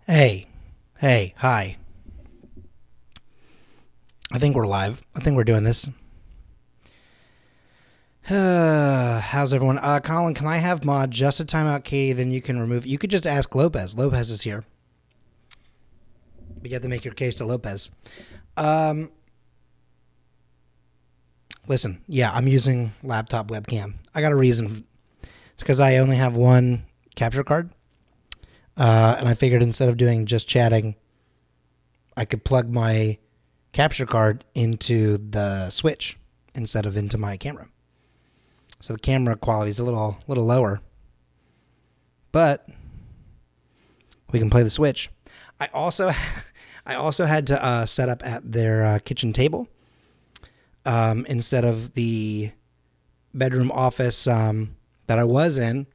Hey, hi. I think we're live. I think we're doing this. How's everyone? Colin, can I have mod just a timeout, Katie? Then you can remove. You could just ask Lopez. Lopez is here. You have to make your case to Lopez. Um, Listen. Yeah, I'm using laptop webcam. I got a reason. It's because I only have one capture card, and I figured instead of doing just chatting, I could plug my capture card into the Switch instead of into my camera. So the camera quality is a little lower, but we can play the Switch. I also I also had to set up at their kitchen table instead of the bedroom office that I was in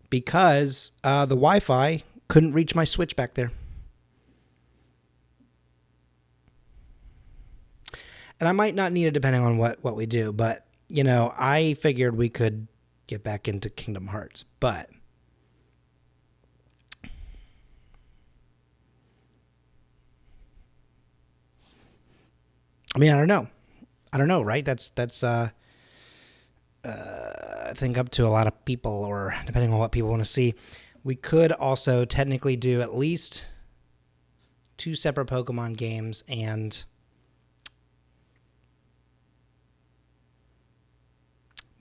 because the Wi-Fi couldn't reach my Switch back there. And I might not need it depending on what we do, but you know, I figured we could get back into Kingdom Hearts, but I mean, I don't know. I don't know, right? That's I think up to a lot of people, or depending on what people want to see. We could also technically do at least two separate Pokemon games and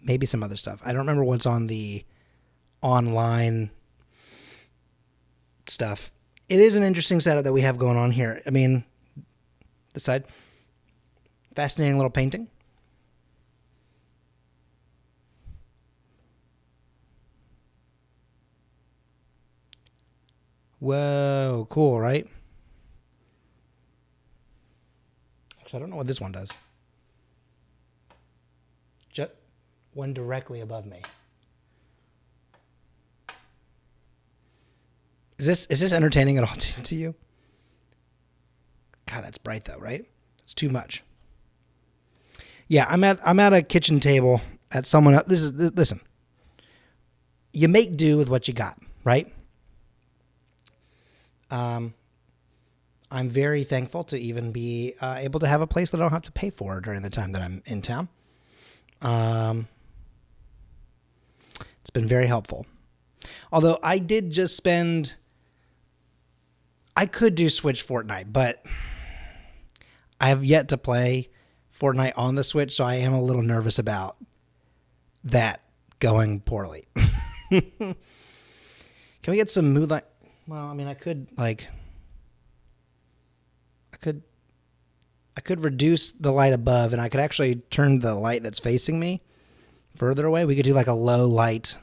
maybe some other stuff. I don't remember what's on the online stuff. It is an interesting setup that we have going on here. I mean, this side, fascinating little painting. Whoa, cool, right? Actually, I don't know what this one does. Just one directly above me. Is this entertaining at all to you? God, that's bright though, right? It's too much. Yeah, I'm at a kitchen table at someone else. Listen. You make do with what you got, right? Um, I'm very thankful to even be able to have a place that I don't have to pay for during the time that I'm in town. Um, it's been very helpful. Although I did just spend, I could do Switch Fortnite, but I have yet to play Fortnite on the Switch, so I am a little nervous about that going poorly. Can we get some moonlight? Well, I mean, I could, I could reduce the light above, and I could actually turn the light that's facing me further away. We could do like a low light.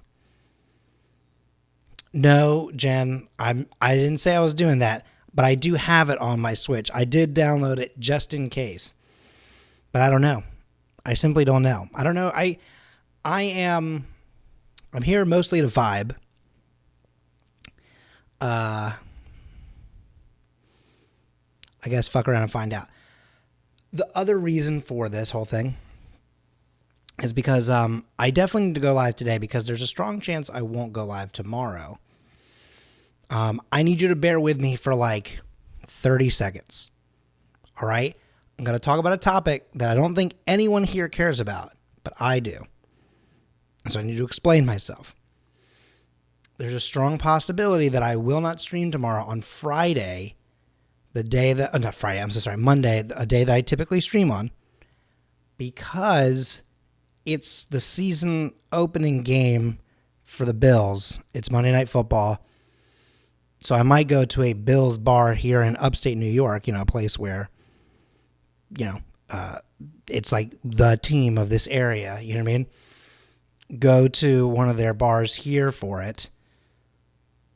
No, Jen, I didn't say I was doing that, but I do have it on my Switch. I did download it just in case, but I don't know. I simply don't know. I don't know. I am I'm here mostly to vibe. Uh, I guess fuck around and find out. The other reason for this whole thing is because I definitely need to go live today because there's a strong chance I won't go live tomorrow. I need you to bear with me for like 30 seconds. All right? I'm going to talk about a topic that I don't think anyone here cares about, but I do. So I need to explain myself. There's a strong possibility that I will not stream tomorrow on Friday, the day that, not Friday, I'm so sorry, Monday, a day that I typically stream on, because it's the season opening game for the Bills. It's Monday Night Football. So I might go to a Bills bar here in upstate New York, a place where, you know, it's like the team of this area, you know what I mean? Go to one of their bars here for it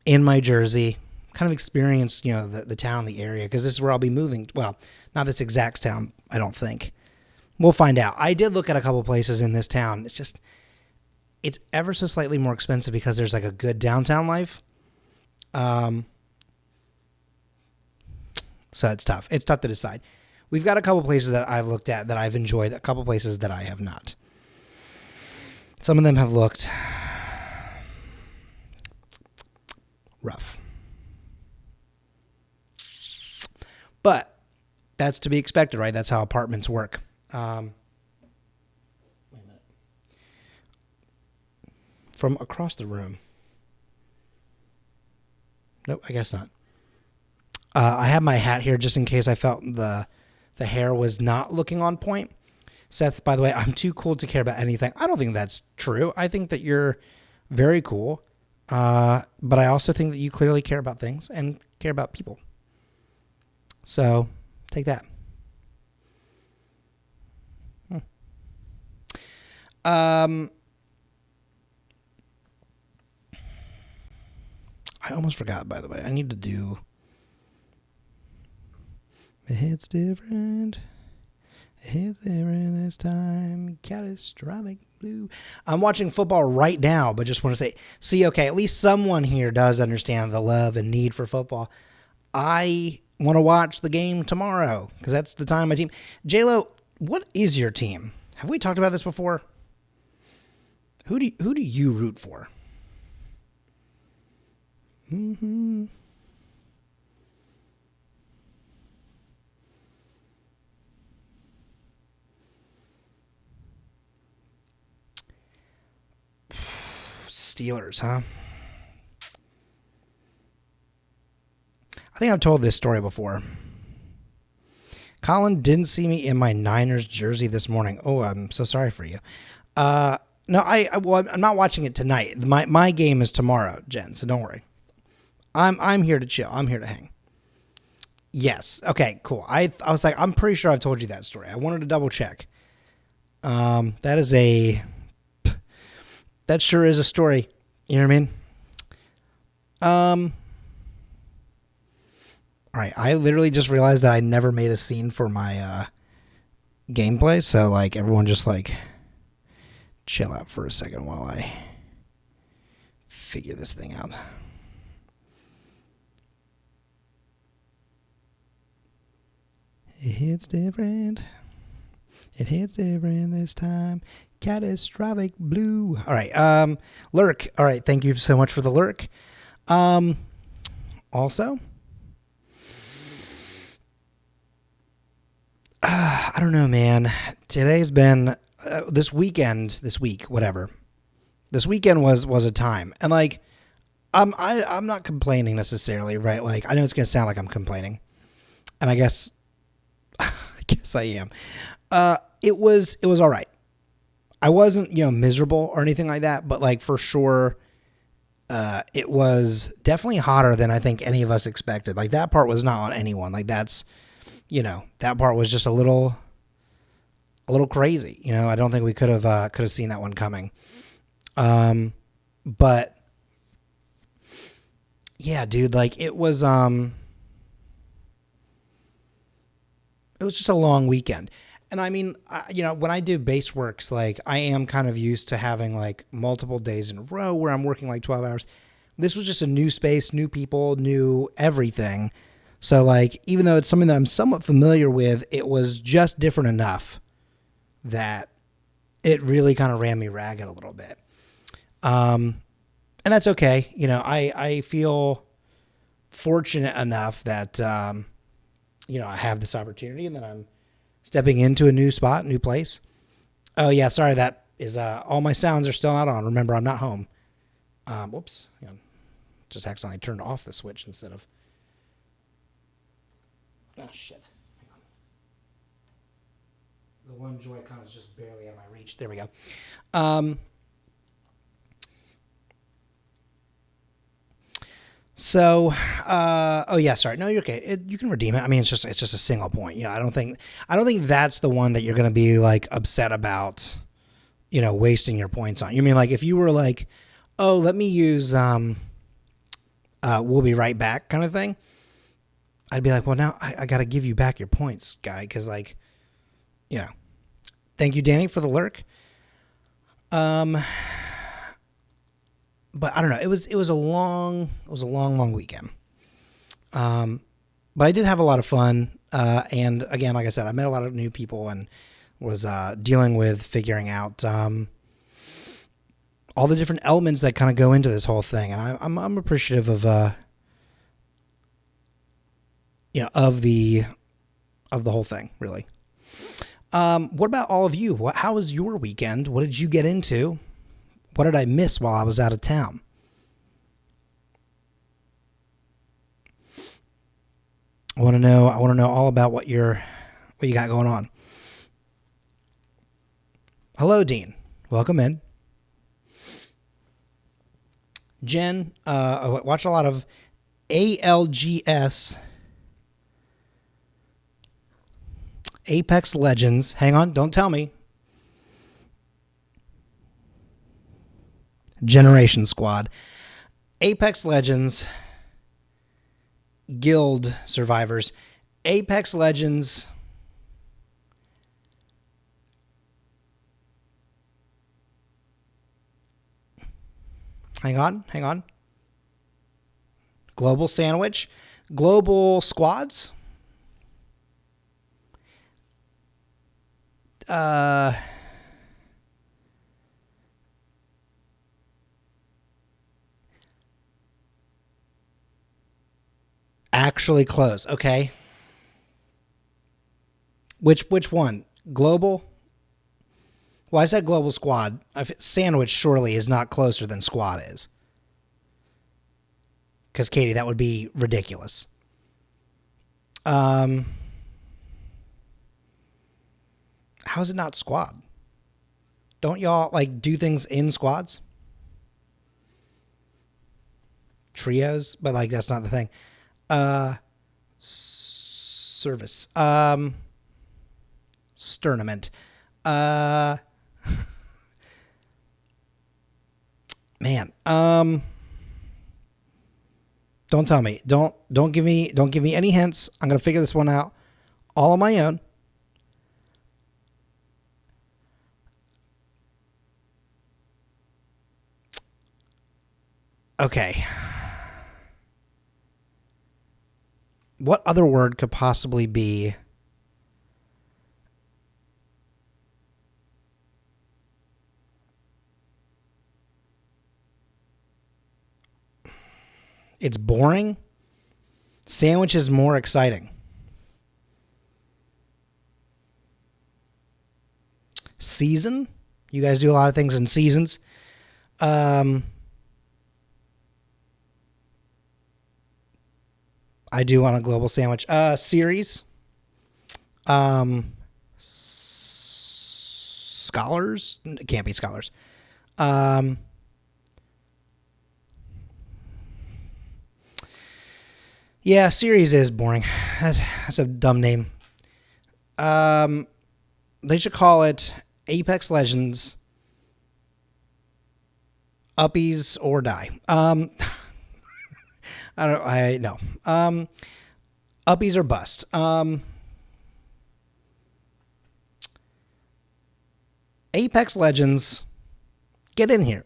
in my jersey, kind of experience, the town, the area, because this is where I'll be moving. Well, not this exact town, I don't think. We'll find out. I did look at a couple places in this town. It's ever so slightly more expensive because there's like a good downtown life. So it's tough. It's tough to decide. We've got a couple places that I've looked at that I've enjoyed, a couple places that I have not. Some of them have looked rough. But that's to be expected, right? That's how apartments work. Wait a minute. From across the room. Nope, I guess not. I have my hat here just in case I felt the hair was not looking on point. Seth, by the way, I'm too cool to care about anything. I don't think that's true. I think that you're very cool. But I also think that you clearly care about things and care about people. So take that. I almost forgot, by the way. I need to do... It's different. It's different this time. Catastrophic blue. I'm watching football right now, but just want to say, okay, at least someone here does understand the love and need for football. I want to watch the game tomorrow because that's the time my team. J-Lo, what is your team? Have we talked about this before? Who do you root for? Mm-hmm. Steelers, huh? I think I've told this story before. Colin didn't see me in my Niners jersey this morning. Oh, I'm so sorry for you. No, I'm not watching it tonight. My game is tomorrow, Jen. So don't worry. I'm here to chill. I'm here to hang. Yes. Okay. Cool. I was like, I'm pretty sure I've told you that story. I wanted to double check. That sure is a story. You know what I mean? All right. I literally just realized that I never made a scene for my gameplay. So like, everyone just like chill out for a second while I figure this thing out. It hits different. It hits different this time. Catastrophic blue. All right. Lurk. All right. Thank you so much for the lurk. Also, I don't know, man. Today's been this week, whatever. This weekend was a time, and like, I'm not complaining necessarily, right? Like, I know it's gonna sound like I'm complaining, and I guess I am. It was all right. I wasn't, miserable or anything like that, but like for sure, it was definitely hotter than I think any of us expected. Like that part was not on anyone. Like that's, that part was just a little crazy. I don't think we could have seen that one coming. But yeah, dude, like it was just a long weekend. And I mean, when I do base works, like I am kind of used to having like multiple days in a row where I'm working like 12 hours. This was just a new space, new people, new everything. So like, even though it's something that I'm somewhat familiar with, it was just different enough that it really kind of ran me ragged a little bit. And that's okay. I feel fortunate enough that, I have this opportunity and that I'm stepping into a new spot, new place. Oh yeah, sorry, that is all my sounds are still not on. Remember, I'm not home. Whoops. Just accidentally turned off the switch instead of... Oh shit. Hang on. The one Joy-Con is just barely out of my reach. There we go. So, oh yeah, sorry. No, you're okay. You can redeem it. I mean, it's just a single point. Yeah, I don't think that's the one that you're going to be like upset about, wasting your points on. You mean like if you were like, oh, let me use, we'll be right back kind of thing. I'd be like, well, now I got to give you back your points, guy. Cause like, thank you, Danny, for the lurk. But I don't know. It was a long weekend. But I did have a lot of fun. And again, like I said, I met a lot of new people and was dealing with figuring out all the different elements that kind of go into this whole thing. And I'm appreciative of of the of the whole thing, really. What about all of you? How was your weekend? What did you get into? What did I miss while I was out of town? I want to know all about what you got going on. Hello, Dean. Welcome in. Jen, I watch a lot of ALGS, Apex Legends. Hang on, don't tell me. Generation Squad. Apex Legends, Guild Survivors. Apex Legends. Hang on. Global Sandwich. Global Squads. Actually close. Okay. Which one? Global? Well, I said Global Squad. Sandwich surely is not closer than Squad is. Because, Katie, that would be ridiculous. How is it not Squad? Don't y'all, do things in squads? Trios? But, that's not the thing. Service. Sturnament. Man. Don't tell me. Don't give me any hints. I'm gonna figure this one out all on my own. Okay. What other word could possibly be? It's boring. Sandwich is more exciting. Season? You guys do a lot of things in seasons. I do on a global sandwich. Series. Scholars? It can't be scholars. Yeah, series is boring. That's a dumb name. They should call it Apex Legends Uppies or Die. No. Uppies or bust. Apex Legends, get in here.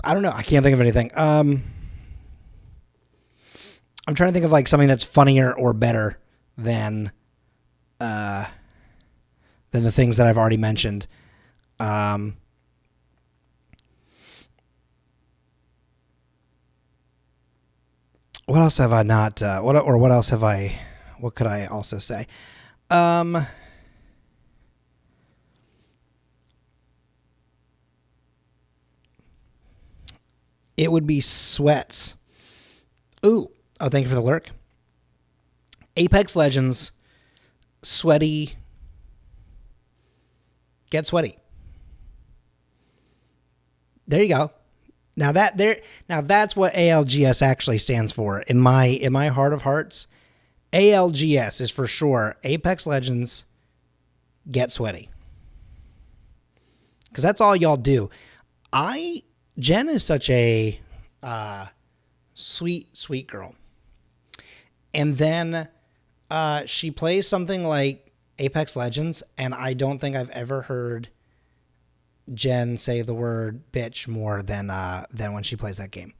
I don't know. I can't think of anything. I'm trying to think of something that's funnier or better than the things that I've already mentioned. What else have I not? What else have I? What could I also say? It would be sweats. Oh, thank you for the lurk. Apex Legends, sweaty. Get sweaty. There you go. Now that's what ALGS actually stands for. In my heart of hearts, ALGS is for sure Apex Legends, get sweaty. Because that's all y'all do. Jen is such a sweet girl. And then she plays something like Apex Legends, and I don't think I've ever heard Jen say the word bitch more than when she plays that game.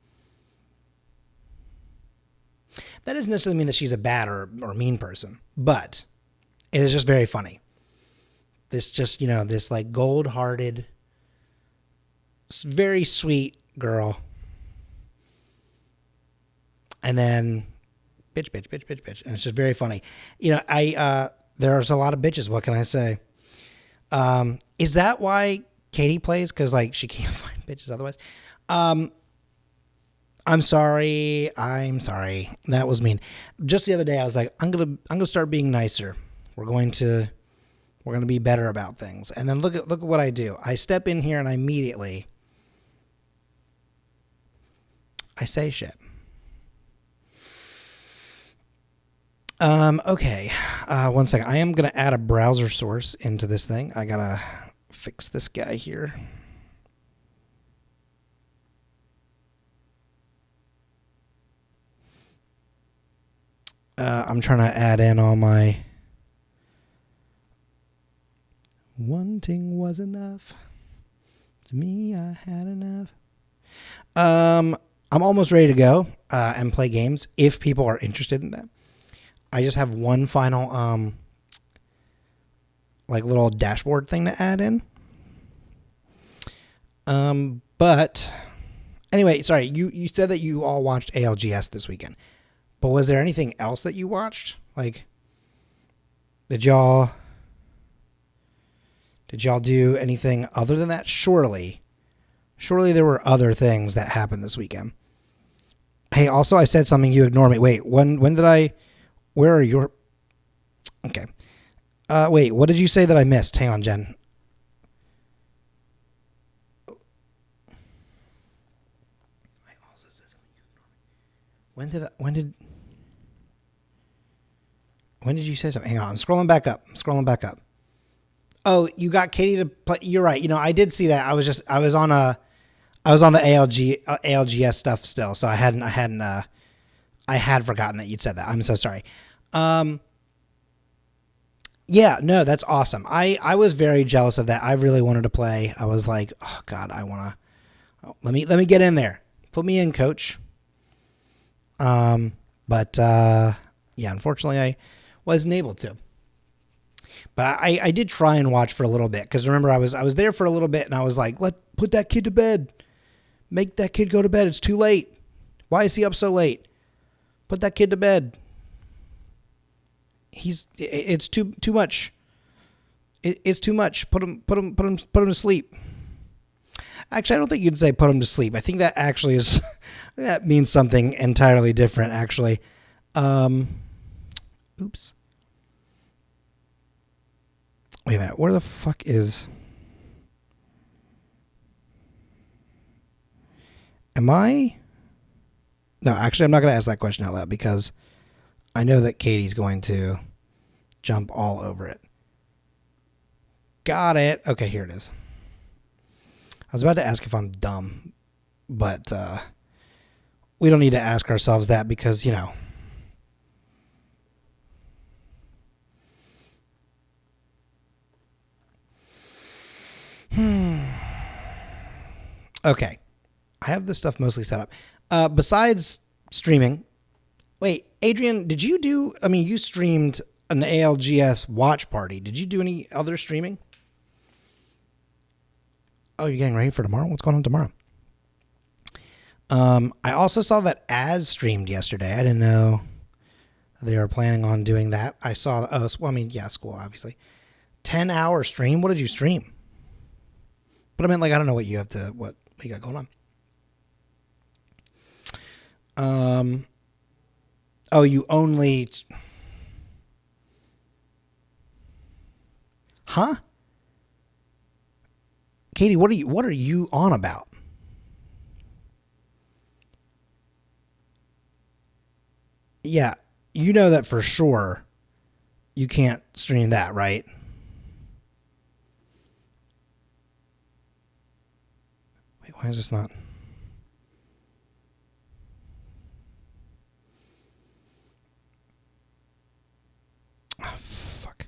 That doesn't necessarily mean that she's a bad or mean person, but it is just very funny. This just, this gold-hearted, very sweet girl. And then bitch, bitch, bitch, bitch, bitch. And it's just very funny. There's a lot of bitches. What can I say? Is that why Katie plays? Because like she can't find bitches otherwise. I'm sorry. That was mean. Just the other day, I was like, I'm gonna start being nicer. We're gonna be better about things. And then look at what I do. I step in here and I immediately say shit. Okay. 1 second. I am gonna add a browser source into this thing. I gotta fix this guy here. I'm trying to add in all my wanting was enough. To me, I had enough. I'm almost ready to go and play games if people are interested in that. I just have one final like little dashboard thing to add in. But anyway, sorry, you said that you all watched ALGS this weekend. But was there anything else that you watched? Like, did y'all do anything other than that? Surely there were other things that happened this weekend. Hey, also I said something, you ignore me. Wait, when did I? Where are your? Okay. Wait, what did you say that I missed? Hang on, Jen. When did you say something? Hang on, I'm scrolling back up. Oh, you got Katie to play. You're right. I did see that. I was on the ALGS stuff still, so I had forgotten that you'd said that. I'm so sorry. Yeah, no, that's awesome. I was very jealous of that. I really wanted to play. I was like, oh God, I want to. Let me get in there. Put me in, coach. But yeah, unfortunately, I wasn't able to. But I did try and watch for a little bit because remember I was there for a little bit and I was like, put that kid to bed, make that kid go to bed. It's too late. Why is he up so late? Put that kid to bed. It's too much. It's too much. Put him to sleep. Actually, I don't think you'd say put him to sleep. I think that actually is that means something entirely different. Actually, oops. Wait a minute. Where the fuck is? Am I? No, actually, I'm not going to ask that question out loud because I know that Katie's going to jump all over it. Got it. Okay, here it is. I was about to ask if I'm dumb, but we don't need to ask ourselves that because, Okay. I have this stuff mostly set up. Besides streaming, wait, Adrian, did you do, you streamed an ALGS watch party. Did you do any other streaming? Oh, you're getting ready for tomorrow? What's going on tomorrow? I also saw that Az streamed yesterday. I didn't know they were planning on doing that. I saw, school, obviously. 10-hour stream? What did you stream? But I meant, I don't know what you got going on. Oh, you only... Huh? Katie, what are you on about? Yeah, you know that for sure you can't stream that, right? Wait, why is this not? Oh, fuck.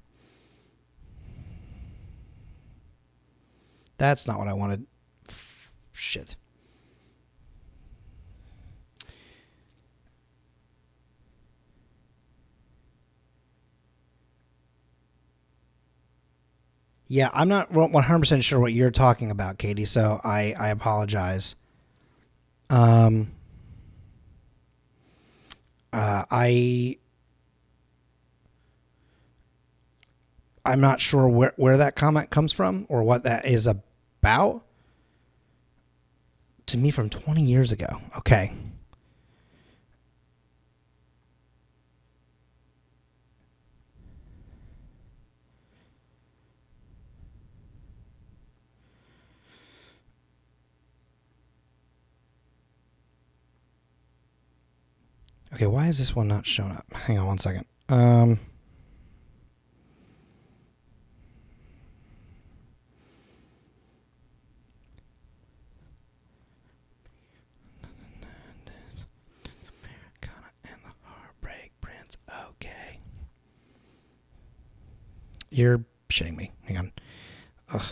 That's not what I wanted. Shit. Yeah, I'm not 100% sure what you're talking about, Katie, so I apologize. Um, I I'm not sure where that comment comes from or what that is about. To me, from 20 years ago. Okay. Okay, why is this one not showing up? Hang on one second. And the Heartbreak Prince. Okay. You're shitting me. Hang on. Ugh.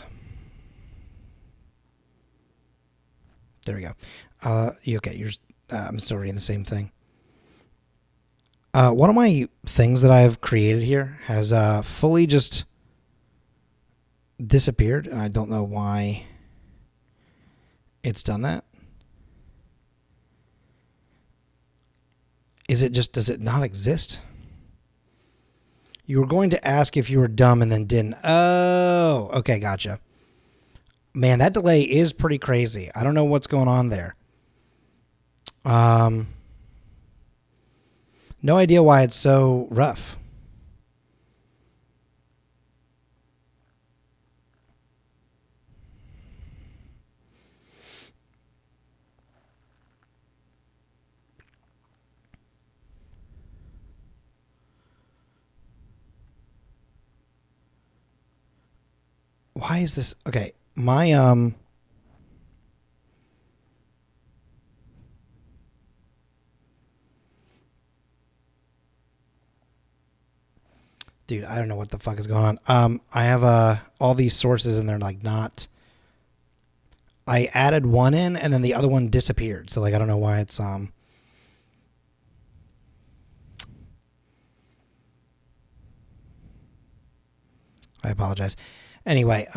There we go. Okay, I'm still reading the same thing. One of my things that I've created here has fully just disappeared, and I don't know why it's done that. Does it not exist? You were going to ask if you were dumb and then didn't. Oh, okay, gotcha. Man, that delay is pretty crazy. I don't know what's going on there. No idea why it's so rough. Why is this? Okay, my dude, I don't know what the fuck is going on. I have all these sources and they're like not. I added one in and then the other one disappeared. So like I don't know why it's I apologize. Anyway,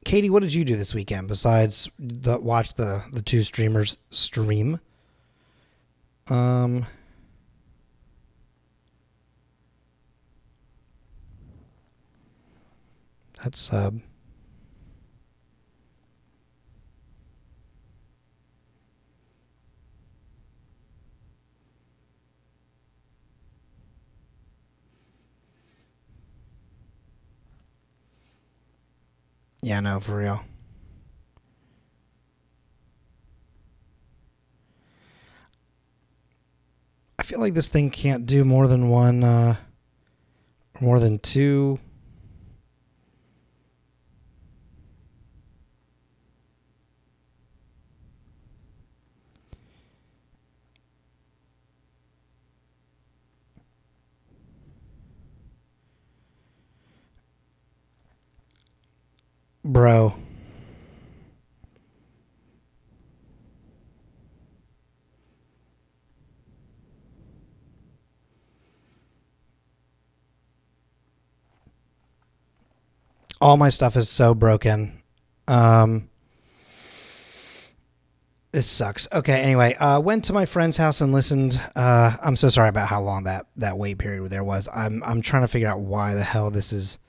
Katie, what did you do this weekend besides watch the two streamers stream? That's yeah, no, for real. I feel like this thing can't do more than one, more than two. Bro. All my stuff is so broken. This sucks. Okay, anyway, went to my friend's house and listened. I'm so sorry about how long that wait period there was. I'm trying to figure out why the hell this is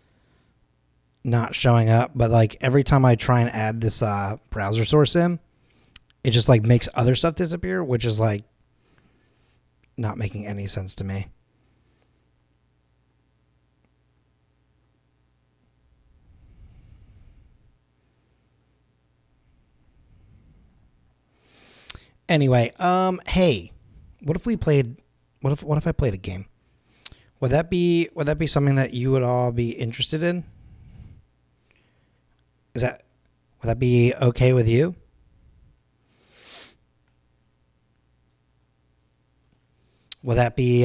not showing up. But like every time I try and add this browser source in, it just like makes other stuff disappear, which is like not making any sense to me. Anyway, hey, what if we played? What if I played a game? Would that be something that you would all be interested in? Would that be okay with you? Would that be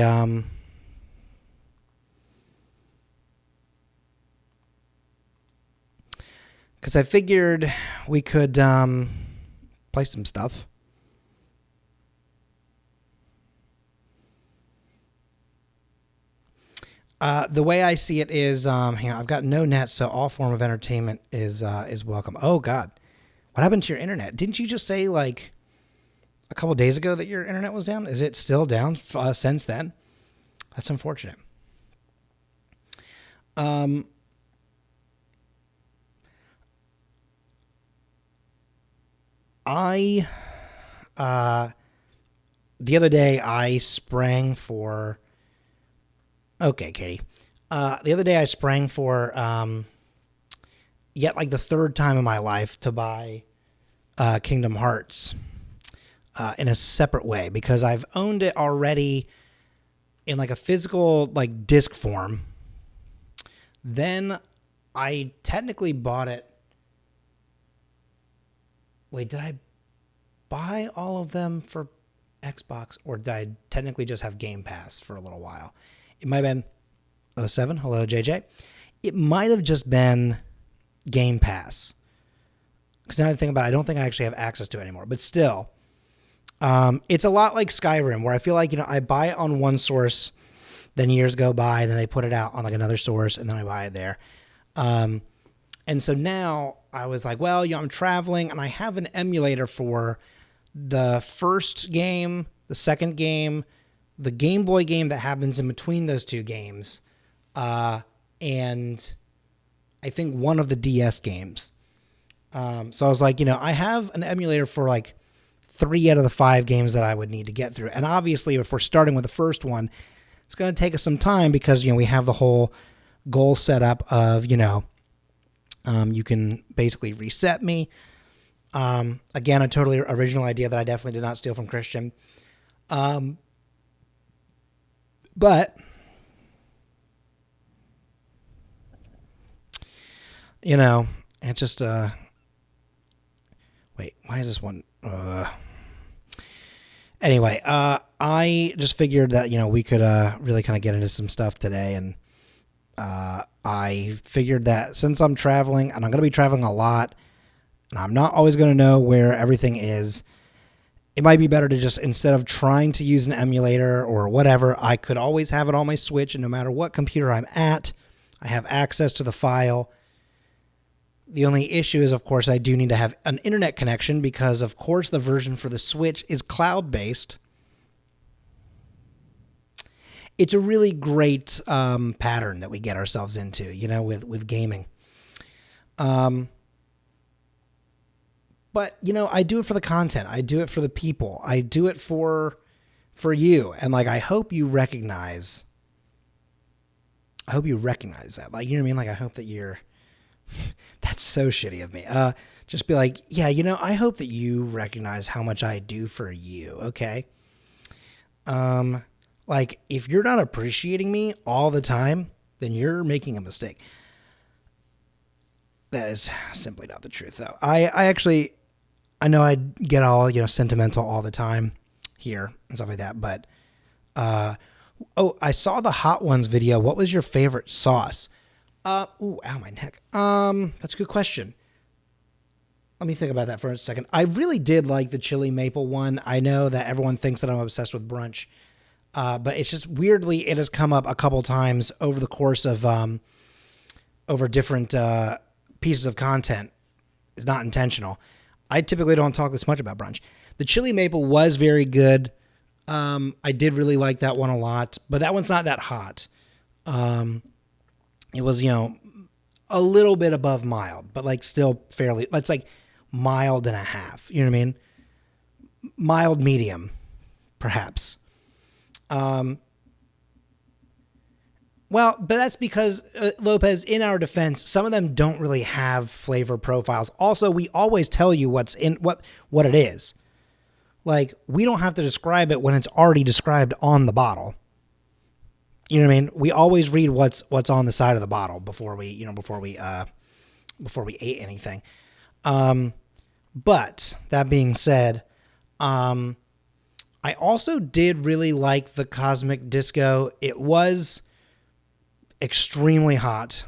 because I figured we could play some stuff. The way I see it is, hang on, I've got no net, so all form of entertainment is welcome. Oh God, what happened to your internet? Didn't you just say like a couple days ago that your internet was down? Is it still down since then? That's unfortunate. I the other day I sprang for. Okay, Katie. The other day I sprang for yet like the third time in my life to buy Kingdom Hearts in a separate way because I've owned it already in like a physical like disc form. Then I technically bought it. Wait, did I buy all of them for Xbox or did I technically just have Game Pass for a little while? It might have been 07. Hello, JJ. It might have just been Game Pass. Because now that I think about it, I don't think I actually have access to it anymore. But still, it's a lot like Skyrim, where I feel like, I buy it on one source, then years go by, and then they put it out on like another source, and then I buy it there. And so now I was like, well, I'm traveling, and I have an emulator for the first game, the second game, the Game Boy game that happens in between those two games, and I think one of the DS games. So I was like, I have an emulator for like 3 out of the 5 games that I would need to get through. And obviously, if we're starting with the first one, it's going to take us some time because, we have the whole goal set up of, you can basically reset me. Again, a totally original idea that I definitely did not steal from Christian. But, it just, wait, why is this one? Anyway, I just figured that, we could really kind of get into some stuff today. And I figured that since I'm traveling, and I'm going to be traveling a lot, and I'm not always going to know where everything is, it might be better to just, instead of trying to use an emulator or whatever, I could always have it on my Switch, and no matter what computer I'm at, I have access to the file. The only issue is, of course, I do need to have an internet connection because, of course, the version for the Switch is cloud-based. It's a really great pattern that we get ourselves into, with gaming. But, I do it for the content. I do it for the people. I do it for you. And, like, I hope you recognize that. Like, you know what I mean? Like, I hope that you're... That's so shitty of me. Just be like, yeah, I hope that you recognize how much I do for you, okay? Like, if you're not appreciating me all the time, then you're making a mistake. That is simply not the truth, though. I know I get all, sentimental all the time here and stuff like that, but, I saw the Hot Ones video. What was your favorite sauce? Ow, my neck. That's a good question. Let me think about that for a second. I really did like the chili maple one. I know that everyone thinks that I'm obsessed with brunch. But it's just weirdly, it has come up a couple times over the course of, over different, pieces of content. It's not intentional. I typically don't talk this much about brunch. The chili maple was very good. I did really like that one a lot, but that one's not that hot. It was, a little bit above mild, but like still fairly, that's like mild and a half. You know what I mean? Mild medium, perhaps. Well, but that's because, Lopez, in our defense, some of them don't really have flavor profiles. Also, we always tell you what's in what it is. Like, we don't have to describe it when it's already described on the bottle. You know what I mean? We always read what's on the side of the bottle before we ate anything. But that being said, I also did really like the Cosmic Disco. It was extremely hot.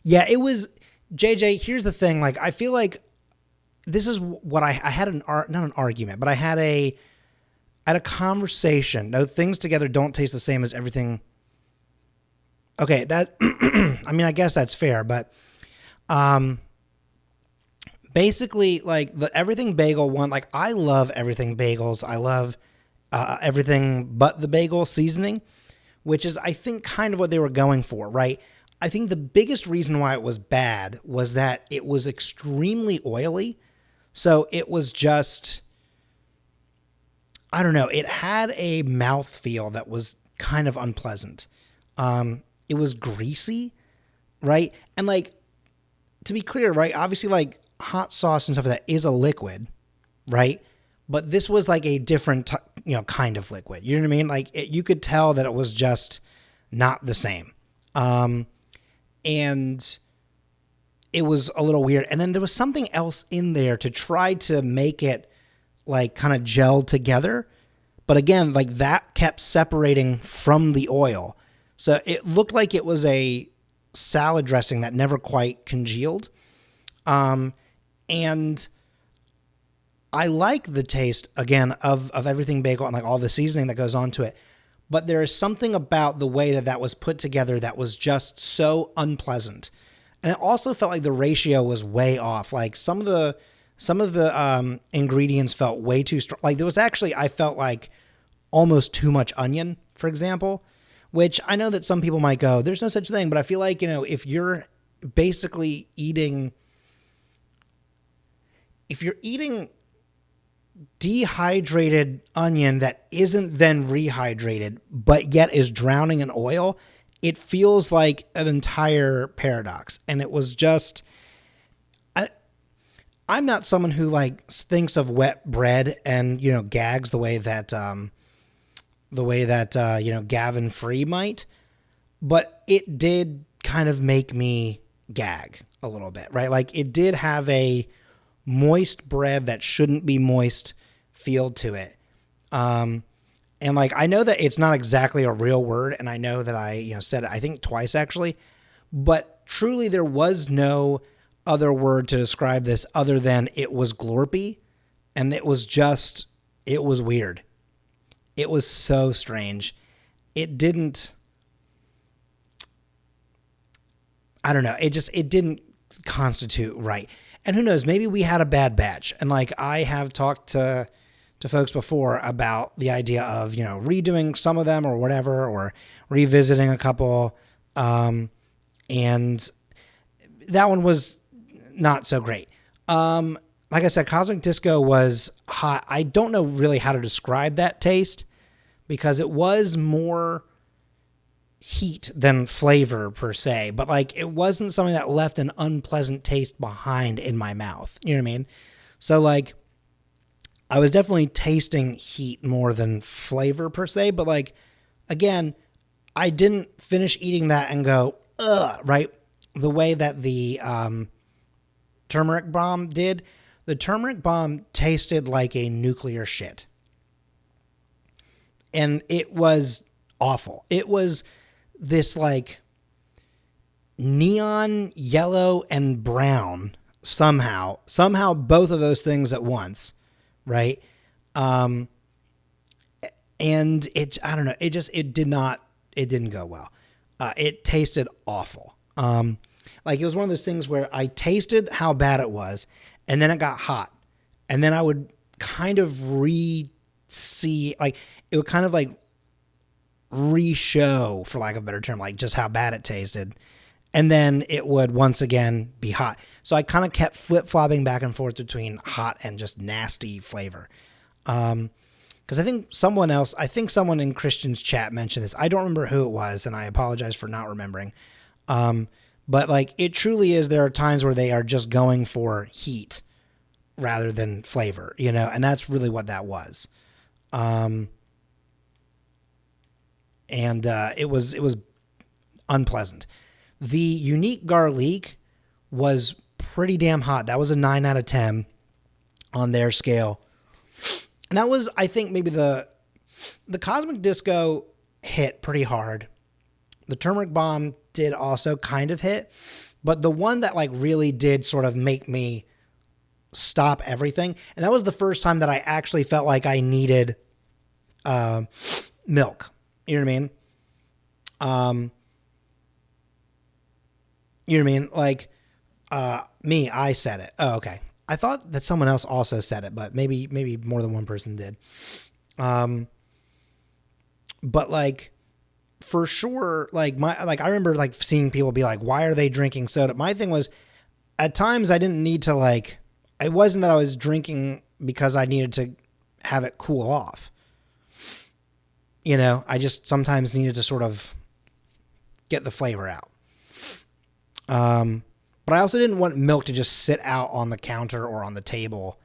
Yeah, it was. JJ, here's the thing. Like, I feel like this is what I had not an argument, but I had a conversation. No, things together don't taste the same as everything Okay, that I mean, I guess that's fair, but um, basically, like the everything bagel one, like I love everything bagels. I love everything but the bagel seasoning, which is I think kind of what they were going for, right? I think the biggest reason why it was bad was that it was extremely oily. So it was just, I don't know, it had a mouthfeel that was kind of unpleasant. It was greasy, right? And like, to be clear, right? Obviously, like hot sauce and stuff like that is a liquid, right? But this was like a different, kind of liquid. You know what I mean? Like you could tell that it was just not the same. And it was a little weird. And then there was something else in there to try to make it like kind of gel together. But again, like that kept separating from the oil. So it looked like it was a salad dressing that never quite congealed. And I like the taste, again, of everything bagel and like all the seasoning that goes onto it. But there is something about the way that was put together that was just so unpleasant. And it also felt like the ratio was way off. Like some of the ingredients felt way too strong. Like there was actually, I felt like almost too much onion, for example, which I know that some people might go, there's no such thing. But I feel like, if you're basically if you're eating dehydrated onion that isn't then rehydrated, but yet is drowning in oil, it feels like an entire paradox. And it was just, I'm not someone who like thinks of wet bread and, gags the way that Gavin Free might, but it did kind of make me gag a little bit, right? Like it did have a moist bread that shouldn't be moist feel to it. And like, I know that it's not exactly a real word. And I know that I, said it, I think twice actually, but truly there was no other word to describe this other than it was glorpy. And it was weird. It was so strange. It didn't, I don't know. It didn't constitute right. And who knows, maybe we had a bad batch. And like I have talked to folks before about the idea of, redoing some of them or whatever, or revisiting a couple. And that one was not so great. Like I said, Cosmic Disco was hot. I don't know really how to describe that taste because it was more heat than flavor per se, but like it wasn't something that left an unpleasant taste behind in my mouth. You know what I mean? So like I was definitely tasting heat more than flavor per se, but like again, I didn't finish eating that and go, ugh, right? The way that the turmeric bomb did. The turmeric bomb tasted like a nuclear shit. And it was awful. It was this like neon yellow and brown somehow both of those things at once, right? And I don't know, it didn't go well. It tasted awful. Like it was one of those things where I tasted how bad it was and then it got hot and then I would kind of see like it would kind of like re-show, for lack of a better term, like just how bad it tasted. And then it would once again be hot. So I kind of kept flip-flopping back and forth between hot and just nasty flavor. Because I think someone in Christian's chat mentioned this. I don't remember who it was, and I apologize for not remembering. But like it truly is, there are times where they are just going for heat rather than flavor, and that's really what that was. And it was unpleasant. The Unique Garlic was pretty damn hot. That was a 9 out of 10 on their scale. And that was, I think, maybe the Cosmic Disco hit pretty hard. The Turmeric Bomb did also kind of hit. But the one that like really did sort of make me stop everything, and that was the first time that I actually felt like I needed milk. You know what I mean? You know what I mean? Like, me, I said it. Oh, okay. I thought that someone else also said it, but maybe more than one person did. But like, for sure, like I remember like seeing people be like, why are they drinking soda? My thing was, at times I didn't need to like, it wasn't that I was drinking because I needed to have it cool off. You know, I just sometimes needed to sort of get the flavor out. But I also didn't want milk to just sit out on the counter or on the table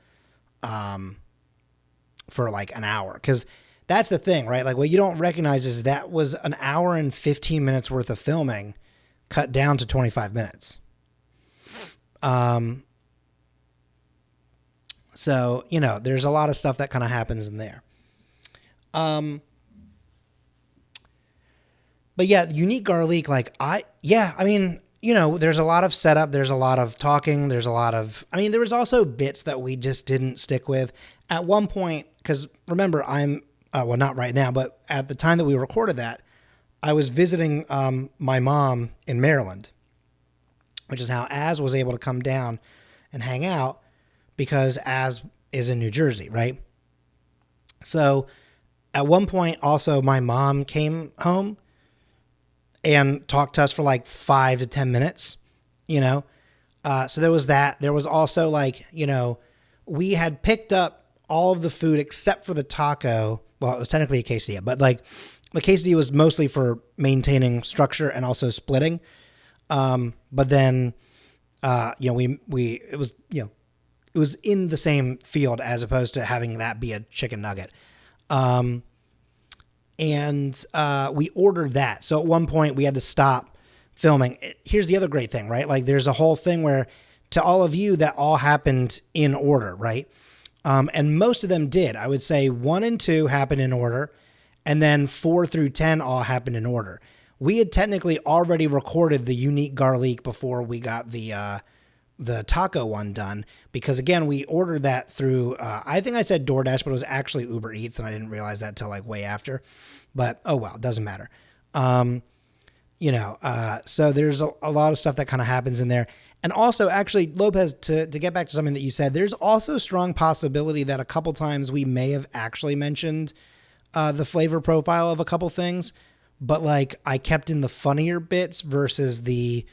for like an hour. Because that's the thing, right? Like, what you don't recognize is that was an hour and 15 minutes worth of filming cut down to 25 minutes. So, you know, there's a lot of stuff that kind of happens in there. But yeah, Unique Garlic, like I mean, you know, there's a lot of setup, there's a lot of talking, there's a lot of, I mean, there was also bits that we just didn't stick with. At one point, because remember, I'm, well, not right now, but at the time that we recorded that, I was visiting my mom in Maryland, which is how Az was able to come down and hang out because Az is in New Jersey, right? So at one point, also, my mom came home and talked to us for like 5 to 10 minutes, you know? So there was that. There was also like, you know, we had picked up all of the food except for the taco. Well, it was technically a quesadilla, but like the quesadilla was mostly for maintaining structure and also splitting. But then, you know, it was, you know, it was in the same field as opposed to having that be a chicken nugget. And we ordered that. So at one point we had to stop filming. Here's the other great thing, right? Like, there's a whole thing where, to all of you, that all happened in order, right? And most of them did. I would say 1 and 2 happened in order, and then 4 through 10 all happened in order. We had technically already recorded the Unique Garlic before we got the taco one done, because again, we ordered that through, I think I said DoorDash, but it was actually Uber Eats, and I didn't realize that till like way after, but oh well, it doesn't matter. You know, so there's a lot of stuff that kind of happens in there. And also, actually, Lopez, to get back to something that you said, there's also a strong possibility that a couple times we may have actually mentioned the flavor profile of a couple things, but like I kept in the funnier bits versus the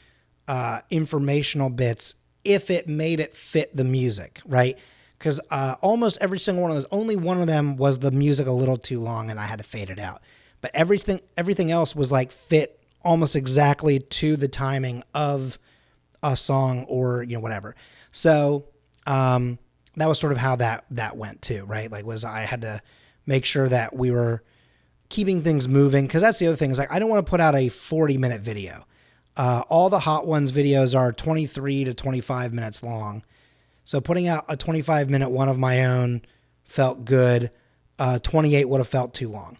informational bits if it made it fit the music, right? Because almost every single one of those, only one of them was the music a little too long and I had to fade it out. But everything else was like fit almost exactly to the timing of a song or, you know, whatever. So that was sort of how that went too, right? Like, was I had to make sure that we were keeping things moving, because that's the other thing, is like, I don't want to put out a 40-minute video. All the Hot Ones videos are 23 to 25 minutes long. So putting out a 25-minute one of my own felt good. 28 would have felt too long.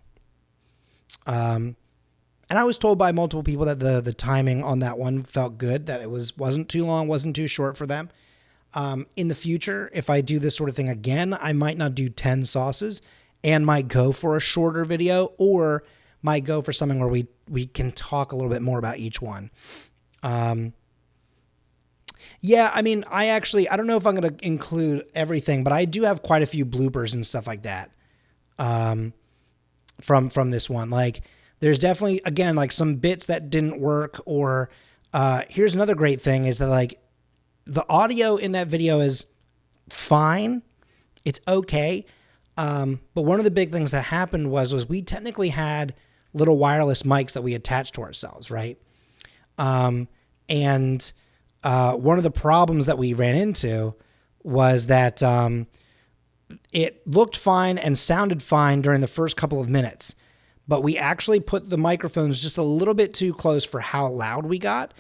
And I was told by multiple people that the timing on that one felt good, that it wasn't too long, wasn't too short for them. In the future, if I do this sort of thing again, I might not do 10 sauces and might go for a shorter video, or might go for something where we can talk a little bit more about each one. Yeah, I mean, I don't know if I'm going to include everything, but I do have quite a few bloopers and stuff like that from this one. Like, there's definitely, again, like some bits that didn't work, or here's another great thing is that like the audio in that video is fine. It's okay. But one of the big things that happened was we technically had little wireless mics that we attached to ourselves, right? And one of the problems that we ran into was that it looked fine and sounded fine during the first couple of minutes, but we actually put the microphones just a little bit too close for how loud we got.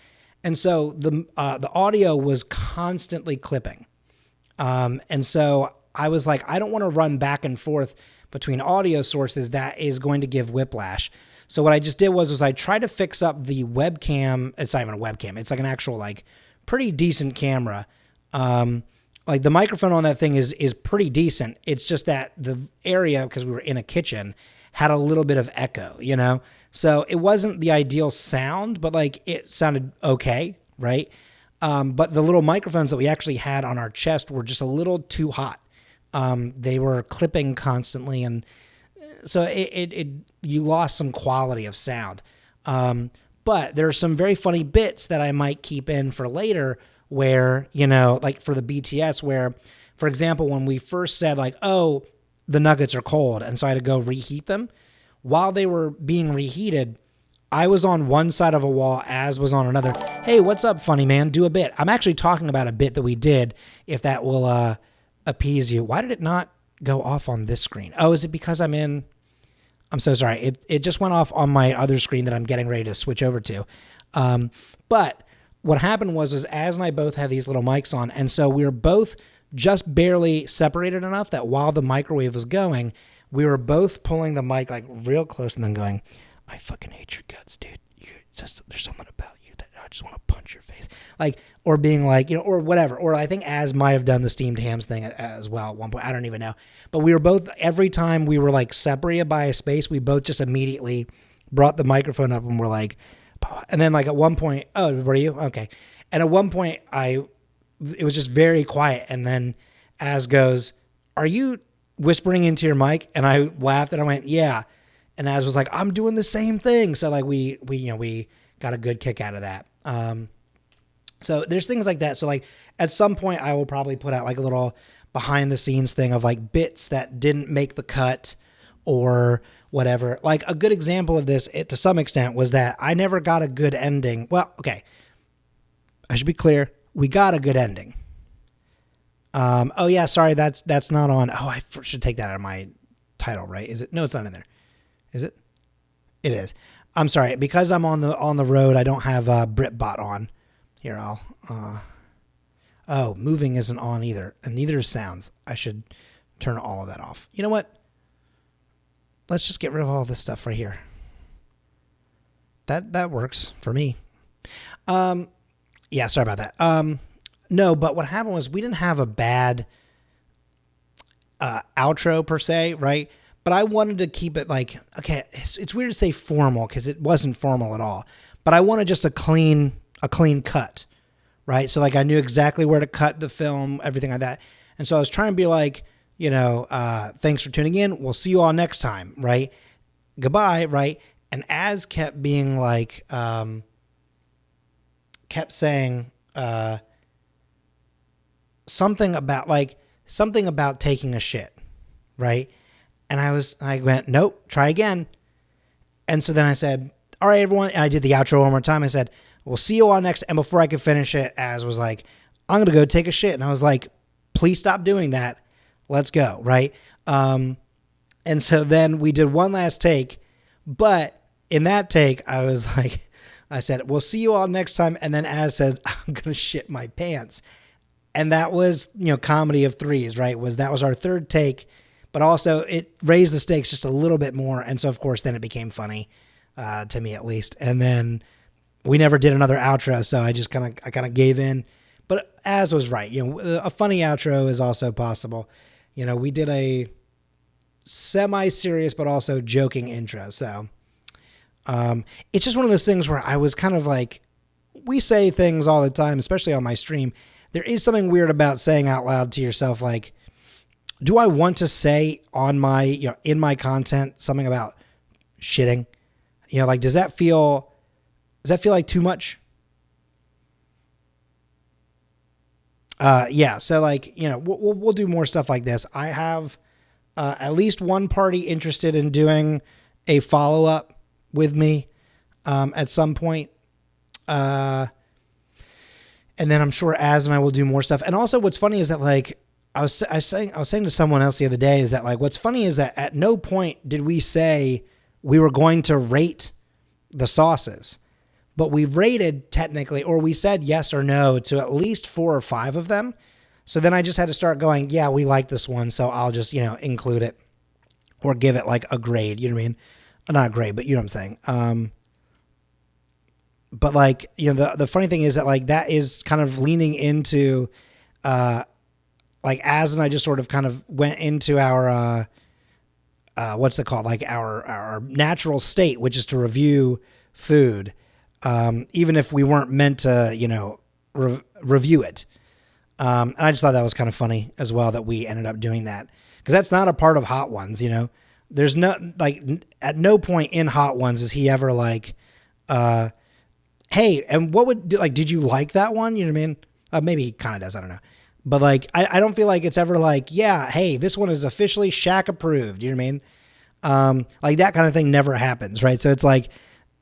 And so the audio was constantly clipping. And so I was like, I don't want to run back and forth between audio sources. That is going to give whiplash. So what I just did was I tried to fix up the webcam. It's not even a webcam. It's like an actual, like, pretty decent camera. Like, the microphone on that thing is pretty decent. It's just that the area, because we were in a kitchen, had a little bit of echo, you know? So it wasn't the ideal sound, but like it sounded okay. right? But the little microphones that we actually had on our chest were just a little too hot. They were clipping constantly, and so you lost some quality of sound. But there are some very funny bits that I might keep in for later where, like for the BTS, where, for example, when we first said like, oh, the nuggets are cold, and so I had to go reheat them. While they were being reheated, I was on one side of a wall, Az was on another. Hey, what's up, funny man? Do a bit. I'm actually talking about a bit that we did, if that will appease you. Why did it not go off on this screen? Oh, is it because I'm so sorry. It just went off on my other screen that I'm getting ready to switch over to. But what happened was Az and I both had these little mics on, and so we were both just barely separated enough that while the microwave was going, we were both pulling the mic like real close and then going, I fucking hate your guts, dude. There's something about you that I just want to punch your face. Like, or being like, or whatever. Or I think Az might have done the steamed hams thing as well at one point. I don't even know. But we were both, every time we were like separated by a space, we both just immediately brought the microphone up and were like, and then like at one point, oh, were you? Okay. And at one point it was just very quiet. And then Az goes, are you whispering into your mic? And I laughed and I went, yeah. And Az was like, I'm doing the same thing. So like we got a good kick out of that. So there's things like that. So like at some point I will probably put out like a little behind the scenes thing of like bits that didn't make the cut or whatever. Like a good example of this to some extent was that I never got a good ending. Well, okay. I should be clear. We got a good ending. Oh yeah, sorry. That's not on. Oh, I should take that out of my title, right? Is it? No, it's not in there. Is it? It is. I'm sorry, because I'm on the road. I don't have BritBot on. Here, oh, moving isn't on either, and neither is sounds. I should turn all of that off. You know what? Let's just get rid of all this stuff right here. That works for me. Yeah, sorry about that. No, but what happened was we didn't have a bad outro per se, right? But I wanted to keep it like, okay, it's weird to say formal because it wasn't formal at all. But I wanted just a clean cut, right? So like I knew exactly where to cut the film, everything like that. And so I was trying to be like, thanks for tuning in. We'll see you all next time, right? Goodbye, right? And Az kept being like, kept saying something about taking a shit, right? And I went, nope, try again. And so then I said, all right, everyone. And I did the outro one more time. I said, we'll see you all next. And before I could finish it, Az was like, I'm going to go take a shit. And I was like, please stop doing that. Let's go. Right. And so then we did one last take, but in that take, I was like, I said, we'll see you all next time. And then Az said, I'm going to shit my pants. And that was, comedy of threes, right? That was our third take, but also it raised the stakes just a little bit more. And so of course, then it became funny, to me at least. And then we never did another outro. So I just kind of gave in, but Az was right. A funny outro is also possible. We did a semi-serious, but also joking intro. So, it's just one of those things where I was kind of like, we say things all the time, especially on my stream. There is something weird about saying out loud to yourself, like, do I want to say on my, in my content, something about shitting? Like, does that feel like too much? Yeah. So like, we'll do more stuff like this. I have, at least one party interested in doing a follow-up with me, at some point. And then I'm sure Az and I will do more stuff. And also what's funny is that like, I was saying to someone else the other day is that like, what's funny is that at no point did we say we were going to rate the sauces, but we've rated technically, or we said yes or no to at least 4 or 5 of them. So then I just had to start going, yeah, we like this one. So I'll just, include it or give it like a grade. You know what I mean? Not a grade, but you know what I'm saying? But like, the funny thing is that like, that is kind of leaning into, like Az and I just sort of kind of went into our, what's it called? Like our natural state, which is to review food. even if we weren't meant to, review it. And I just thought that was kind of funny as well that we ended up doing that, because that's not a part of Hot Ones. There's no, like, at no point in Hot Ones is he ever like, hey, and what would, like, did you like that one? You know what I mean? Maybe he kind of does. I don't know. But like, I don't feel like it's ever like, yeah, hey, this one is officially Shaq approved. You know what I mean? Like that kind of thing never happens. Right. So it's like,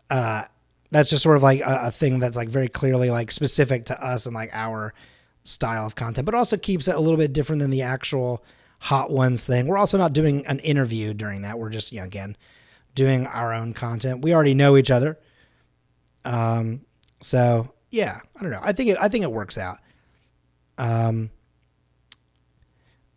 that's just sort of like a thing that's like very clearly like specific to us and like our style of content, but also keeps it a little bit different than the actual Hot Ones thing. We're also not doing an interview during that. We're just, again, doing our own content. We already know each other. So yeah, I don't know. I think it works out.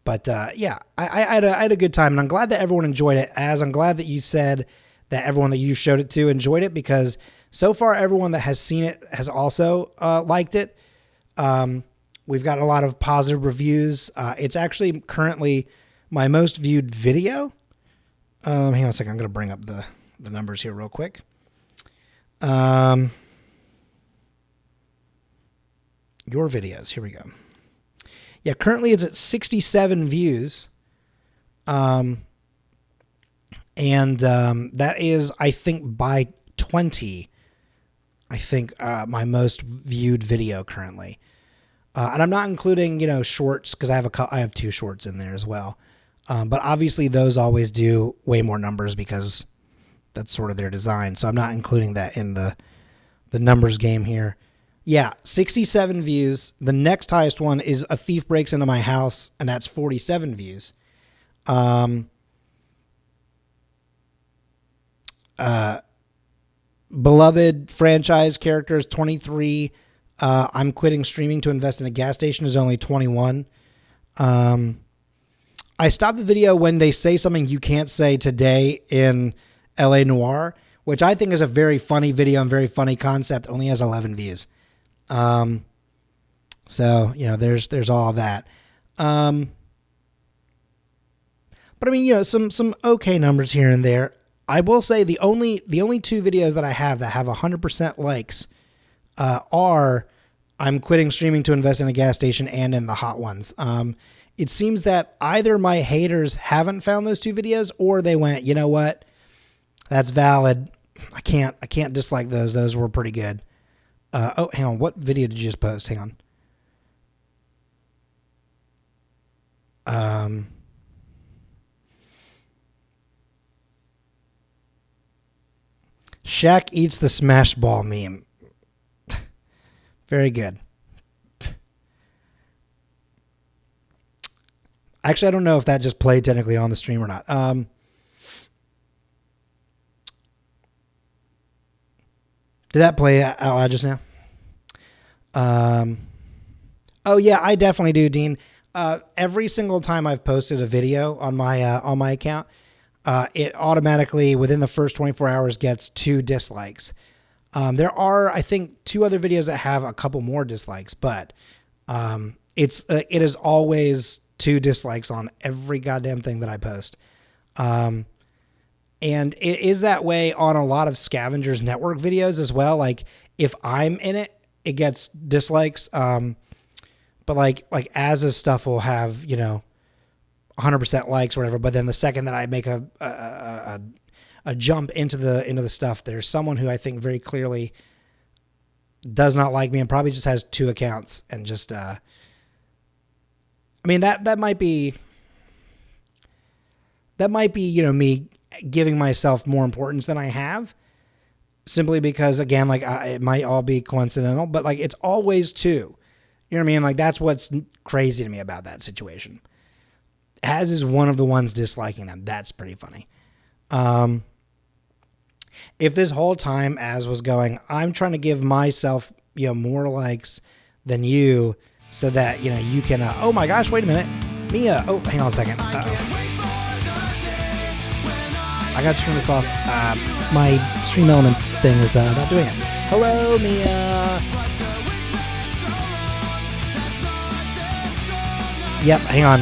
But yeah, I had a good time, and I'm glad that everyone enjoyed it, as I'm glad that you said that everyone that you showed it to enjoyed it, because so far everyone that has seen it has also liked it. We've got a lot of positive reviews. It's actually currently my most viewed video. Hang on a second. I'm going to bring up the numbers here real quick. Your videos. Here we go. Yeah, currently it's at 67 views. And that is, I think, by 20, my most viewed video currently. And I'm not including, shorts, because I have 2 shorts in there as well. But obviously those always do way more numbers because that's sort of their design. So I'm not including that in the numbers game here. Yeah, 67 views. The next highest one is A Thief Breaks Into My House, and that's 47 views. Beloved franchise characters, 23. I'm quitting streaming to invest in a gas station is only 21. I stopped the video when they say something you can't say today in LA Noire, which I think is a very funny video and very funny concept, only has 11 views. So, there's all that. But I mean, some okay numbers here and there. I will say the only 2 videos that I have that have 100% likes, are I'm quitting streaming to invest in a gas station and in the Hot Ones. It seems that either my haters haven't found those 2 videos, or they went, you know what? That's valid. I can't dislike those. Those were pretty good. Oh, hang on. What video did you just post? Hang on. Shaq eats the smash ball meme. Very good. Actually, I don't know if that just played technically on the stream or not. Did that play out loud just now? Oh yeah, I definitely do, Dean. Every single time I've posted a video on my account, it automatically within the first 24 hours gets 2 dislikes. There are, I think, 2 other videos that have a couple more dislikes, but it is always 2 dislikes on every goddamn thing that I post. And it is that way on a lot of Scavengers Network videos as well. Like if I'm in it, it gets dislikes. But like Az's stuff will have, 100% likes or whatever. But then the second that I make a jump into the stuff, there's someone who I think very clearly does not like me and probably just has 2 accounts and just, I mean, that might be, me giving myself more importance than I have, simply because, again, like it might all be coincidental, but like it's always 2. You know what I mean? Like that's what's crazy to me about that situation. Az is one of the ones disliking them. That's pretty funny. If this whole time Az was going, I'm trying to give myself, more likes than you so that, you can, oh my gosh, wait a minute. Mia, oh, hang on a second. I got to turn this off. My Stream Elements thing is not doing it. Hello, Mia. Yep, hang on.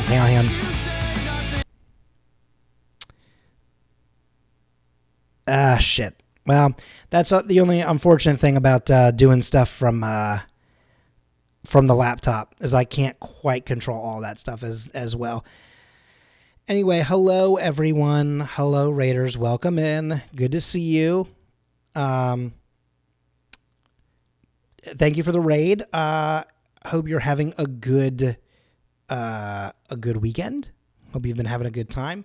Ah, shit. Well, that's the only unfortunate thing about doing stuff from the laptop is I can't quite control all that stuff as well. Anyway, hello everyone. Hello Raiders. Welcome in. Good to see you. Thank you for the raid. Hope you're having a good weekend. Hope you've been having a good time.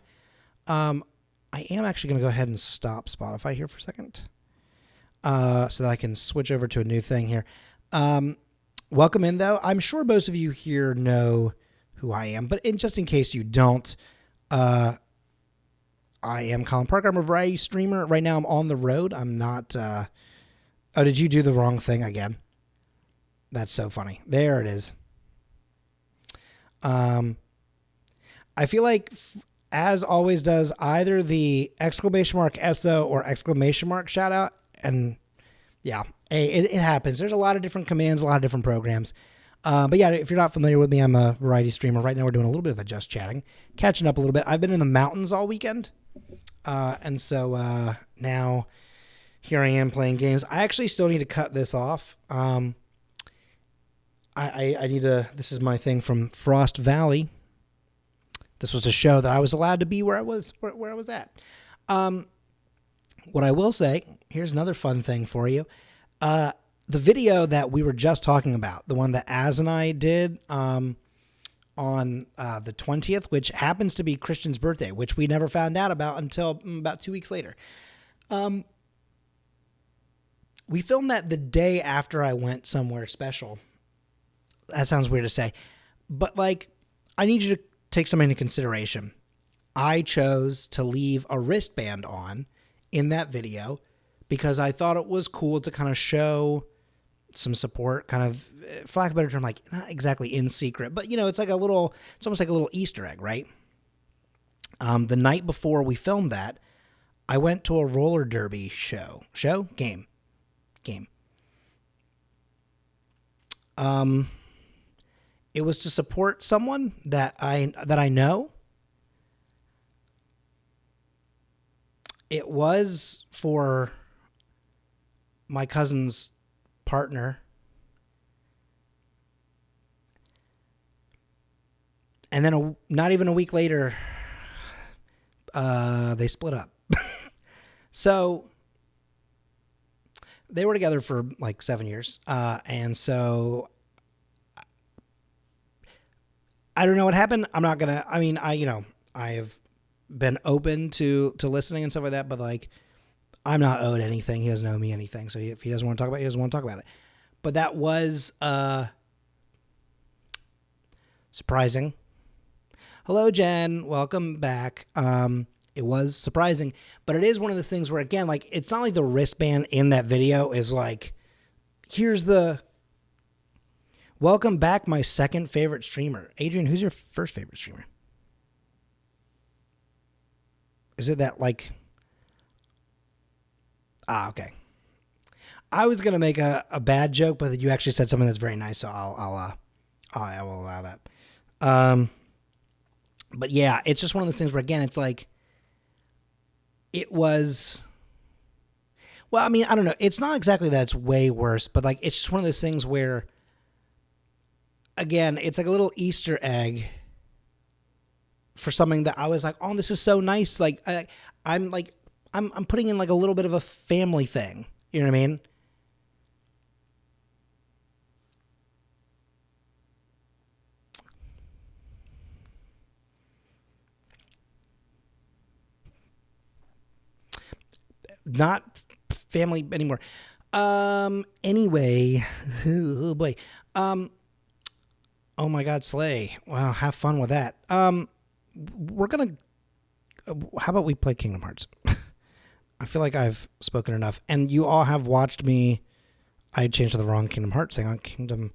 I am actually going to go ahead and stop Spotify here for a second, so that I can switch over to a new thing here. Welcome in, though. I'm sure most of you here know who I am, but just in case you don't, I am Colin Parker. I'm a variety streamer. Right now I'm on the road. I'm not... oh, did you do the wrong thing again? That's so funny. There it is. I feel like, as always does, either the exclamation mark SO or exclamation mark shout out. And yeah, it happens. There's a lot of different commands, a lot of different programs. But yeah, if you're not familiar with me, I'm a variety streamer. Right now we're doing a little bit of a just chatting, catching up a little bit. I've been in the mountains all weekend. And so now here I am playing games. I actually still need to cut this off. I need to, this is my thing from Frost Valley. This was a show that I was allowed to be where I was at. What I will say, here's another fun thing for you. The video that we were just talking about, the one that Az and I did on the 20th, which happens to be Christian's birthday, which we never found out about until about 2 weeks later. We filmed that the day after I went somewhere special. That sounds weird to say, but like, I need you to take something into consideration. I chose to leave a wristband on in that video because I thought it was cool to kind of show some support, kind of, for lack of a better term, like not exactly in secret, but it's almost like a little Easter egg, right? The night before we filmed that, I went to a roller derby game. It was to support someone that I know. It was for my cousin's partner. And then not even a week later, they split up. So they were together for like 7 years. And so I don't know what happened. I'm not going to, I have been open to listening and stuff like that, but like, I'm not owed anything. He doesn't owe me anything. So if he doesn't want to talk about it, he doesn't want to talk about it. But that was surprising. Hello, Jen. Welcome back. It was surprising, but it is one of those things where, again, like, it's not like the wristband in that video is like, here's the welcome back, my second favorite streamer. Adrian, who's your first favorite streamer? Is it that like... okay. I was going to make a bad joke, but you actually said something that's very nice, so I will allow that. But yeah, it's just one of those things where, again, it's like, it was, well, I mean, I don't know. It's not exactly that it's way worse, but like, it's just one of those things where, again, it's like a little Easter egg for something that I was like, oh, this is so nice. Like, I'm putting in like a little bit of a family thing. You know what I mean? Not family anymore. Anyway, oh boy. Oh my God, Slay. Wow, have fun with that. We're gonna. How about we play Kingdom Hearts? I feel like I've spoken enough, and you all have watched me. I changed to the wrong Kingdom Hearts thing on Kingdom.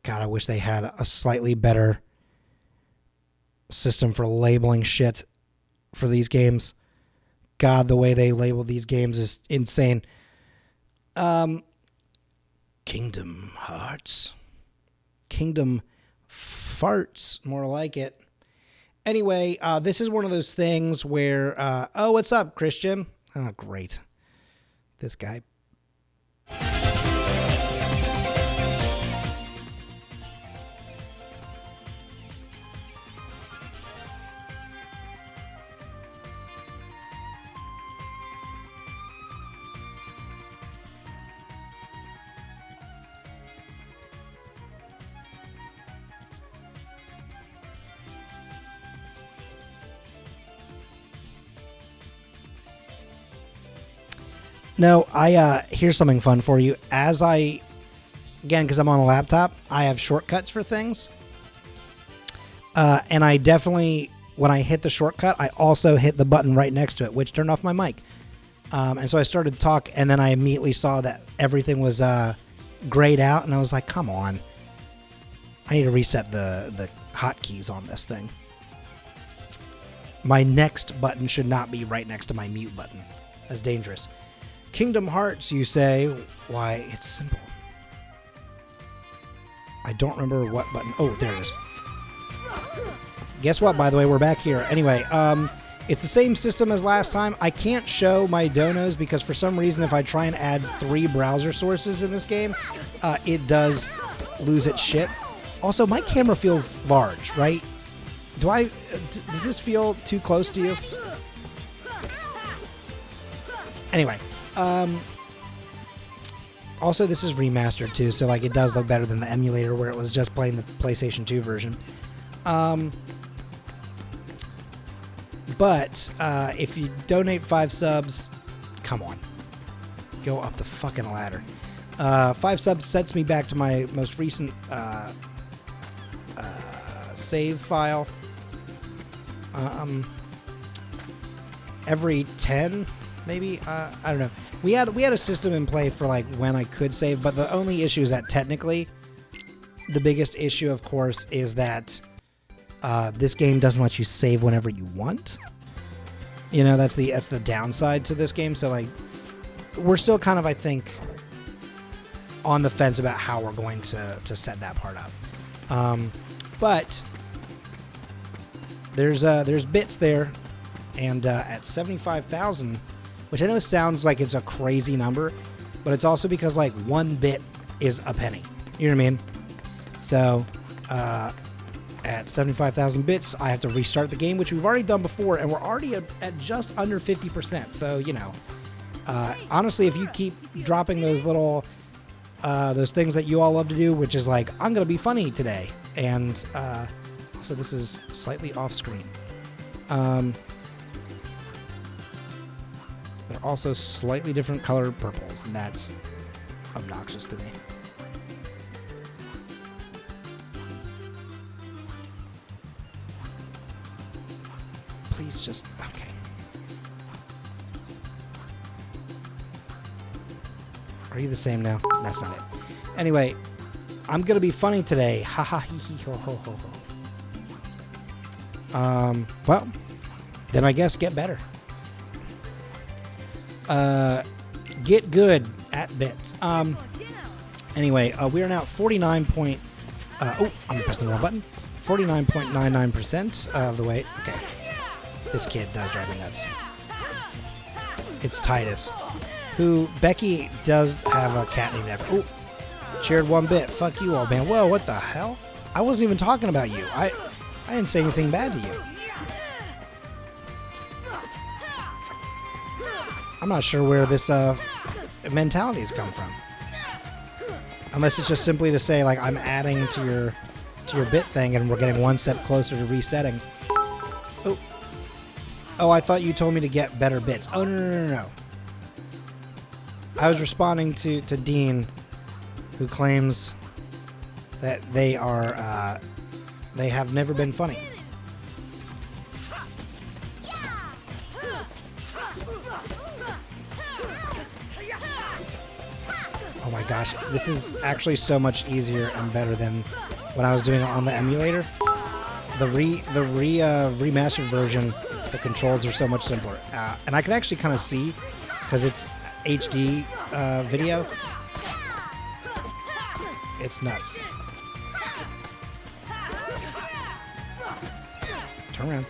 God, I wish they had a slightly better system for labeling shit for these games. God, the way they label these games is insane. Kingdom Hearts. Kingdom Farts, more like it. Anyway, this is one of those things where, oh, what's up, Christian? Oh, great. This guy. No, here's something fun for you. Again, because I'm on a laptop, I have shortcuts for things. And I definitely, when I hit the shortcut, I also hit the button right next to it, which turned off my mic. And so I started to talk, and then I immediately saw that everything was grayed out, and I was like, come on. I need to reset the hotkeys on this thing. My next button should not be right next to my mute button. That's dangerous. Kingdom Hearts, you say? Why, it's simple. I don't remember what button. Oh, there it is. Guess what, by the way? We're back here. Anyway, it's the same system as last time. I can't show my donos because for some reason, if I try and add 3 browser sources in this game, it does lose its shit. Also, my camera feels large, right? Does this feel too close to you? Anyway. Also, this is remastered too, so like it does look better than the emulator where it was just playing the PlayStation 2 version. But if you donate 5 subs, come on, go up the fucking ladder. 5 subs sets me back to my most recent save file. Every 10, maybe. I don't know. We had a system in play for like when I could save, but the only issue is that technically, the biggest issue, of course, is that this game doesn't let you save whenever you want. You know, that's the downside to this game. So like, we're still kind of, I think, on the fence about how we're going to set that part up. But there's bits there, and at 75,000. Which I know sounds like it's a crazy number, but it's also because like 1 bit is a penny. You know what I mean? So at 75,000 bits, I have to restart the game, which we've already done before, and we're already at just under 50%. So, you know, honestly, if you keep dropping those little, those things that you all love to do, which is like, I'm going to be funny today. And so this is slightly off screen. They're also slightly different colored purples, and that's obnoxious to me. Please just... okay. Are you the same now? That's not it. Anyway, I'm gonna be funny today. Ha ha hee hee ho ho ho ho. Well, then I guess get better. Get good at bits. Anyway, we are now at 49 point... oh, I'm pressing the wrong button. 49.99% of the way. Okay. This kid does drive me nuts. It's Titus, who Becky does have a cat named after. Oh, cheered 1 bit. Fuck you all, man. Whoa, what the hell? I wasn't even talking about you. I didn't say anything bad to you. I'm not sure where this mentality has come from. Unless it's just simply to say, like, I'm adding to your bit thing and we're getting 1 step closer to resetting. Oh. Oh, I thought you told me to get better bits. Oh, no. I was responding to Dean, who claims that they have never been funny. Oh my gosh, this is actually so much easier and better than when I was doing it on the emulator. The remastered version, the controls are so much simpler. And I can actually kind of see, because it's HD video. It's nuts. Turn around.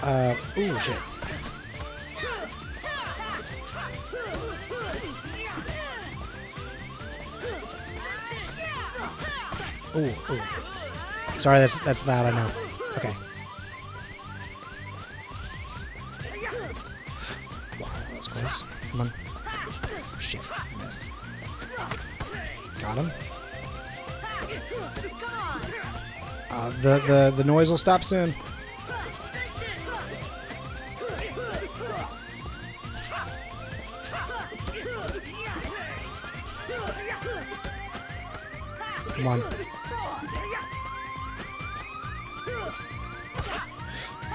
Ooh, shit. Ooh, ooh. Sorry, that's loud, I know. Okay. Wow, that was close. Come on. Shit, missed. Got him. The noise will stop soon. Come on.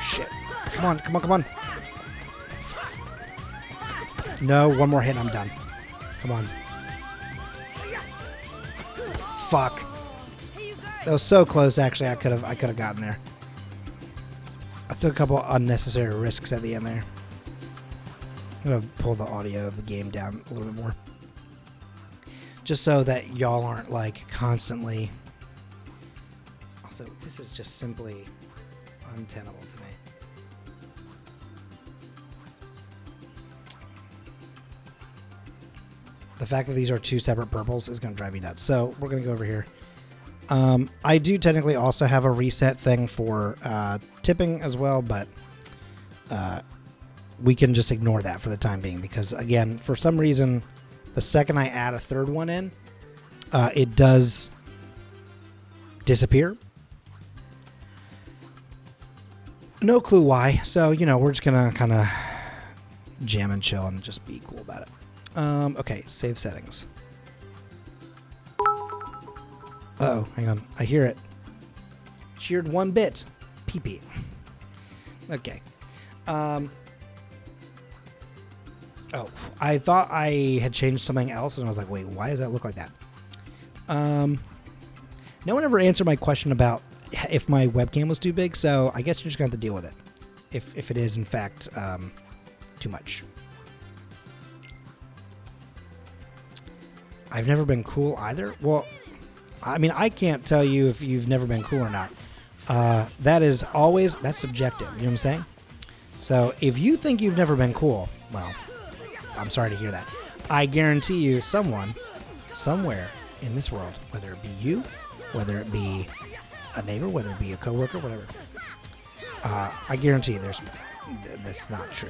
Shit. Come on, come on, come on. No, one more hit and I'm done. Come on. Fuck. That was so close, actually. I could have gotten there. I took a couple unnecessary risks at the end there. I'm gonna pull the audio of the game down a little bit more, just so that y'all aren't like constantly. Also, this is just simply untenable to me. The fact that these are two separate purples is going to drive me nuts. So we're going to go over here. I do technically also have a reset thing for tipping as well, but we can just ignore that for the time being because, again, for some reason, the second I add a third one in, it does disappear. No clue why. So, you know, we're just going to kind of jam and chill and just be cool about it. Okay, save settings. Uh-oh, hang on. I hear it. Cheered 1 bit. Pee-pee. Okay. Oh, I thought I had changed something else, and I was like, wait, why does that look like that? No one ever answered my question about if my webcam was too big, so I guess you're just going to have to deal with it. If it is, in fact, too much. I've never been cool either. Well, I mean, I can't tell you if you've never been cool or not. That's subjective. You know what I'm saying? So if you think you've never been cool, well, I'm sorry to hear that. I guarantee you someone, somewhere in this world, whether it be you, whether it be a neighbor, whether it be a coworker, whatever, I guarantee you that's not true.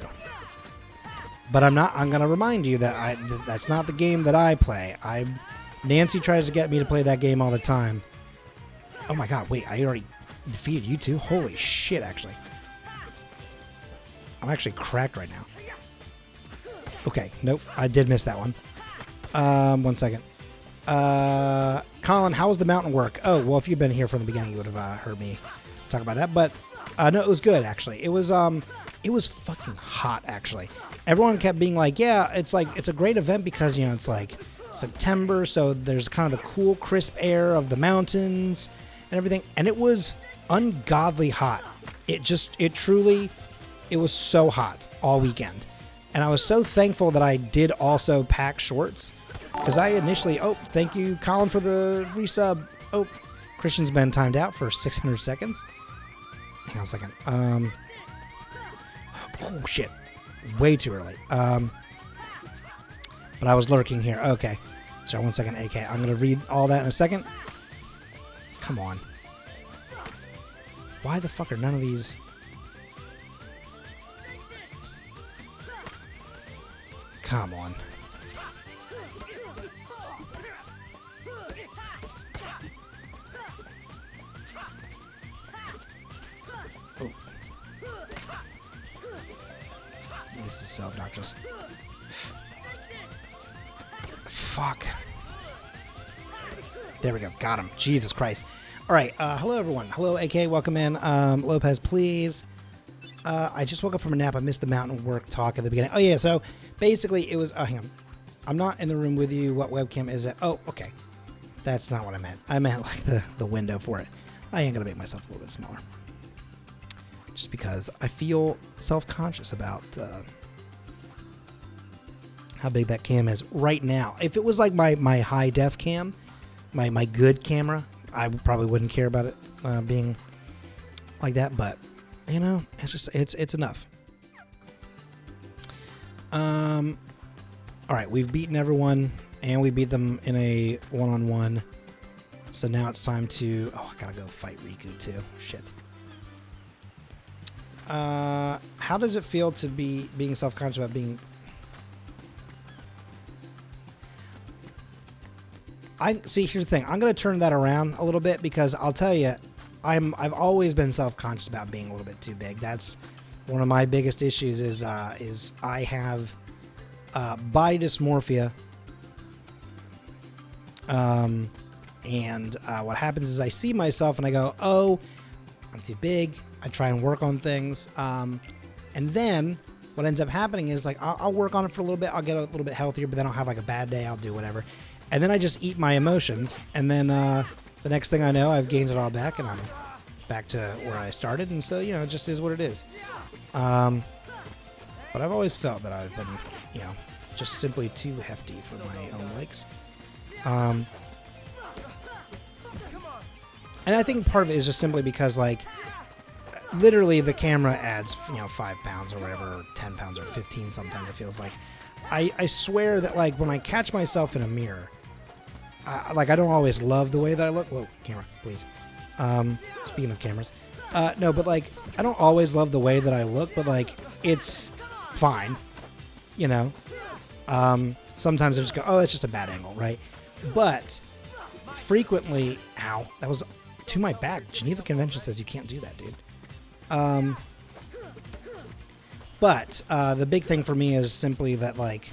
But I'm going to remind you that that's not the game that I play. Nancy tries to get me to play that game all the time. Oh my god, wait, I already defeated you two? Holy shit, actually. I'm actually cracked right now. Okay, nope, I did miss that one. 1 second. Colin, how was the mountain work? Oh, well, if you'd been here from the beginning, you would have heard me talk about that. But, no, it was good, actually. It was fucking hot, actually. Everyone kept being like, yeah, it's a great event because, you know, it's like September, so there's kind of the cool, crisp air of the mountains and everything. And it was ungodly hot. It was so hot all weekend. And I was so thankful that I did also pack shorts because I initially, thank you, Colin, for the resub. Oh, Christian's been timed out for 600 seconds. Hang on a second. Oh, shit. Way too early. But I was lurking here. Okay. Sorry, 1 second, AK. I'm going to read all that in a second. Come on. Why the fuck are none of these... Come on. Oh. This is so obnoxious. Fuck. There we go. Got him. Jesus Christ. All right. Hello, everyone. Hello, AK. Welcome in. Lopez, please. I just woke up from a nap. I missed the mountain work talk at the beginning. Oh, yeah. So basically, it was... hang on. I'm not in the room with you. What webcam is it? Oh, okay. That's not what I meant. I meant like the window for it. I am going to make myself a little bit smaller. Just because I feel self-conscious about how big that cam is right now. If it was like my high-def cam, my good camera, I probably wouldn't care about it being like that. But You know, it's just it's enough. All right, we've beaten everyone, and we beat them in a one-on-one. So now it's time to. Oh, I gotta go fight Riku too. Shit. How does it feel to be being self-conscious about being? See. Here's the thing. I'm gonna turn that around a little bit because I'll tell you, I've always been self-conscious about being a little bit too big. That's one of my biggest issues. Is I have body dysmorphia. And what happens is I see myself and I go, oh, I'm too big. I try and work on things. And then what ends up happening is like, I'll work on it for a little bit. I'll get a little bit healthier, but then I'll have like a bad day. I'll do whatever. And then I just eat my emotions. And then the next thing I know, I've gained it all back and I'm back to where I started. And so, you know, it just is what it is. But I've always felt that I've been, you know, just simply too hefty for my own likes. And I think part of it is just simply because, like, literally the camera adds, you know, 5 pounds or whatever, or 10 pounds or 15 sometimes it feels like. I swear that, like, when I catch myself in a mirror, like, I don't always love the way that I look. Whoa, camera, please. Speaking of cameras. No, but, like, I don't always love the way that I look, but, like, it's fine, you know. Sometimes I just go, oh, that's just a bad angle, right? But frequently, ow, that was to my back. Geneva Convention says you can't do that, dude. But the big thing for me is simply that, like,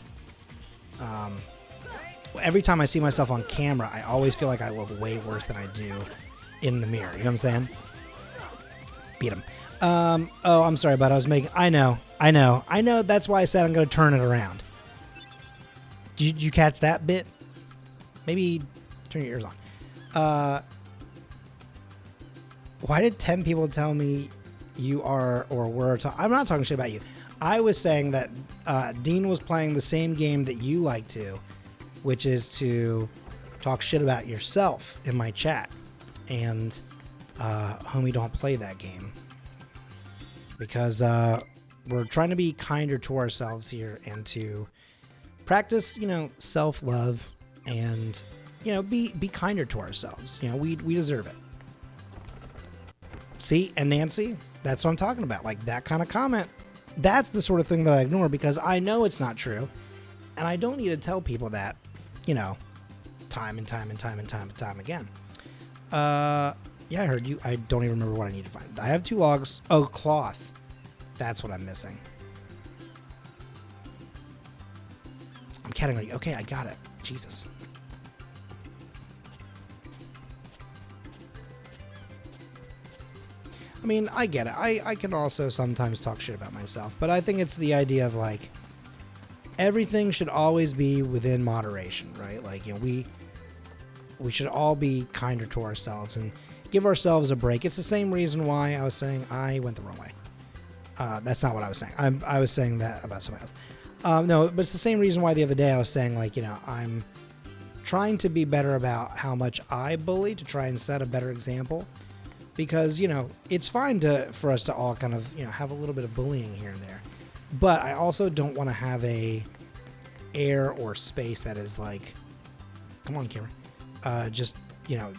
every time I see myself on camera, I always feel like I look way worse than I do in the mirror. You know what I'm saying? Beat him. Oh, I'm sorry, but I was making... I know. That's why I said I'm going to turn it around. Did you catch that bit? Maybe turn your ears on. Why did 10 people tell me you are or were... I'm not talking shit about you. I was saying that Dean was playing the same game that you like to, which is to talk shit about yourself in my chat. And, homie, don't play that game. Because we're trying to be kinder to ourselves here and to practice, you know, self-love and, you know, be kinder to ourselves. You know, we deserve it. See? And Nancy, that's what I'm talking about. Like, that kind of comment. That's the sort of thing that I ignore because I know it's not true. And I don't need to tell people that, you know, time and time again. Yeah, I heard you. I don't even remember what I need to find. I have 2 logs. Oh, cloth. That's what I'm missing. I'm category. Okay, I got it. Jesus. I mean, I get it. I can also sometimes talk shit about myself, but I think it's the idea of, like, everything should always be within moderation, right? Like, you know, we should all be kinder to ourselves and give ourselves a break. It's the same reason why I was saying I went the wrong way. That's not what I was saying. I was saying that about somebody else. No, but it's the same reason why the other day I was saying, like, you know, I'm trying to be better about how much I bully to try and set a better example. Because, you know, it's fine for us to all kind of, you know, have a little bit of bullying here and there. But I also don't want to have a air or space that is like, come on, Cameron, just, you know,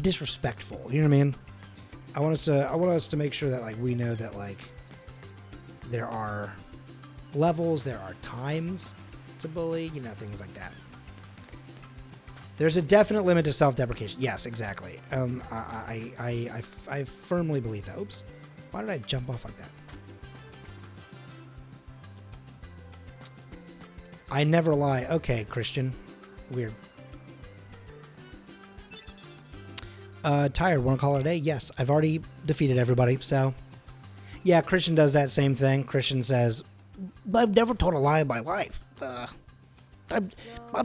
disrespectful. You know what I mean? I want us to make sure that, like, we know that, like, there are levels, there are times to bully, you know, things like that. There's a definite limit to self-deprecation. Yes, exactly. I firmly believe that. Oops. Why did I jump off like that? I never lie. Okay, Christian. Weird. Tired. Want to call it a day? Yes. I've already defeated everybody, so... Yeah, Christian does that same thing. Christian says, I've never told a lie in my life. I'm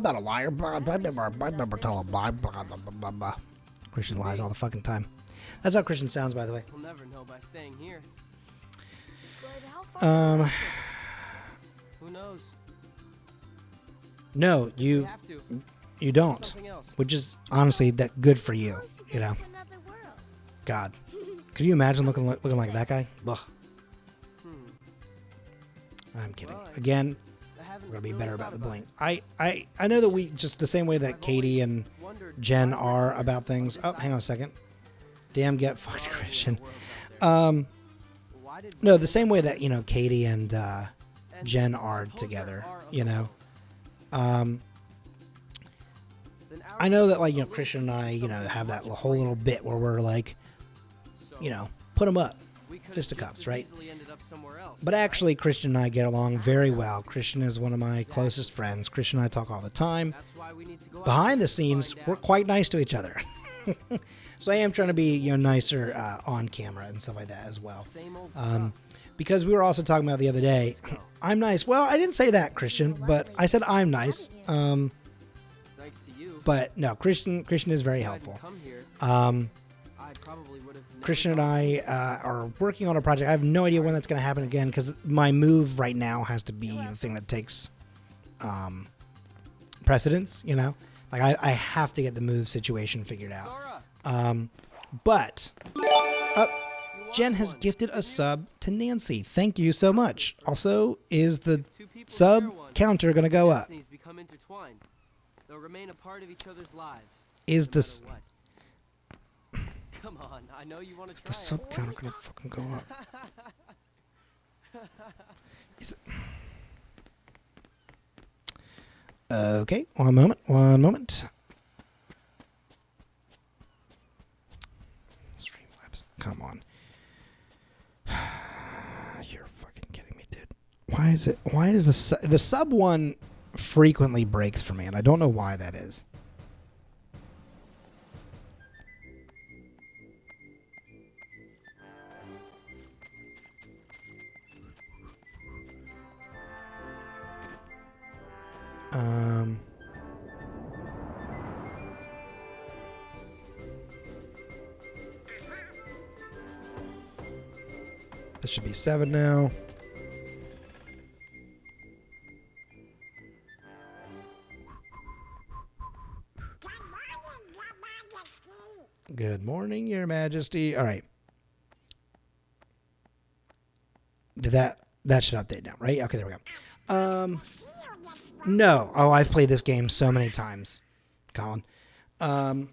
not a liar. I've never told a lie. Blah, blah, blah, blah, blah. Christian lies all the fucking time. That's how Christian sounds, by the way. We'll never know by staying here. Who knows? No, you don't. Which is honestly that good for you, you know. God. Could you imagine looking like that guy? Ugh. I'm kidding. Again, we're gonna be better about the bling. I know that we just the same way that Katie and Jen are about things. Oh, hang on a second. Damn, get fucked, Christian. No, the same way that Katie and Jen are together. I know that Christian and I have that whole little bit where we're like, put them up, fisticuffs, right? But actually, Christian and I get along very well. Christian is one of my closest friends. Christian and I talk all the time. Behind the scenes, we're quite nice to each other. So I am trying to be nicer on camera and stuff like that as well. Because we were also talking about the other day, I'm nice. Well, I didn't say that, Christian, but I said I'm nice. But no, Christian is very helpful. Christian and I are working on a project. I have no idea when that's going to happen again because my move right now has to be the thing that takes precedence, Like I have to get the move situation figured out. But Jen has gifted a sub to Nancy. Thank you so much. Also, is the sub counter going to go up? They'll remain a part of each other's lives. Is this... Come on, I know you want to try. The sub counter gonna fucking go up? Is it... Okay, one moment. Streamlabs, come on. You're fucking kidding me, dude. Why does the sub one frequently breaks for me, and I don't know why that is. This should be 7 now. Good morning, Your Majesty. All right. Did that should update now, right? Okay, there we go. No. Oh, I've played this game so many times, Colin. Hang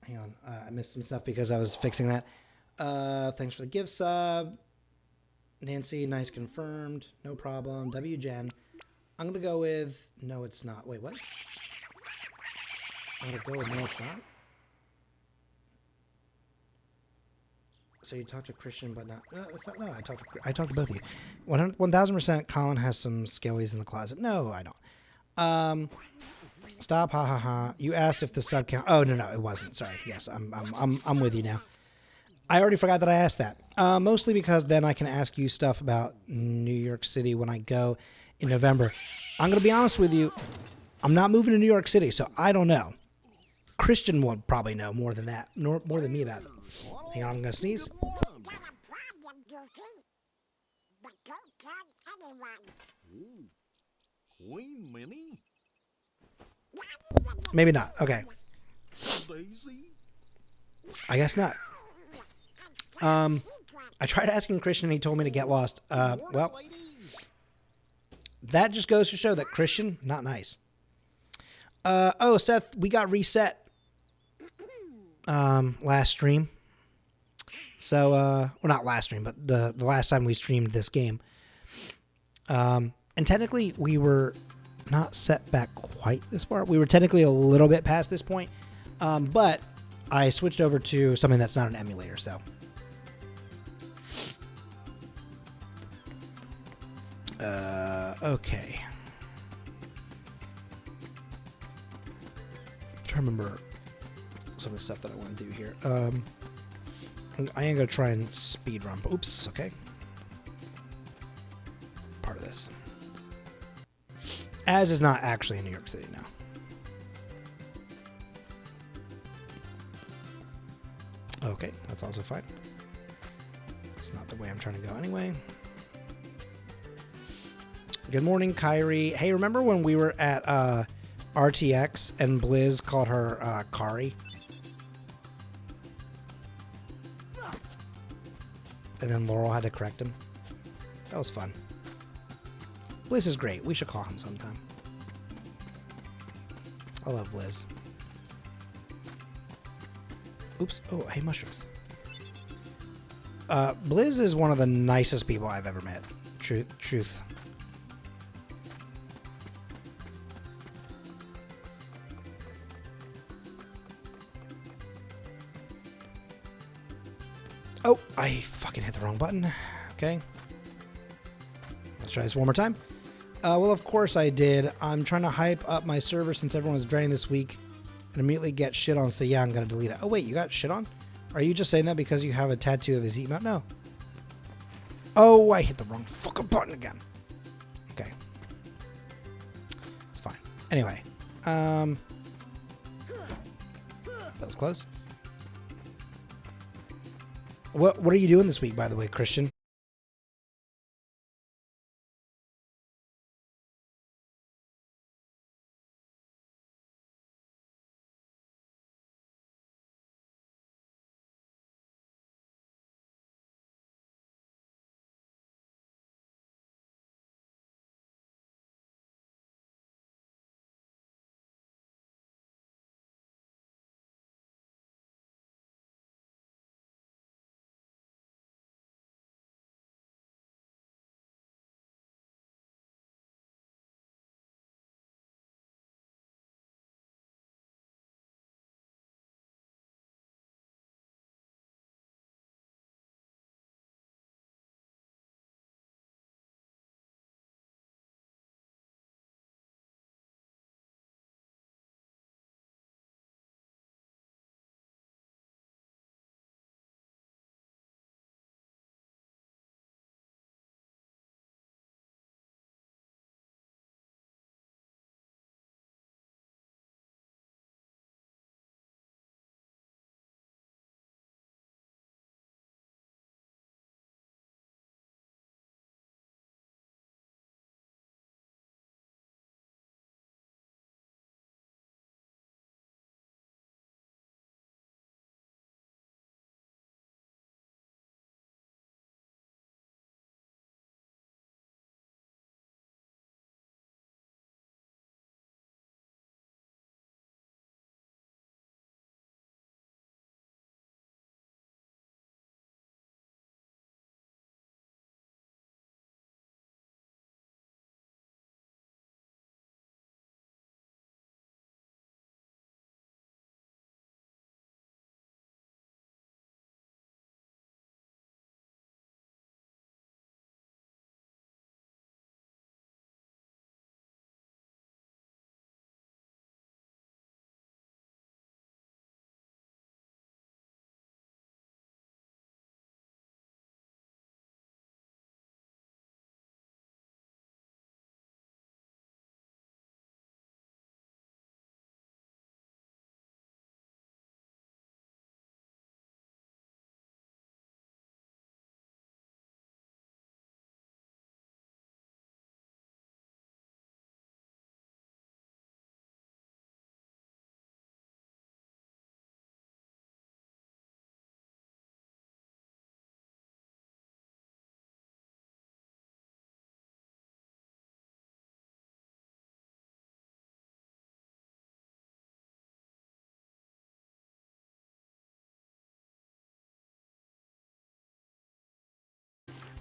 on. I missed some stuff because I was fixing that. Thanks for the gift sub. Nancy, nice confirmed. No problem. W Jen. I'm going to go with... No, it's not. Wait, what? I'm going to go with no, it's not? So you talked to Christian, but not... No, it's not. No, I talked to both of you. 1,000% Colin has some skellies in the closet. No, I don't. Stop, ha ha ha. You asked if the sub count... Oh, no, it wasn't. Sorry. Yes, I'm with you now. I already forgot that I asked that. Mostly because then I can ask you stuff about New York City when I go in November. I'm going to be honest with you. I'm not moving to New York City, so I don't know. Christian will probably know more than that, more than me about it. Hang on, I'm going to sneeze. Maybe not. Okay. I guess not. I tried asking Christian and he told me to get lost. Well, that just goes to show that Christian, not nice. Oh, Seth, we got reset last stream. So, well, not last stream, but the last time we streamed this game. And technically, we were not set back quite this far. We were technically a little bit past this point. But I switched over to something that's not an emulator, so... Okay. I'm trying to remember some of the stuff that I want to do here. I am going to try and speed run. Oops, okay. Part of this. As is not actually in New York City now. Okay, that's also fine. It's not the way I'm trying to go anyway. Good morning, Kyrie. Hey, remember when we were at RTX and Blizz called her Kari? and then Laurel had to correct him. That was fun. Blizz is great. We should call him sometime. I love Blizz. Oops. Oh, hey, mushrooms. Blizz is one of the nicest people I've ever met. Truth. Oh, I fucking hit the wrong button. Okay. Let's try this one more time. Well, of course I did. I'm trying to hype up my server since everyone was draining this week and immediately get shit on. So yeah, I'm going to delete it. Oh, wait, you got shit on? Are you just saying that because you have a tattoo of his emote? No. Oh, I hit the wrong fucking button again. Okay. It's fine. Anyway. That was close. What are you doing this week, by the way, Christian?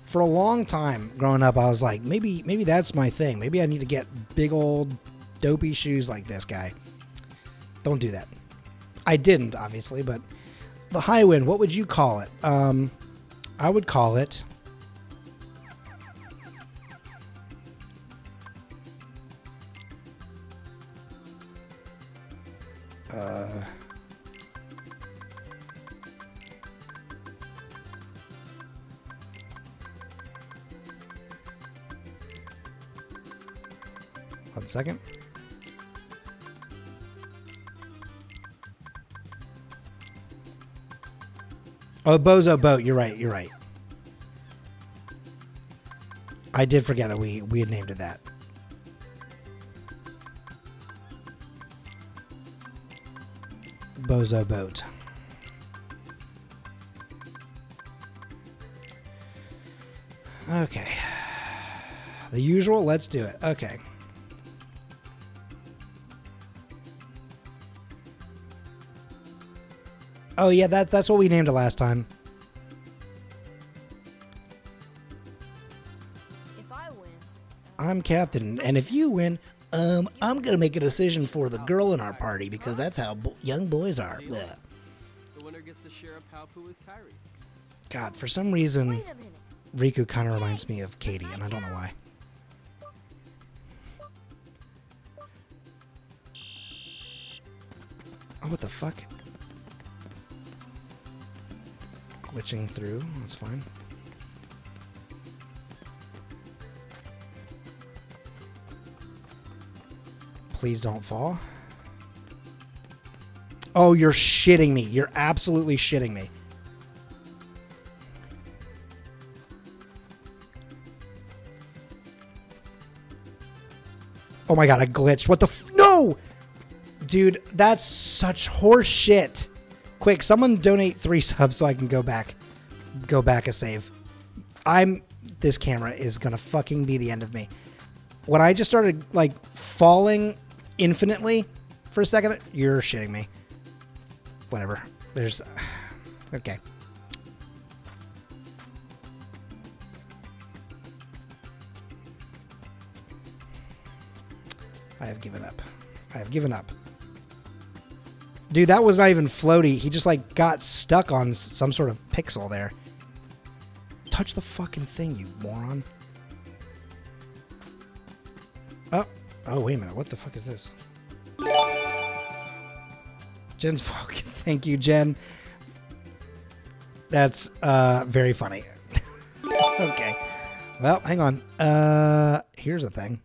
For a long time growing up, I was like, maybe that's my thing. Maybe I need to get big old dopey shoes like this guy. Don't do that. I didn't, obviously, but the high wind, what would you call it? I would call it one second. Oh, Bozo Boat. You're right. You're right. I did forget that we had named it that. Bozo Boat. Okay. The usual. Let's do it. Okay. Oh yeah, that's what we named it last time. If I win, I'm captain, and if you win, I'm gonna make a decision for the girl in our party because that's how young boys are. Blech. The winner gets to share a Palpu with Kyrie. God, for some reason, wait a minute. Riku kind of reminds me of Katie, and I don't know why. Oh, what the fuck? Glitching through, that's fine. Please don't fall. Oh, you're shitting me. You're absolutely shitting me. Oh my god, I glitched. What the no! Dude, that's such horse shit. Quick, someone donate 3 subs so I can go back a save. This camera is gonna fucking be the end of me. When I just started like falling infinitely for a second, you're shitting me. Whatever. There's okay. I have given up. I have given up. Dude, that was not even floaty. He just like got stuck on some sort of pixel there. Touch the fucking thing, you moron. Oh, wait a minute. What the fuck is this? Jen's fucking. Thank you, Jen. That's very funny. Okay. Well, hang on. Here's a thing.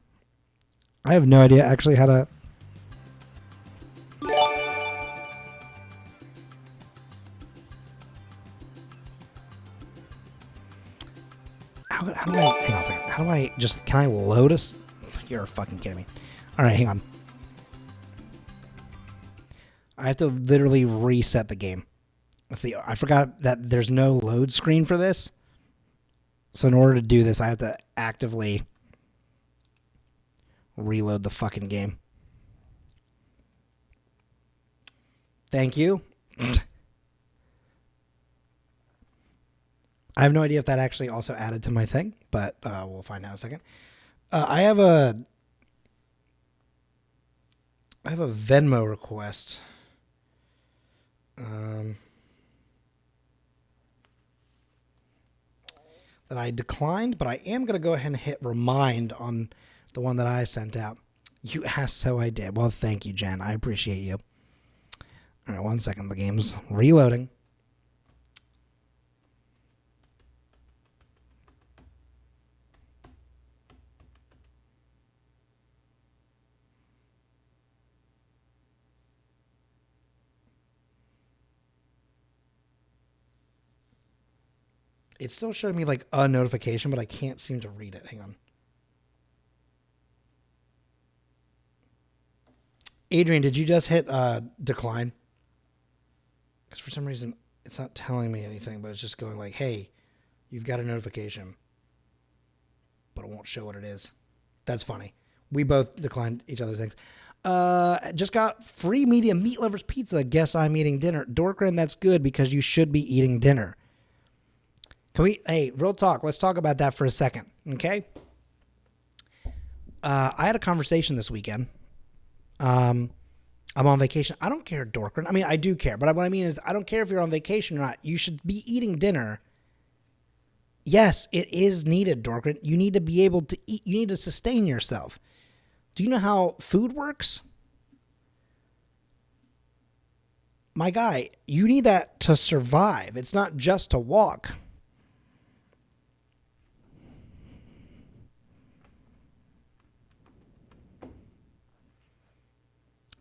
I have no idea actually how to. How do I, hang on a second. How do I just, can I load us? You're fucking kidding me. All right, hang on. I have to literally reset the game. Let's see. I forgot that there's no load screen for this. So in order to do this, I have to actively reload the fucking game. Thank you. I have no idea if that actually also added to my thing, but we'll find out in a second. I have a Venmo request. That I declined, but I am going to go ahead and hit remind on the one that I sent out. You asked, so I did. Well, thank you, Jen. I appreciate you. All right, 1 second. The game's reloading. It's still showing me like a notification, but I can't seem to read it. Hang on. Adrian, did you just hit decline? Because for some reason, it's not telling me anything, but it's just going like, hey, you've got a notification, but it won't show what it is. That's funny. We both declined each other's things. Just got free medium meat lovers pizza. Guess I'm eating dinner. Dorkran, that's good because you should be eating dinner. Hey, real talk. Let's talk about that for a second, okay? I had a conversation this weekend. I'm on vacation. I don't care, Dorkran. I mean, I do care, but what I mean is I don't care if you're on vacation or not. You should be eating dinner. Yes, it is needed, Dorkran. You need to be able to eat. You need to sustain yourself. Do you know how food works? My guy, you need that to survive. It's not just to walk.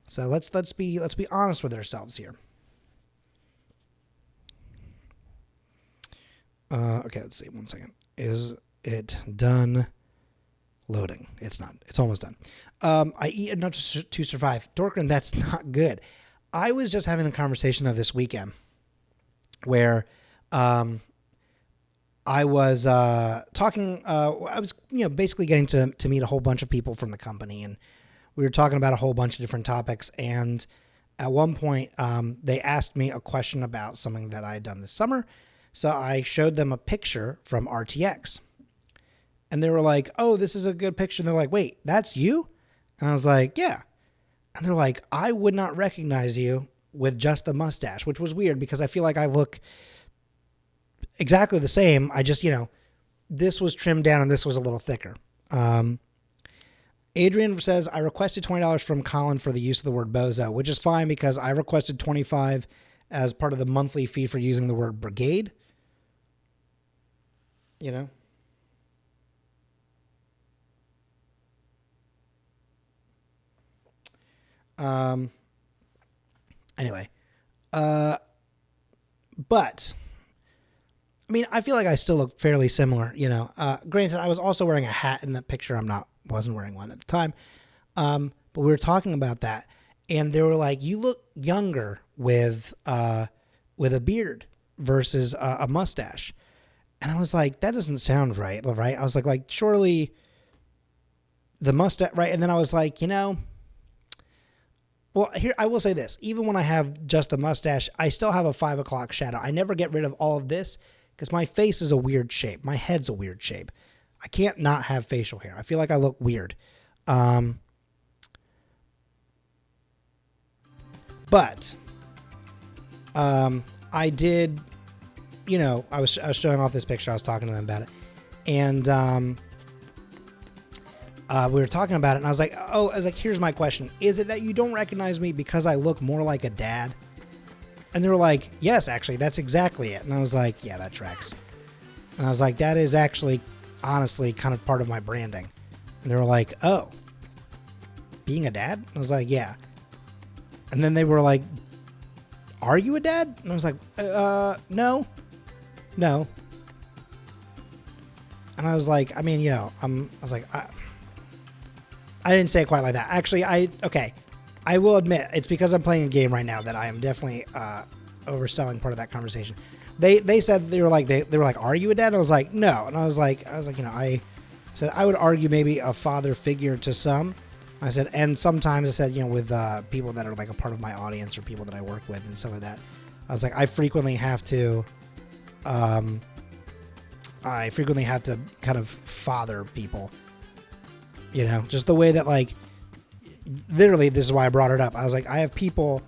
So let's be honest with ourselves here. Okay, let's see. 1 second. Is it done loading? It's not. It's almost done. I eat enough to survive. Dorkran, that's not good. I was just having the conversation of this weekend where I was talking. I was, basically getting to meet a whole bunch of people from the company, and we were talking about a whole bunch of different topics. And at one point, they asked me a question about something that I had done this summer. So I showed them a picture from RTX, and they were like, "Oh, this is a good picture." And they're like, "Wait, that's you?" And I was like, "Yeah." And they're like, "I would not recognize you with just the mustache," which was weird because I feel like I look exactly the same. I just, this was trimmed down and this was a little thicker. Adrian says, I requested $20 from Colin for the use of the word bozo, which is fine because I requested $25 as part of the monthly fee for using the word brigade. Anyway, but I mean, I feel like I still look fairly similar, Granted, I was also wearing a hat in that picture. Wasn't wearing one at the time. But we were talking about that, and they were like, "You look younger with a beard versus a mustache," and I was like, "That doesn't sound right." I was like, surely the mustache, right? And then I was like, well, here I will say this: even when I have just a mustache, I still have a 5 o'clock shadow. I never get rid of all of this. Because my face is a weird shape. My head's a weird shape. I can't not have facial hair. I feel like I look weird. But I did, I was showing off this picture. I was talking to them about it. And we were talking about it. And I was like, here's my question. Is it that you don't recognize me because I look more like a dad? And they were like, yes, actually, that's exactly it. And I was like, yeah, that tracks. And I was like, that is actually, honestly, kind of part of my branding. And they were like, oh, being a dad? And I was like, yeah. And then they were like, are you a dad? And I was like, no. And I was like, I mean, I didn't say it quite like that. Actually, I will admit it's because I'm playing a game right now that I am definitely overselling part of that conversation. They said they were like, are you a dad? I was like, no. And I was like, I said I would argue maybe a father figure to some. I said, and sometimes I said, with people that are like a part of my audience or people that I work with and stuff like that. I was like, I frequently have to kind of father people, just the way that like. Literally, this is why I brought it up. I was like, I have people,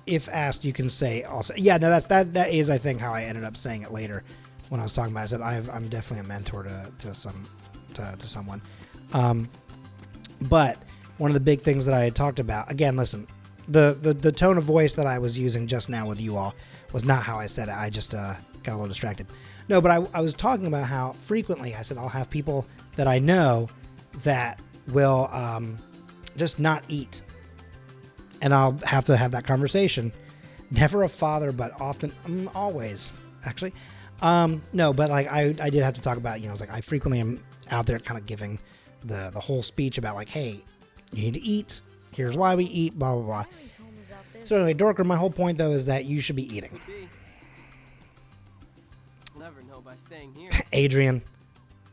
if asked, you can say also. Yeah, no, that is, I think, how I ended up saying it later when I was talking about it. I said, I'm definitely a mentor to someone. But one of the big things that I had talked about, again, listen, the tone of voice that I was using just now with you all was not how I said it. I just got a little distracted. No, but I was talking about how frequently I said I'll have people that I know that will just not eat, and I'll have to have that conversation. Never a father, but often, always actually. No, but like I did have to talk about, I was like, I frequently am out there kind of giving the whole speech about like, hey, you need to eat, here's why we eat, blah blah blah. So anyway, Dorker, my whole point though is that you should be eating. Never know by staying here. Adrian.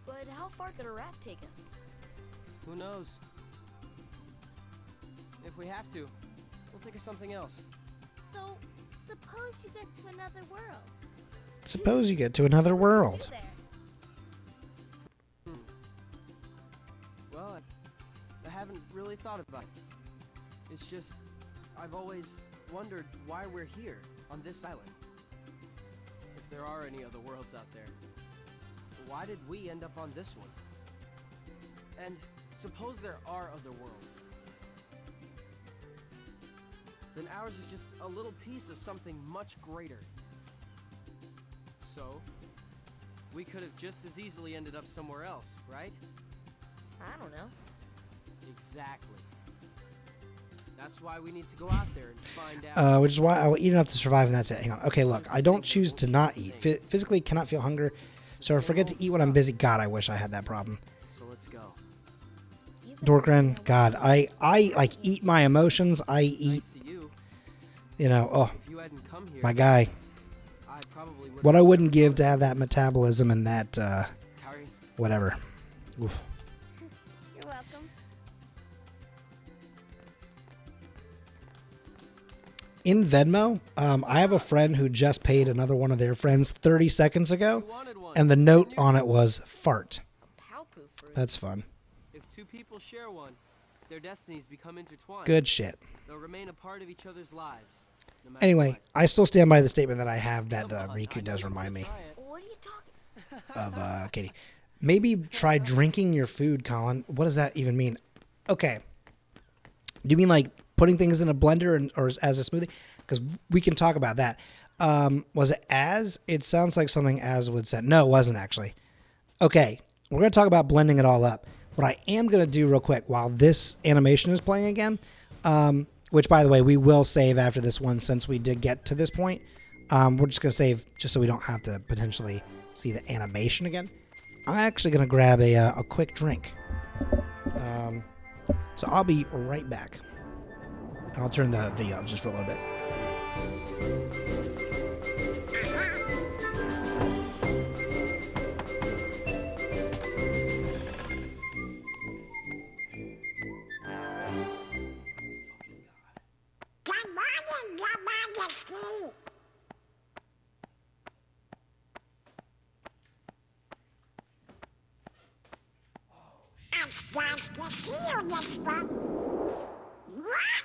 But how far could a rat take us? Who knows? If we have to, we'll think of something else. So, suppose you get to another world. Suppose you get to another world. Well, I haven't really thought about it. It's just, I've always wondered why we're here on this island. If there are any other worlds out there, why did we end up on this one? And suppose there are other worlds. Then ours is just a little piece of something much greater. So, we could have just as easily ended up somewhere else, right? I don't know. Exactly. That's why we need to go out there and find out. Which is why I will eat enough to survive, and that's it. Hang on. Okay, look, I don't choose to not eat. Physically cannot feel hunger, so I forget to eat when I'm busy. God, I wish I had that problem. So let's go. Dorkren, God, I like eat my emotions. I eat, Nice to you. oh, If you hadn't come here, my guy. I probably What I wouldn't give to have that metabolism and that, Kari, whatever. Oof. You're welcome. In Venmo, I have a friend who just paid another one of their friends 30 seconds ago, you wanted one. and the note on it was fart. A pow poo fruit. That's fun. If two people share one, their destinies become intertwined. Good shit. They'll remain a part of each other's lives. No matter Anyway, what. I still stand by the statement that I have that Come on, I Riku know does you remind wanna me try it. What are you talking? of Katie. Maybe try drinking your food, Colin. What does that even mean? Okay. Do you mean like putting things in a blender or as a smoothie? Because we can talk about that. Was it as? It sounds like something as would say. No, it wasn't actually. Okay. We're going to talk about blending it all up. What I am going to do real quick while this animation is playing again, which, by the way, we will save after this one since we did get to this point. We're just going to save just so we don't have to potentially see the animation again. I'm actually going to grab a quick drink. So I'll be right back. I'll turn the video up just for a little bit. Good morning, Your Majesty. It's nice to see you this one. What?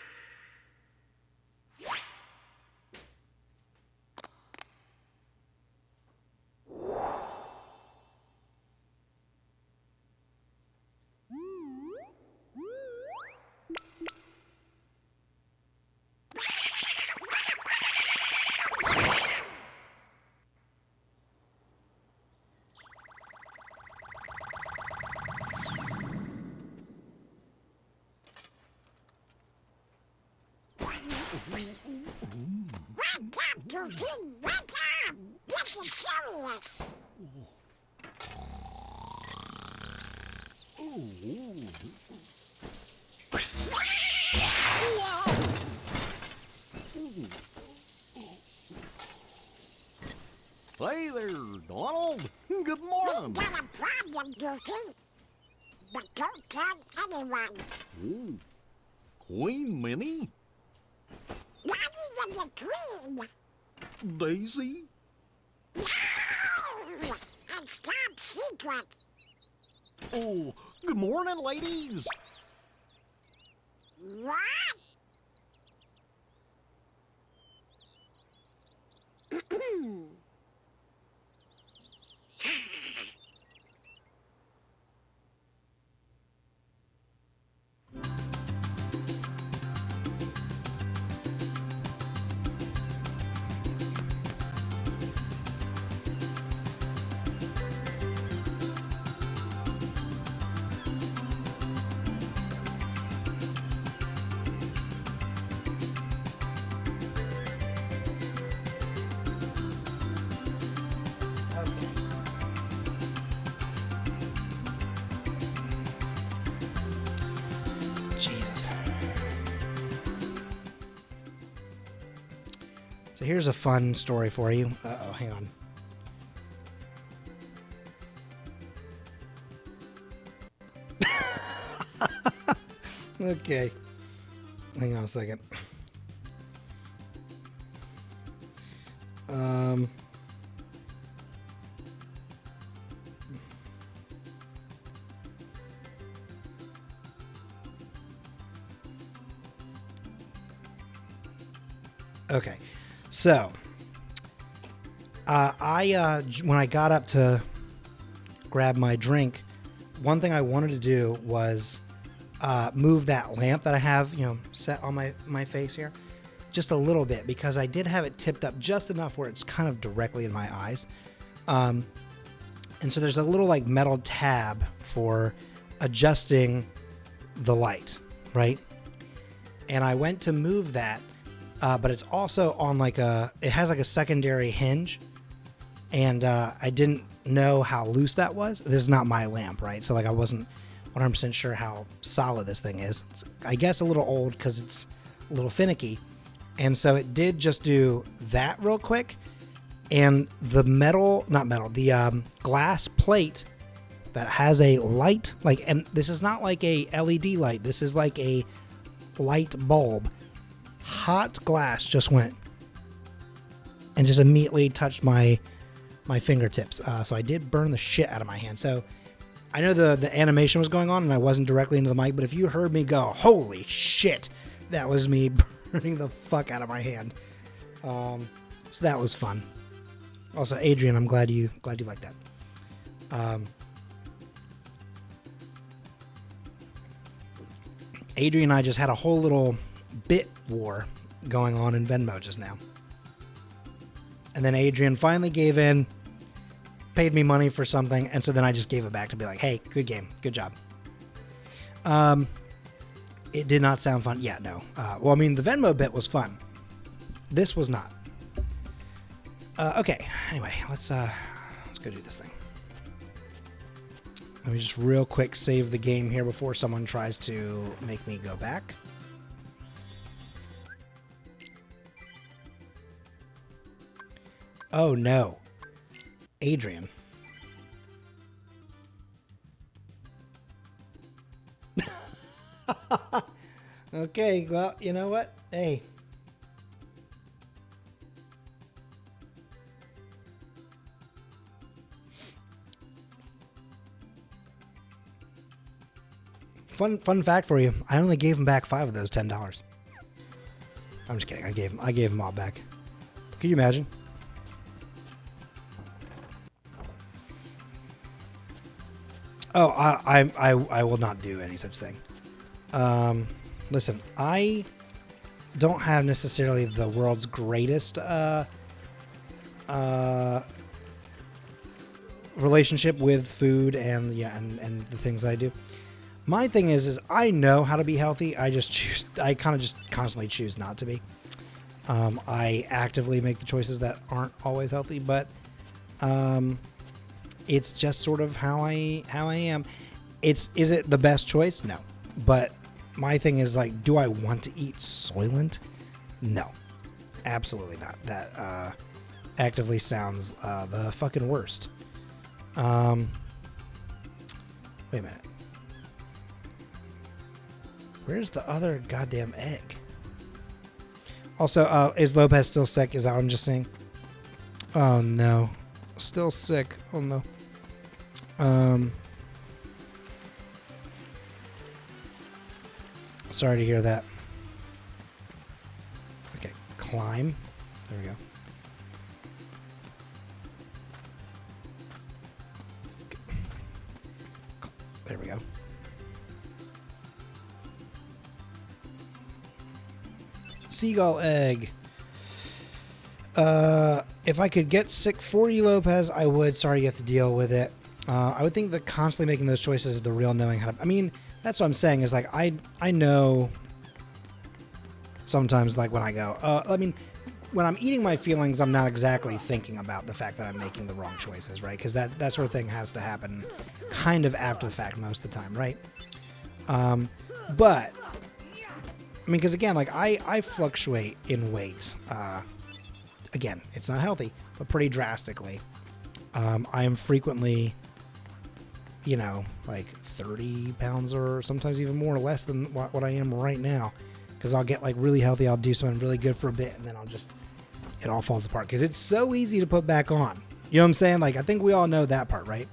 Wake up, Goofy! Wake up! This is serious. Hey there, Donald. Good We morning. got a problem, Goofy. But don't tell anyone. Oh, Queen Minnie? Not even the Queen. Daisy? No! It's top secret. Oh, good morning, ladies. What? Jesus. So here's a fun story for you. Uh-oh, hang on. Okay. Hang on a second. Okay, so when I got up to grab my drink, one thing I wanted to do was move that lamp that I have, set on my face here, just a little bit because I did have it tipped up just enough where it's kind of directly in my eyes, and so there's a little like metal tab for adjusting the light, right? And I went to move that. But it's also on it has like a secondary hinge, and I didn't know how loose that was. This is not my lamp, right? So I wasn't 100% sure how solid this thing is. It's, I guess, a little old because it's a little finicky, and so it did just do that real quick, And the the glass plate that has a light, and this is not like a LED light. This is like a light bulb. Hot glass just went and just immediately touched my fingertips. So I did burn the shit out of my hand. So I know the animation was going on and I wasn't directly into the mic, but if you heard me go, holy shit, that was me burning the fuck out of my hand. So that was fun. Also, Adrian, I'm glad you like that. Adrian and I just had a whole little bit war going on in Venmo just now. And then Adrian finally gave in, paid me money for something, and so then I just gave it back to be like, hey, good game, good job. It did not sound fun. Yeah, no. Well, I mean, the Venmo bit was fun. This was not. Okay, anyway, let's go do this thing. Let me just real quick save the game here before someone tries to make me go back. Oh no. Adrian. Okay, well, you know what? Hey. Fun fact for you. I only gave him back 5 of those $10. I'm just kidding. I gave him all back. Can you imagine? Oh, I will not do any such thing. Listen, I don't have necessarily the world's greatest relationship with food and the things I do. My thing is I know how to be healthy. I kind of just constantly choose not to be. I actively make the choices that aren't always healthy, but it's just sort of how I am. Is it the best choice? No. But my thing is like, do I want to eat Soylent? No, absolutely not. That actively sounds the fucking worst. Wait a minute. Where's the other goddamn egg? Also, is Lopez still sick? Is that what I'm just saying? Oh no. Still sick. Oh no. Sorry to hear that. Okay, climb. There we go. There we go. Seagull egg. If I could get sick for you, Lopez, I would. Sorry you have to deal with it. I would think that constantly making those choices is the real knowing how to... I mean, that's what I'm saying is like, I know sometimes like when I go... I mean, when I'm eating my feelings, I'm not exactly thinking about the fact that I'm making the wrong choices, right? Because that sort of thing has to happen kind of after the fact most of the time, right? But... I mean, because again, like I fluctuate in weight. Again, it's not healthy, but pretty drastically. I am frequently, like 30 pounds or sometimes even more or less than what I am right now. Because I'll get like really healthy. I'll do something really good for a bit and then it all falls apart. Because it's so easy to put back on. You know what I'm saying? Like, I think we all know that part, right?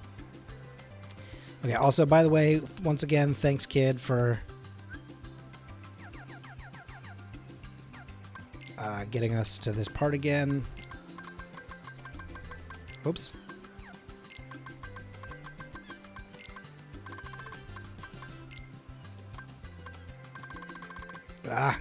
Okay, also, by the way, once again, thanks, kid, for... getting us to this part again. Oops. Ah.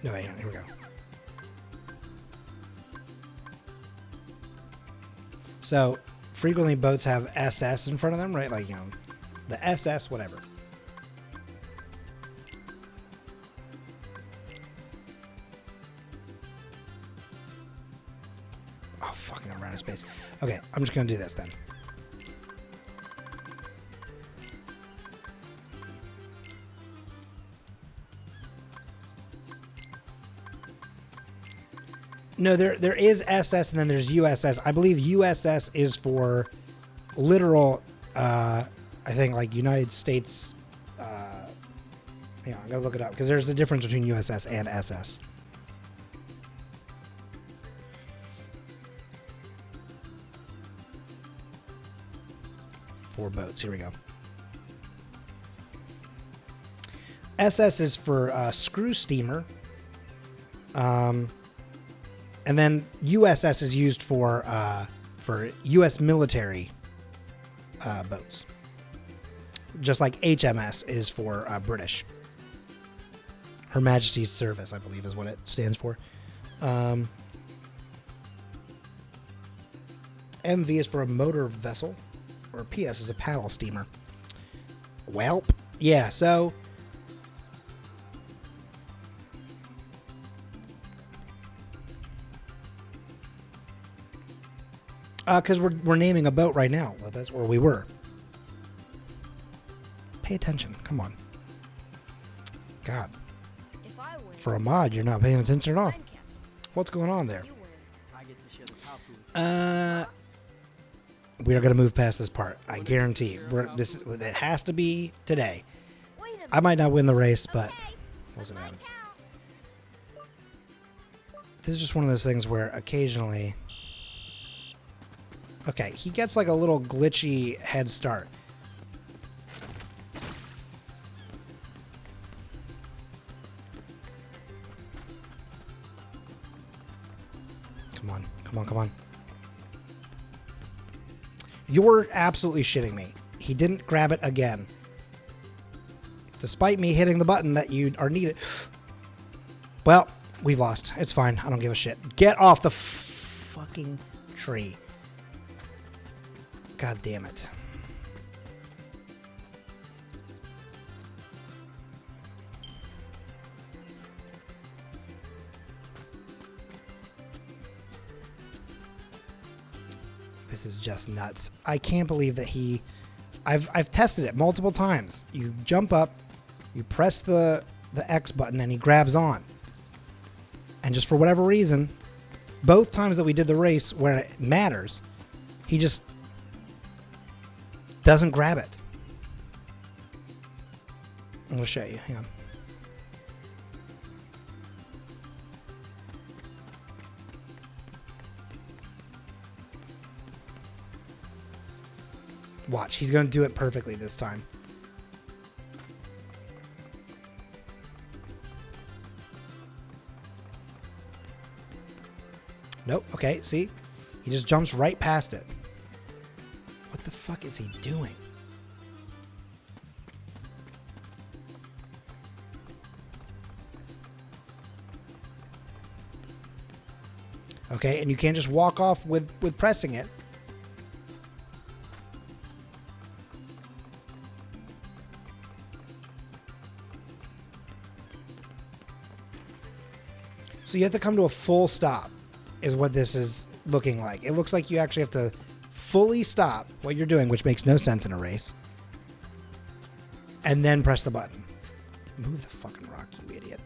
No, hang on, here we go. So, frequently boats have SS in front of them, right? Like, you know, the SS, whatever. Oh, fucking, I'm out of space. Okay, I'm just going to do this then. No, there is SS and then there's USS. I believe USS is for literal, I think like United States. Hang on, I gotta look it up because there's a difference between USS and SS. For boats, here we go. SS is for screw steamer. And then USS is used for U.S. military boats, just like HMS is for British. Her Majesty's Service, I believe, is what it stands for. MV is for a motor vessel, or PS is a paddle steamer. Welp, yeah. So. Because we're naming a boat right now. Well, that's where we were. Pay attention. Come on. God. If I win, For a mod, you're not paying attention at all. I'm captain. What's going on there? You win. I get to share the top with We are going to move past this part. I guarantee. It has to be today. Wait a minute. I might not win the race, but Okay, we'll see what my happens. cow. This is just one of those things where occasionally... Okay, he gets like a little glitchy head start. Come on, come on, come on. You're absolutely shitting me. He didn't grab it again. Despite me hitting the button that you are needed. Well, we've lost. It's fine. I don't give a shit. Get off the fucking tree. God damn it. This is just nuts. I can't believe that I've tested it multiple times. You jump up, you press the X button and he grabs on. And just for whatever reason, both times that we did the race where it matters, he just doesn't grab it. I'm going to show you. Hang on. Watch. He's going to do it perfectly this time. Nope. Okay. See? He just jumps right past it. What the fuck is he doing? Okay, and you can't just walk off with pressing it. So you have to come to a full stop, is what this is looking like. It looks like you actually have to fully stop what you're doing, which makes no sense in a race, and then press the button. Move the fucking rock, you idiot.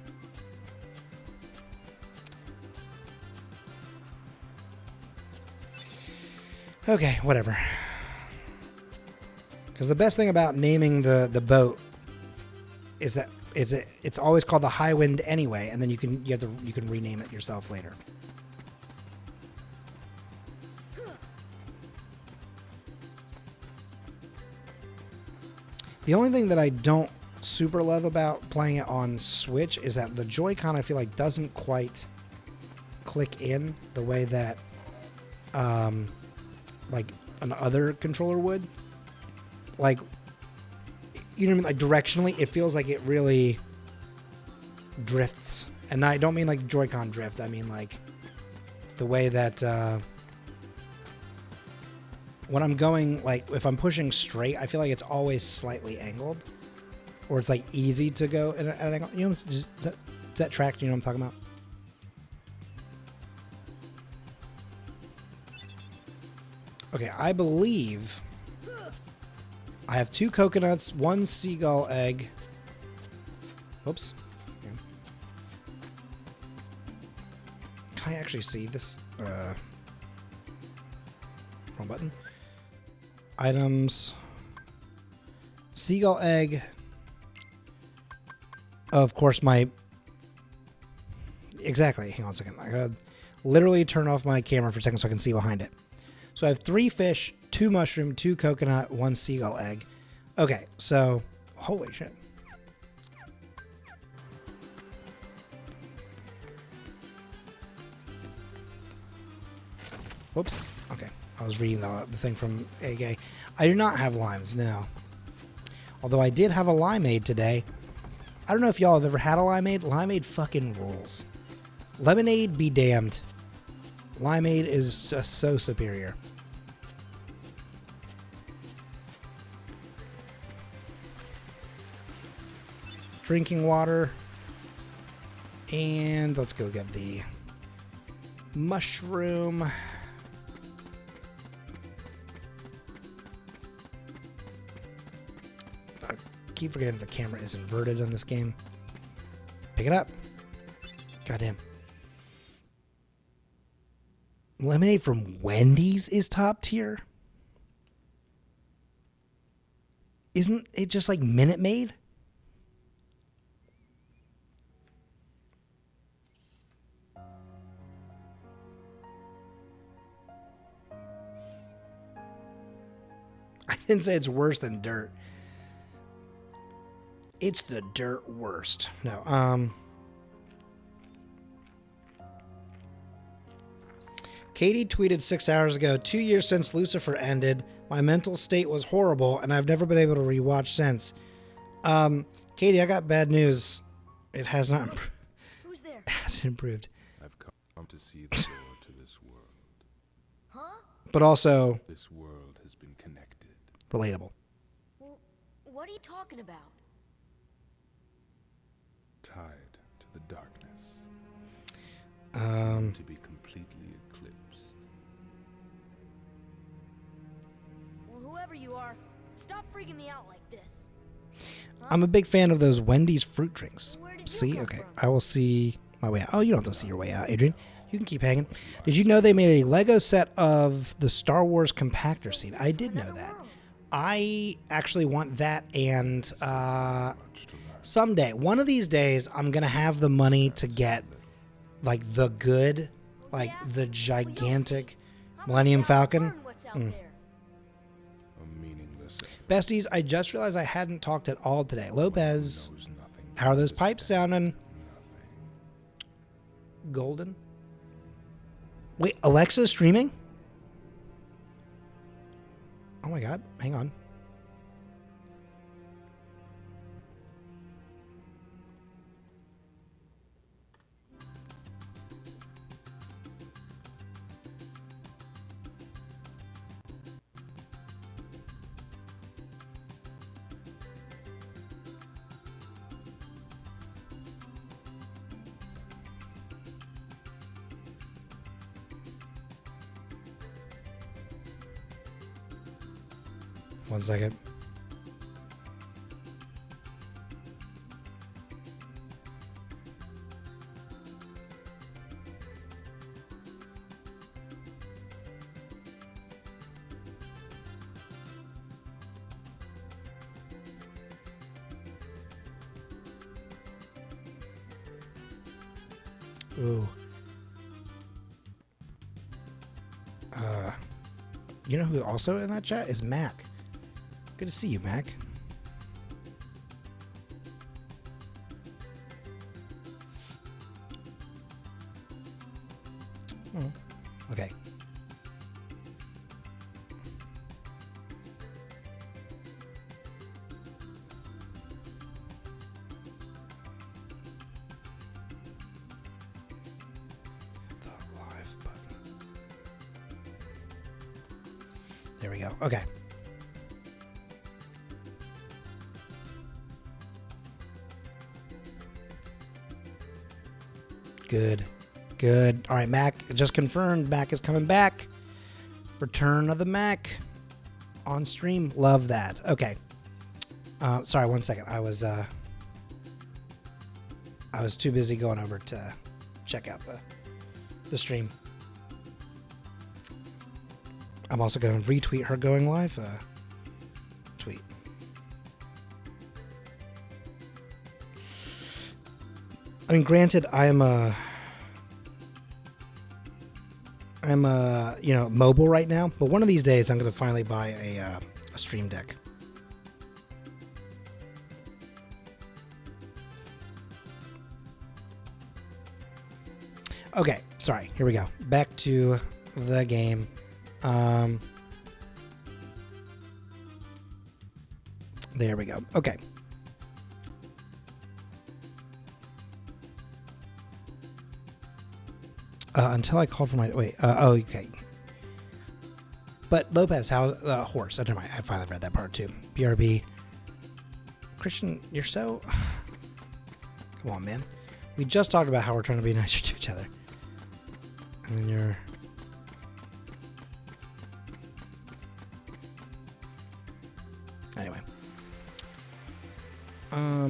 Okay, whatever. Because the best thing about naming the boat is that it's always called the High Wind anyway, and then you can rename it yourself later. The only thing that I don't super love about playing it on Switch is that the Joy-Con, I feel like, doesn't quite click in the way that like an other controller would. Like, you know what I mean? Like, directionally, it feels like it really drifts. And I don't mean like Joy-Con drift. I mean like the way that when I'm going, like, if I'm pushing straight, I feel like it's always slightly angled. Or it's, like, easy to go at an angle. You know, does that track? Do you know what I'm talking about? Okay, I believe I have 2 coconuts, 1 seagull egg. Oops. Okay. Can I actually see this? Wrong button. Items. Seagull egg. Of course, my... Exactly. Hang on a second. I gotta literally turn off my camera for a second so I can see behind it. So I have 3 fish, 2 mushroom, 2 coconut, 1 seagull egg. Okay, so... Holy shit. Whoops. Okay. I was reading the thing from AGA. I do not have limes, no. Although I did have a limeade today. I don't know if y'all have ever had a limeade. Limeade fucking rules. Lemonade be damned. Limeade is just so superior. Drinking water. And let's go get the mushroom. I keep forgetting the camera is inverted on this game. Pick it up. Goddamn. Lemonade from Wendy's is top tier? Isn't it just like Minute Maid? I didn't say it's worse than dirt. It's the dirt worst. No, Katie tweeted 6 hours ago, 2 years since Lucifer ended. My mental state was horrible, and I've never been able to rewatch since. Katie, I got bad news. It has not improved. Who's there? It hasn't improved. I've come to see the door to this world. Huh? But also This world has been connected. relatable. Well, what are you talking about? Tied to the darkness. Um, Soon to be completely eclipsed. Well, whoever you are, stop freaking me out like this. I'm a big fan of those Wendy's fruit drinks. Where did you See? come Okay. from? I will see my way out. Oh, you don't have to see your way out, Adrian. You can keep hanging. Did you know they made a Lego set of the Star Wars compactor scene? I did know that. I actually want that, and Much to learn. someday, one of these days, I'm going to have the money to get, like, the good, like, the gigantic Millennium Falcon. What's out Mm. there? A meaningless effort. Besties, I just realized I hadn't talked at all today. Lopez, Knows nothing to how are those pipes understand sounding? nothing. Golden? Wait, Alexa streaming? Oh my god, hang on. One second. Ooh. You know who also in that chat is Mac. Good to see you, Mac. Oh, okay. The live button. There we go. Okay. Good. Good. All right, Mac. Just confirmed. Mac is coming back. Return of the Mac on stream. Love that. Okay. Sorry, 1 second. I was too busy going over to check out the stream. I'm also going to retweet her going live tweet. I mean, granted, I'm mobile right now, but one of these days I'm going to finally buy a Stream Deck. Okay, sorry. Here we go. Back to the game. There we go. Okay. Until I called for my okay. But Lopez, how horse? Never mind. I finally read that part too. BRB. Christian, you're so. Come on, man. We just talked about how we're trying to be nicer to each other, and then you're. Anyway.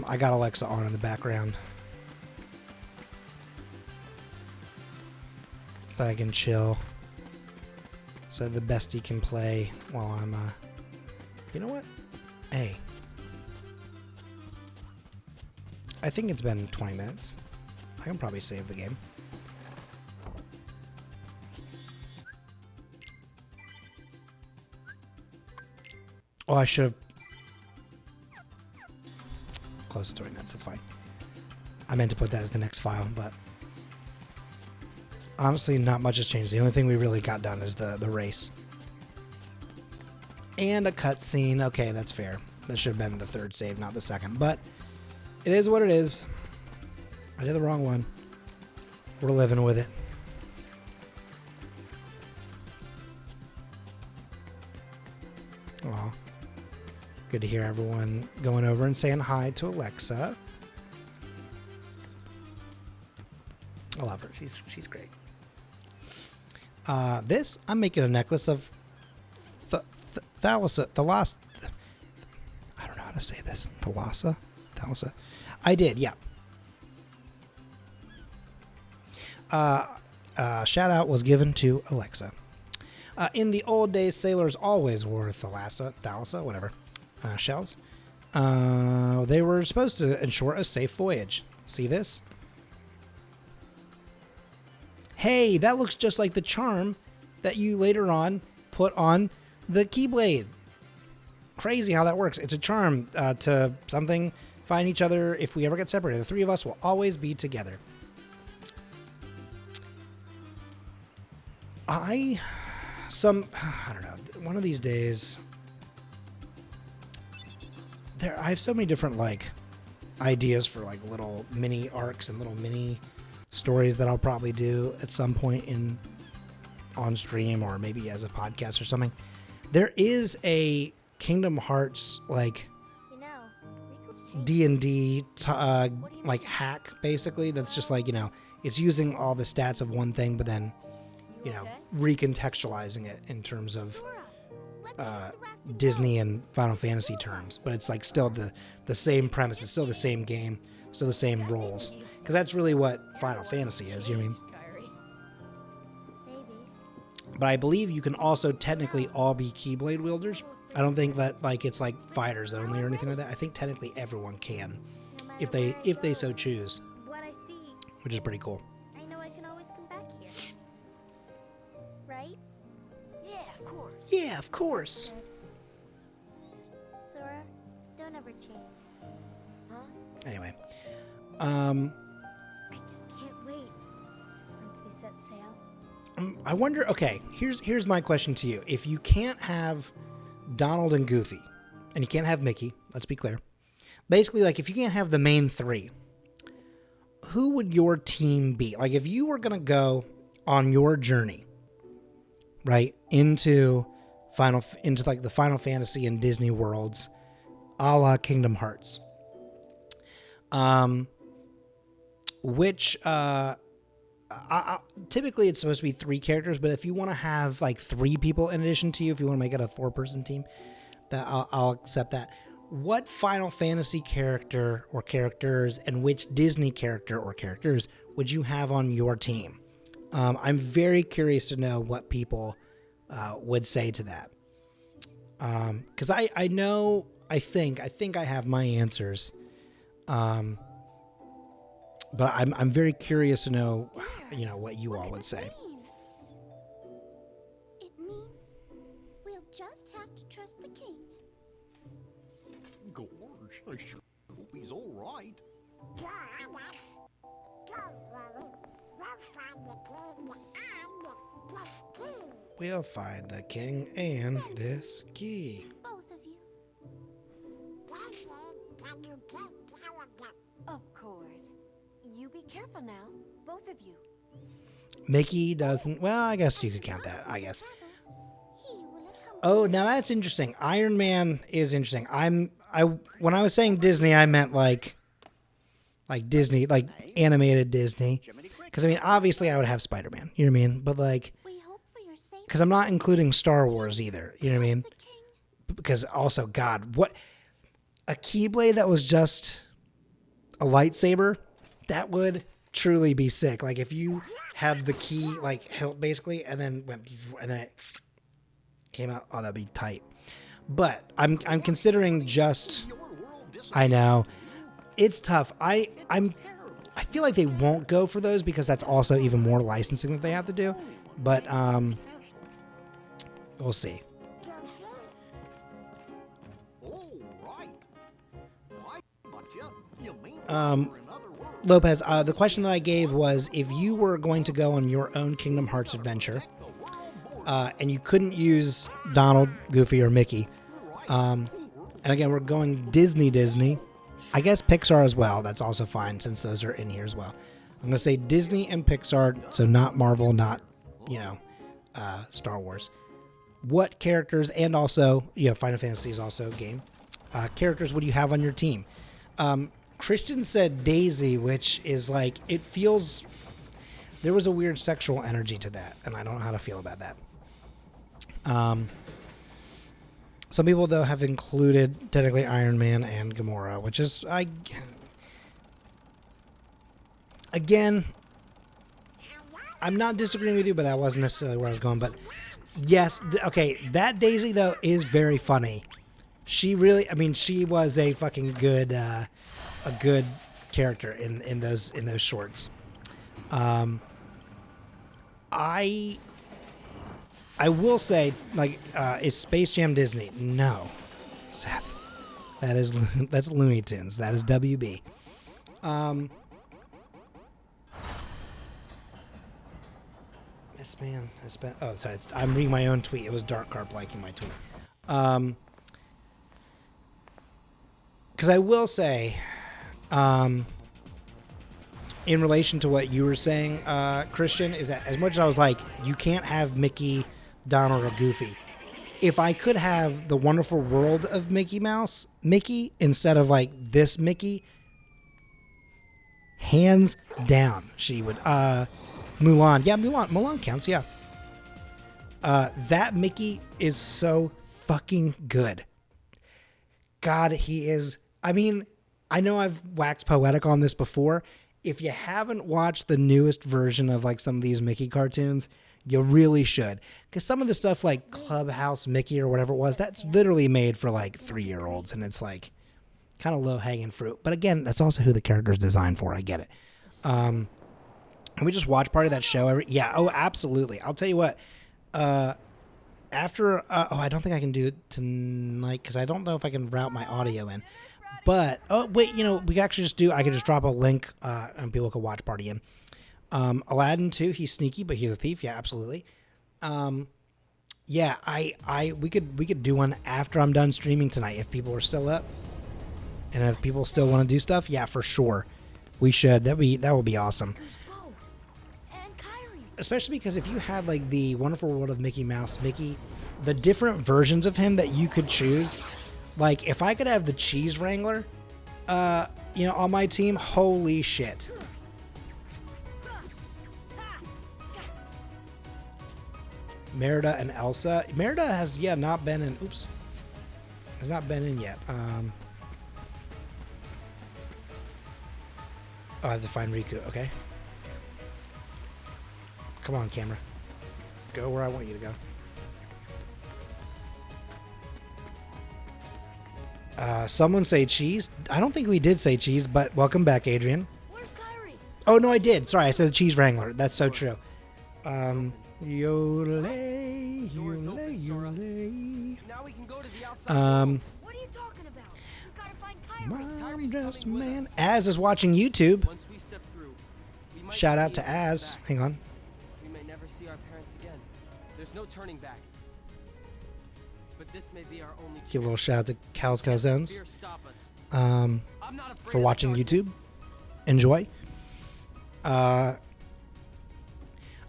I got Alexa on in the background. So I can chill. So the bestie can play while I'm, you know what? Hey. I think it's been 20 minutes. I can probably save the game. Oh, I should have... Close to 20 minutes, it's fine. I meant to put that as the next file, but... Honestly, not much has changed. The only thing we really got done is the race. And a cutscene. Okay, that's fair. That should have been the third save, not the second. But it is what it is. I did the wrong one. We're living with it. Aw. Good to hear everyone going over and saying hi to Alexa. I love her. She's great. This, I'm making a necklace of Thalassa. I don't know how to say this. Thalassa? I did, yeah. Shout out was given to Alexa. In the old days, sailors always wore Thalassa, whatever, shells. They were supposed to ensure a safe voyage. See this? Hey, that looks just like the charm that you later on put on the Keyblade. Crazy how that works. It's a charm to something, find each other if we ever get separated. The three of us will always be together. I don't know. One of these days, I have so many different ideas for little mini arcs and little mini stories that I'll probably do at some point on stream or maybe as a podcast or something. There is a Kingdom Hearts D&D hack basically that's just it's using all the stats of one thing but then recontextualizing it in terms of Disney and Final Fantasy terms, but it's still the same premise. It's still the same game, still the same roles. Because that's really what Final Fantasy is, you know what I mean? But I believe you can also technically all be Keyblade wielders. I don't think that it's fighters only or anything like that. I think technically everyone can, if they so choose, which is pretty cool. I know I can always come back here. Right? Yeah, of course. Yeah, of course. Sora, don't ever change. Huh? Anyway, I just can't wait once we set sail. I wonder. Okay, here's my question to you: if you can't have Donald and Goofy, and you can't have Mickey, let's be clear. Basically, if you can't have the main three, who would your team be? If you were gonna go on your journey, right, into into like the Final Fantasy and Disney worlds, a la Kingdom Hearts. Which typically it's supposed to be 3 characters, but if you want to have like 3 people in addition to you, if you want to make it a 4-person team, that I'll accept that. What Final Fantasy character or characters and which Disney character or characters would you have on your team? I'm very curious to know what people would say to that. Because I know, I think I have my answers. But I'm very curious to know, what you all would say. It means we'll just have to trust the king. Gosh, I sure hope he's all right. You're honest. Don't worry. We'll find the king and this key. We'll find the king and this key. Both of you. Daisy, can you take care of them? Of course. You be careful now, both of you. Mickey doesn't. Well, I guess you could count that. I guess. He will accompany Oh, now that's interesting. Iron Man is interesting. When I was saying Disney, I meant like Disney, like animated Disney. Because I mean, obviously, I would have Spider-Man. You know what I mean? But like, We hope for your safety. because I'm not including Star Wars either. You know what I mean? The king. Because also, God, what a Keyblade that was just a lightsaber, that would truly be sick. Like if you had the key like hilt basically, and then it came out. Oh, that'd be tight. But I'm considering just. I know it's tough. I feel like they won't go for those because that's also even more licensing that they have to do. But we'll see. All right. I gotcha. You mean Um, for another word? Lopez, the question that I gave was if you were going to go on your own Kingdom Hearts adventure, and you couldn't use Donald, Goofy, or Mickey, and again, we're going Disney, I guess Pixar as well. That's also fine since those are in here as well. I'm going to say Disney and Pixar, so not Marvel, not, Star Wars. What characters, and also, Final Fantasy is also a game. Characters would you have on your team? Christian said Daisy, which is like, it feels, there was a weird sexual energy to that, and I don't know how to feel about that. Some people, though, have included technically Iron Man and Gamora, which is, again, I'm not disagreeing with you, but that wasn't necessarily where I was going. But yes, okay, that Daisy, though, is very funny. She really, she was a fucking good, a good character in those shorts. I will say, is Space Jam Disney? No, Seth. That's Looney Tunes. That is WB. This man has spent. Oh, sorry. I'm reading my own tweet. It was Dark Carp liking my tweet. Because I will say, in relation to what you were saying, Christian, is that as much as I was like, you can't have Mickey, Donald, or Goofy. If I could have the wonderful world of Mickey instead of like this Mickey, hands down, she would. Mulan, yeah, Mulan counts, yeah. That Mickey is so fucking good. God, he is. I know I've waxed poetic on this before. If you haven't watched the newest version of like some of these Mickey cartoons, you really should. Because some of the stuff like Clubhouse Mickey or whatever it was, that's literally made for like 3-year-olds, and it's like kind of low hanging fruit. But again, that's also who the character's designed for. I get it. And we just watch part of that show oh, absolutely. I'll tell you what. After I don't think I can do it tonight because I don't know if I can route my audio in. But we can actually I could just drop a link and people can watch party in. Aladdin too. He's sneaky, but he's a thief. Yeah, absolutely. We could do one after I'm done streaming tonight if people are still up, and if people still want to do stuff. Yeah, for sure, we should. That would be awesome. And Kyrie. Especially because if you had like the Wonderful World of Mickey Mouse, Mickey, the different versions of him that you could choose. Like, if I could have the Cheese Wrangler, you know, on my team, holy shit. Merida and Elsa. Merida has, yeah, not been in, oops. Has not been in yet. Oh, I have to find Riku, okay. Come on, camera. Go where I want you to go. Someone say cheese. I don't think we did say cheese, but welcome back, Adrian. Where's Kyrie? Oh, no, I did. Sorry, I said Cheese Wrangler. That's so true. Yole, yole. Now we can go to the outside. What are you talking about? You gotta find Kyrie. I'm just a coming with man. us. Az is watching YouTube. Once we step through, we might Shout not out be to able get Az. back. Hang on. We may never see our parents again. There's no turning back. But this may be our only Give a little shout out to Cal's Cousins Fear stop us. um, I'm not afraid for of the watching darkness. YouTube. Enjoy.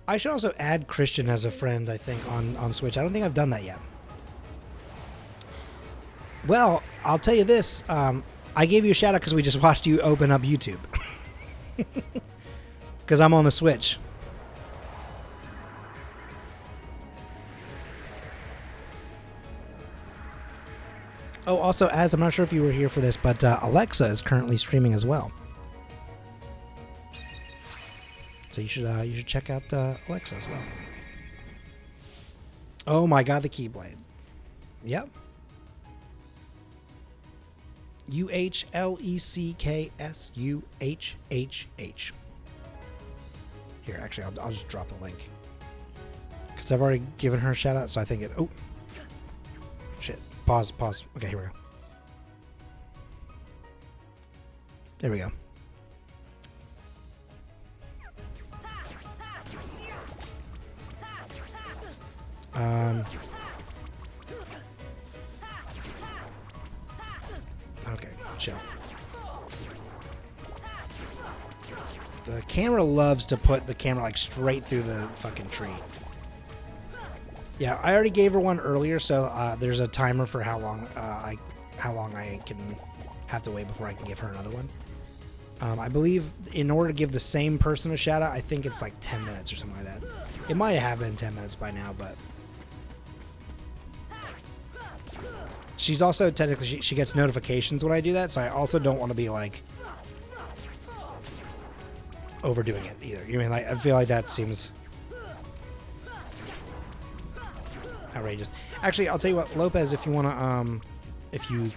I should also add Christian as a friend, I think, on Switch. I don't think I've done that yet. Well, I'll tell you this. I gave you a shout out because we just watched you open up YouTube. Because I'm on the Switch. Oh, also, as I'm not sure if you were here for this, but Alexa is currently streaming as well. So you should check out Alexa as well. Oh my God, the Keyblade. Yep. UHLECKSUHHH. Here, actually, I'll just drop the link because I've already given her a shout out. So I think it. Oh, shit. Pause. Okay, here we go. There we go. Okay, chill. The camera loves to put the camera like straight through the fucking tree. Yeah, I already gave her one earlier, so there's a timer for how long I can have to wait before I can give her another one. I believe in order to give the same person a shout out, I think it's like 10 minutes or something like that. It might have been 10 minutes by now, but she's also technically she gets notifications when I do that, so I also don't want to be like overdoing it either. You mean, like, I feel like that seems outrageous. Actually, I'll tell you what, Lopez, if you want to, if you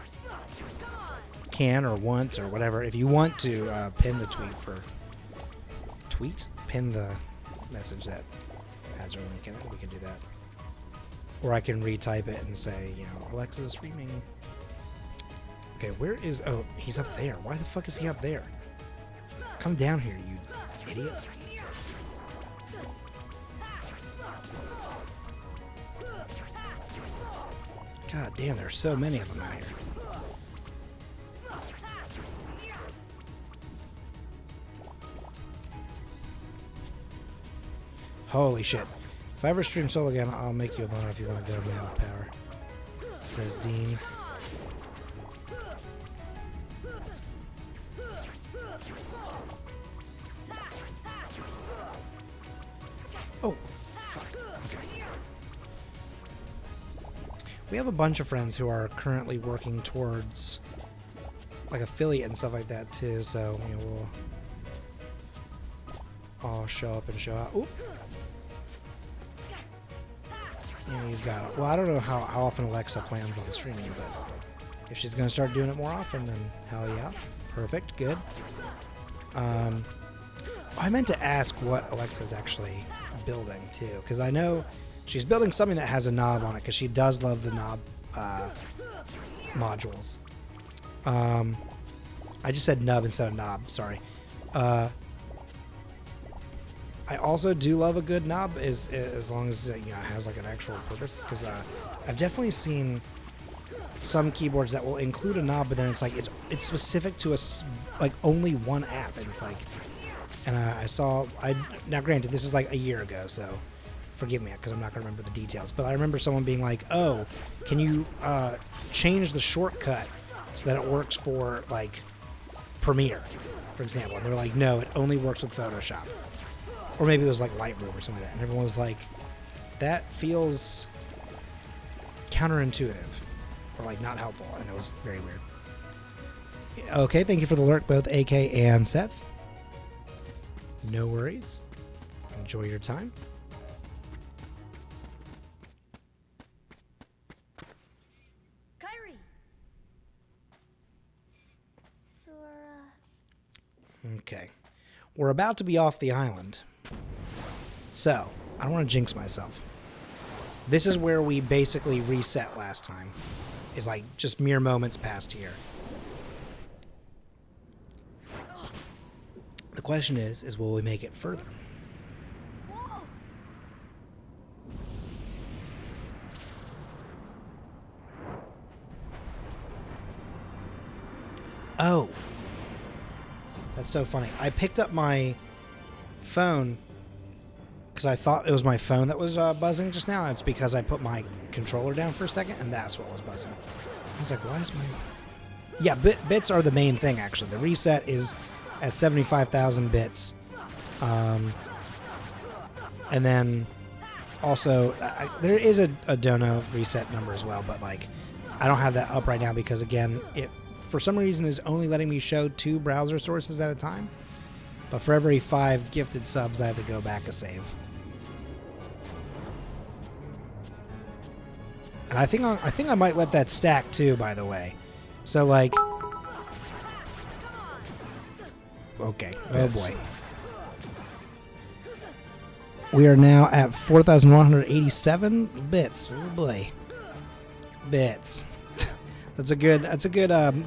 can or want or whatever, if you want to pin the pin the message that has her link in it, we can do that. Or I can retype it and say, you know, Alexa's streaming. Okay, where is... Oh, he's up there. Why the fuck is he up there? Come down here, you idiot. God damn, there's so many of them out here. Holy shit. If I ever stream solo again, I'll make you a mod if you want to go man with power. Says Dean. Oh, fuck. Okay. We have a bunch of friends who are currently working towards like affiliate and stuff like that too, so you know, we'll all show up and show out. Ooh. Yeah, you've got it. Well, I don't know how often Alexa plans on streaming, but if she's going to start doing it more often, then hell yeah. Perfect. Good. I meant to ask what Alexa's actually building, too, because I know she's building something that has a knob on it, because she does love the knob modules. I just said nub instead of knob. Sorry. I also do love a good knob as long as you know, it has like an actual purpose, because I've definitely seen some keyboards that will include a knob, but then it's like it's specific to like only one app, and it's like, and now granted this is like a year ago, so Forgive me, because I'm not going to remember the details. But I remember someone being like, oh, can you change the shortcut so that it works for, like, Premiere, for example? And they were like, no, it only works with Photoshop. Or maybe it was, like, Lightroom or something like that. And everyone was like, that feels counterintuitive. Or, like, not helpful. And it was very weird. Okay, thank you for the lurk, both AK and Seth. No worries. Enjoy your time. Kyrie! Sora. Okay. We're about to be off the island. So, I don't want to jinx myself. This is where we basically reset last time. Is like just mere moments past here. The question is will we make it further? Whoa! Oh. That's so funny. I picked up my phone because I thought it was my phone that was buzzing just now. It's because I put my controller down for a second, and that's what was buzzing. I was like, why is my... Yeah, bits are the main thing, actually. The reset is at 75,000 bits. And then also, there is a dono reset number as well, but like I don't have that up right now because, again, it for some reason is only letting me show 2 browser sources at a time. But for every 5 gifted subs, I have to go back a save. And I think I might let that stack too, by the way. So like, okay, oh boy. We are now at 4,187 bits. Oh boy, bits. That's a good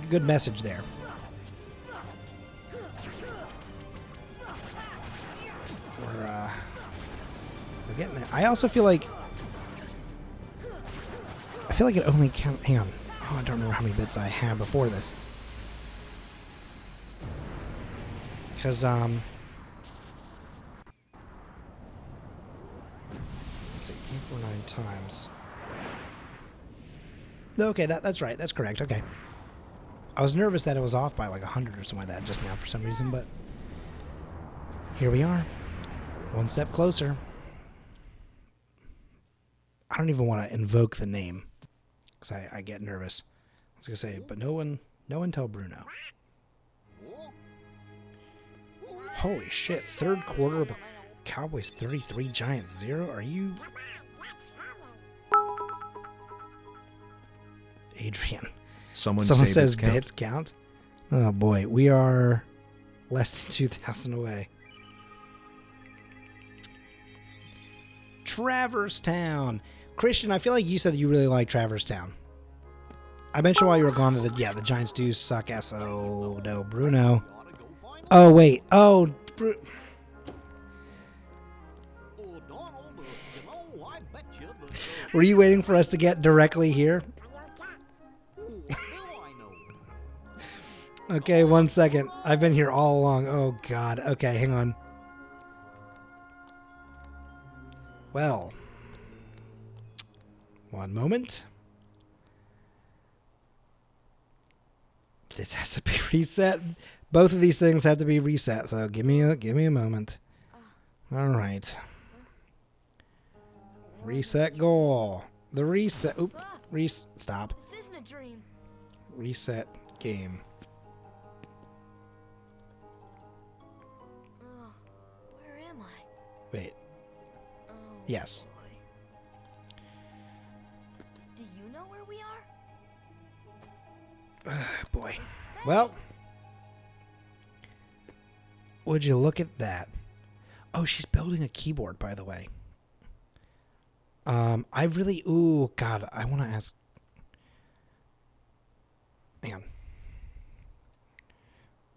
good message there. We're getting there. I also feel like it only counts. Hang on. Oh, I don't remember how many bits I had before this. Because let's see, 849 times. Okay, that's right. That's correct. Okay. I was nervous that it was off by like 100 or something like that just now for some reason, but here we are. One step closer. I don't even want to invoke the name because I get nervous. I was going to say, but no one tell Bruno. Holy shit, third quarter of the Cowboys 33, Giants 0? Are you... Adrian. Someone says bits count. Oh boy, we are less than 2,000 away. Traverse Town. Christian, I feel like you said that you really like Traverse Town. I mentioned while you were gone that the Giants do suck ass. Oh no, Bruno. Oh wait. Oh, were you waiting for us to get directly here? Okay, 1 second. I've been here all along. Oh god. Okay, hang on. Well, one moment. This has to be reset. Both of these things have to be reset. So give me a moment. All right. Reset goal. The reset. Oop. Stop. This isn't a dream. Reset game. Where am I? Wait. Oh, Yes. boy. Do you know where we are? Boy. Well. Would you look at that? Oh, she's building a keyboard, by the way. I really... Ooh, God. I want to ask... Hang on.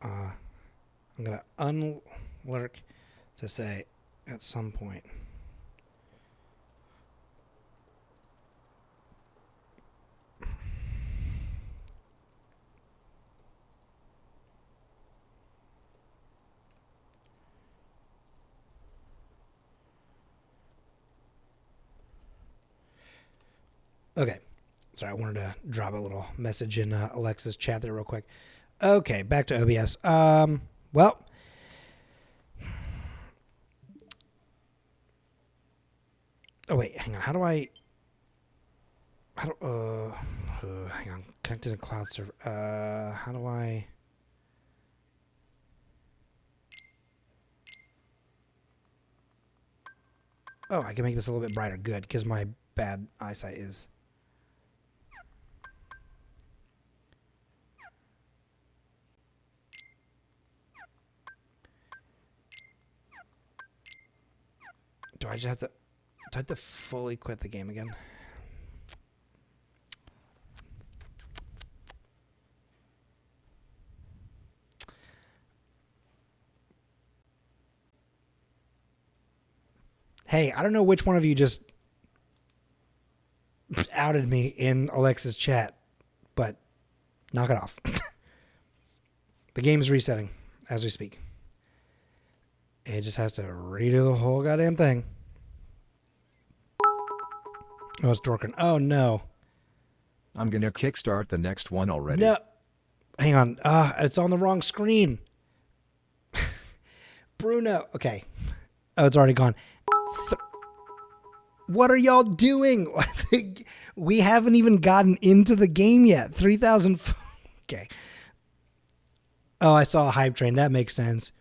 I'm going to unlurk to say at some point. Okay. Sorry, I wanted to drop a little message in Alexa's chat there real quick. Okay, back to OBS. Well, oh wait, hang on. How do hang on. Connected to cloud server. How do I? Oh, I can make this a little bit brighter. Good, because my bad eyesight is. Do I just have to? Do I have to fully quit the game again? Hey, I don't know which one of you just outed me in Alexa's chat, but knock it off. The game's resetting as we speak. It just has to redo the whole goddamn thing. Oh, it's Dorkin. Oh, no. I'm gonna kickstart the next one already. No. Hang on. It's on the wrong screen. Bruno. Okay. Oh, it's already gone. What are y'all doing? We haven't even gotten into the game yet. 3,000. Okay. Oh, I saw a hype train. That makes sense.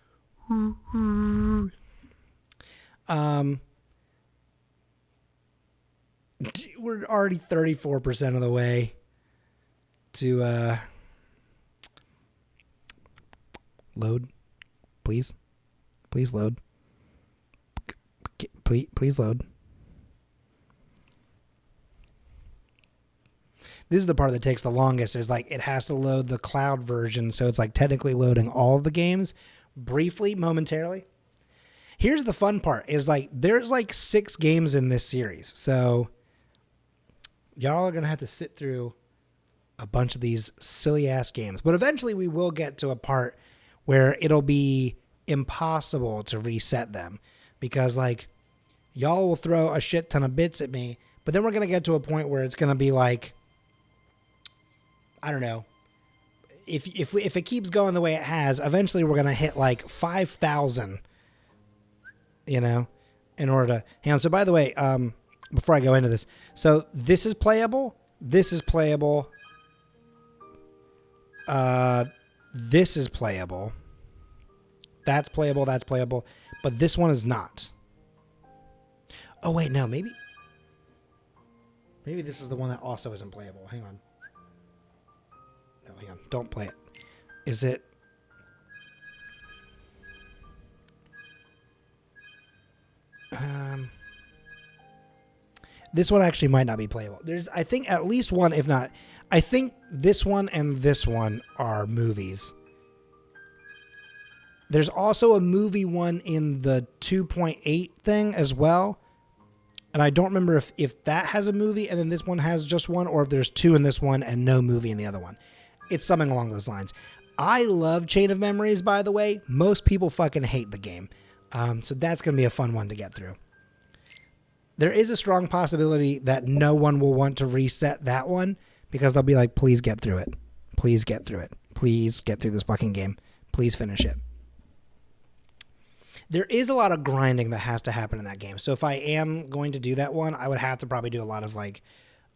We're already 34% of the way to load. Please load. Please load. This is the part that takes the longest, is like it has to load the cloud version, so it's like technically loading all of the games briefly, momentarily. Here's the fun part, is like there's like 6 games in this series, so y'all are gonna have to sit through a bunch of these silly ass games, but eventually we will get to a part where it'll be impossible to reset them, because like y'all will throw a shit ton of bits at me, but then we're gonna get to a point where it's gonna be like, I don't know, if it keeps going the way it has, eventually we're gonna hit like 5,000, you know, in order to hang on. So by the way, before I go into this, so this is playable, this is playable, this is playable, that's playable, but this one is not. Oh wait, no, maybe this is the one that also isn't playable. Hang on. No, hang on. Don't play it. Is it? This one actually might not be playable. There's, I think, at least one, if not, I think this one and this one are movies. There's also a movie one in the 2.8 thing as well. And I don't remember if that has a movie and then this one has just one, or if there's 2 in this one and no movie in the other one. It's something along those lines. I love Chain of Memories, by the way. Most people fucking hate the game. So that's going to be a fun one to get through. There is a strong possibility that no one will want to reset that one, because they'll be like, please get through it. Please get through it. Please get through this fucking game. Please finish it. There is a lot of grinding that has to happen in that game. So if I am going to do that one, I would have to probably do a lot of like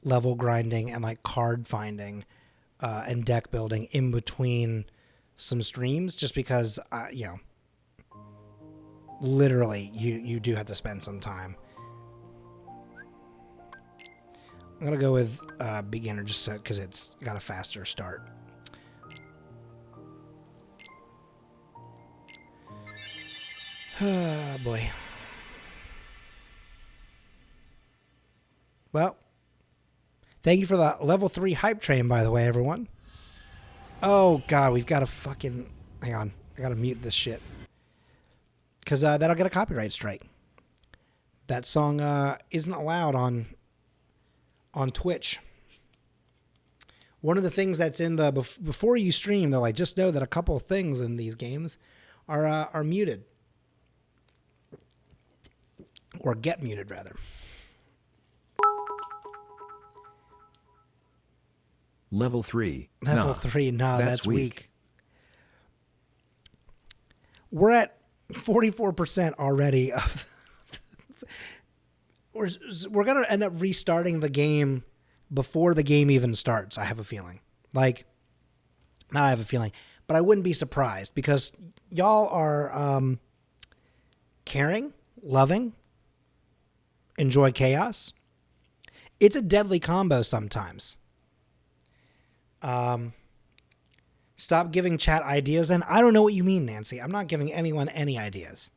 level grinding and like card finding and deck building in between some streams, just because, you know, literally you do have to spend some time. I'm going to go with beginner just because it's got a faster start. Oh, boy. Well, thank you for the level 3 hype train, by the way, everyone. Oh, God, we've got to fucking... Hang on. I got to mute this shit. Because that'll get a copyright strike. That song isn't allowed on Twitch. One of the things that's in the... Before you stream, they're like, just know that a couple of things in these games are muted. Or get muted, rather. Level 3. Level Nah, 3. Nah, that's weak. weak. We're at 44% already. We're going to end up restarting the game before the game even starts, I have a feeling. Like, not I have a feeling, but I wouldn't be surprised because y'all are caring, loving, enjoy chaos. It's a deadly combo sometimes. Stop giving chat ideas. And I don't know what you mean, Nancy. I'm not giving anyone any ideas.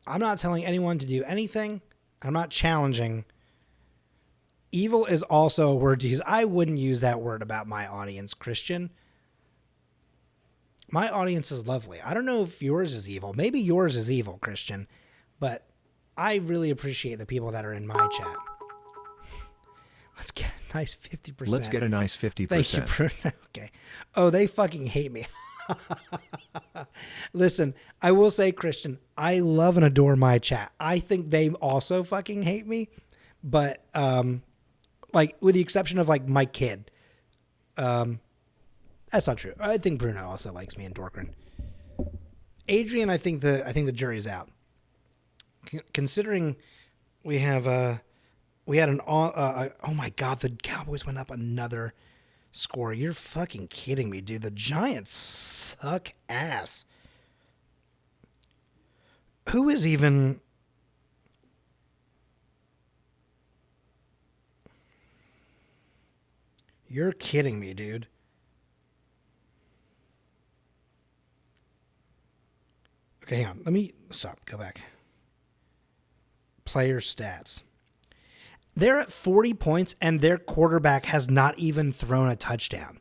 I'm not telling anyone to do anything. I'm not challenging. Evil is also a word to use. I wouldn't use that word about my audience, Christian. My audience is lovely. I don't know if yours is evil. Maybe yours is evil, Christian. But I really appreciate the people that are in my chat. Let's get a nice 50%. Let's get a nice 50%. Thank you, Bruno. Okay. Oh, they fucking hate me. Listen, I will say, Christian, I love and adore my chat. I think they also fucking hate me. But, like, with the exception of, like, my kid. That's not true. I think Bruno also likes me and Dorkrin. Adrian, I think the jury's out. Considering we had oh my God, the Cowboys went up another score. You're fucking kidding me, dude. The Giants suck ass. Who is even... You're kidding me, dude. Okay, hang on. Let me stop. Go back. Player stats. They're at 40 points, and their quarterback has not even thrown a touchdown.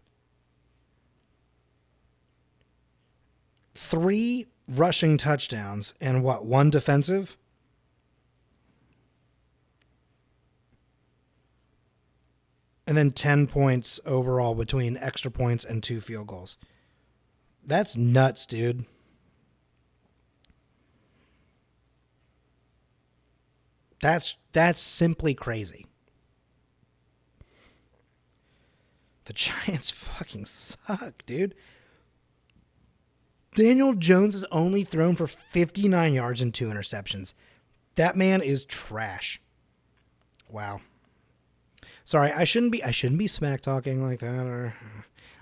3 rushing touchdowns and 1 defensive? And then 10 points overall between extra points and 2 field goals. That's nuts, dude. That's simply crazy. The Giants fucking suck, dude. Daniel Jones has only thrown for 59 yards and 2 interceptions. That man is trash. Wow. Sorry, I shouldn't be smack talking like that, or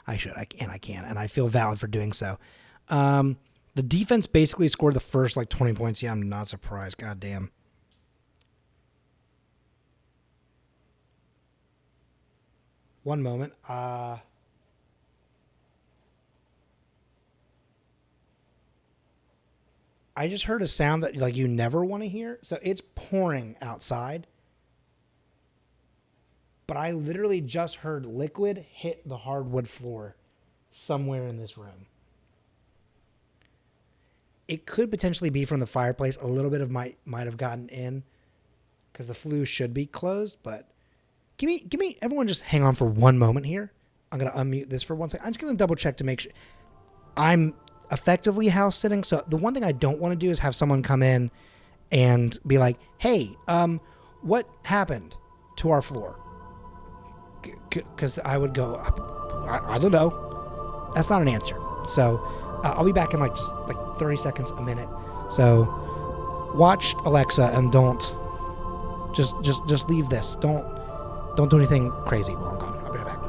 I should. I can, and I feel valid for doing so. The defense basically scored the first 20 points. Yeah, I'm not surprised. God damn. One moment. I just heard a sound that you never want to hear. So it's pouring outside. But I literally just heard liquid hit the hardwood floor somewhere in this room. It could potentially be from the fireplace. A little bit of might have gotten in because the flue should be closed, but Give me, everyone just hang on for one moment here. I'm going to unmute this for 1 second. I'm just going to double check to make sure. I'm effectively house sitting. So the one thing I don't want to do is have someone come in and be like, hey, what happened to our floor? Because I would go, I don't know. That's not an answer. So I'll be back in just 30 seconds, a minute. So watch Alexa and don't just leave this. Don't do anything crazy while I'm gone. I'll be right back.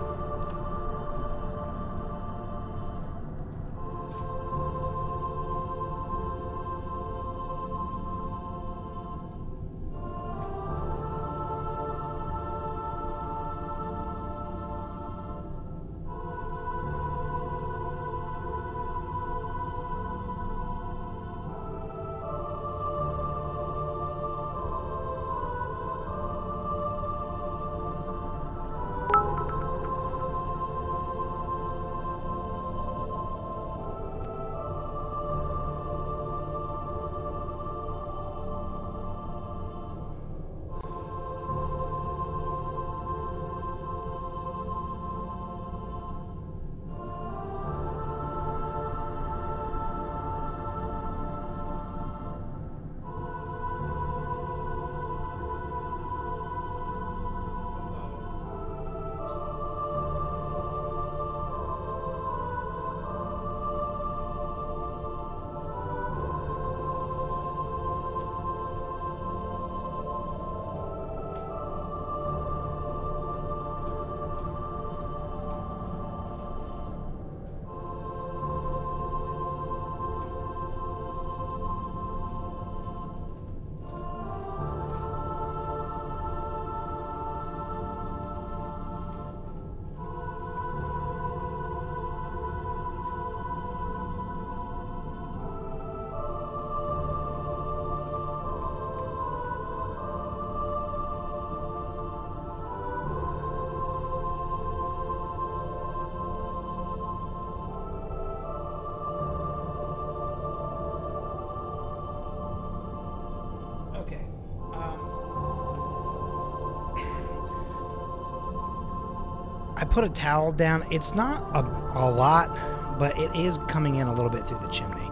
I put a towel down. It's not a lot, but it is coming in a little bit through the chimney.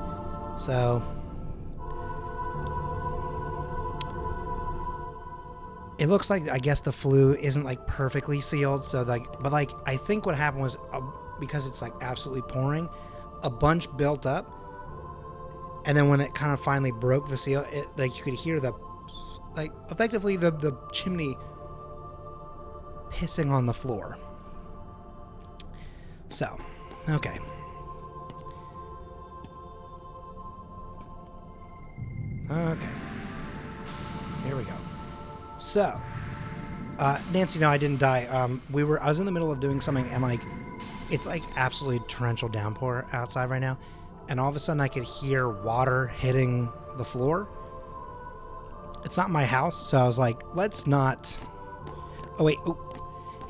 So it looks like, I guess the flue isn't like perfectly sealed. So like, but like, I think what happened was because it's like absolutely pouring, a bunch built up. And then when it kind of finally broke the seal, it, like, you could hear the, like, effectively the chimney pissing on the floor. So, okay. Okay. Here we go. So, Nancy, no, I didn't die. I was in the middle of doing something, and like, it's like absolutely torrential downpour outside right now. And all of a sudden I could hear water hitting the floor. It's not my house, so I was like, let's not... Oh, wait. Ooh.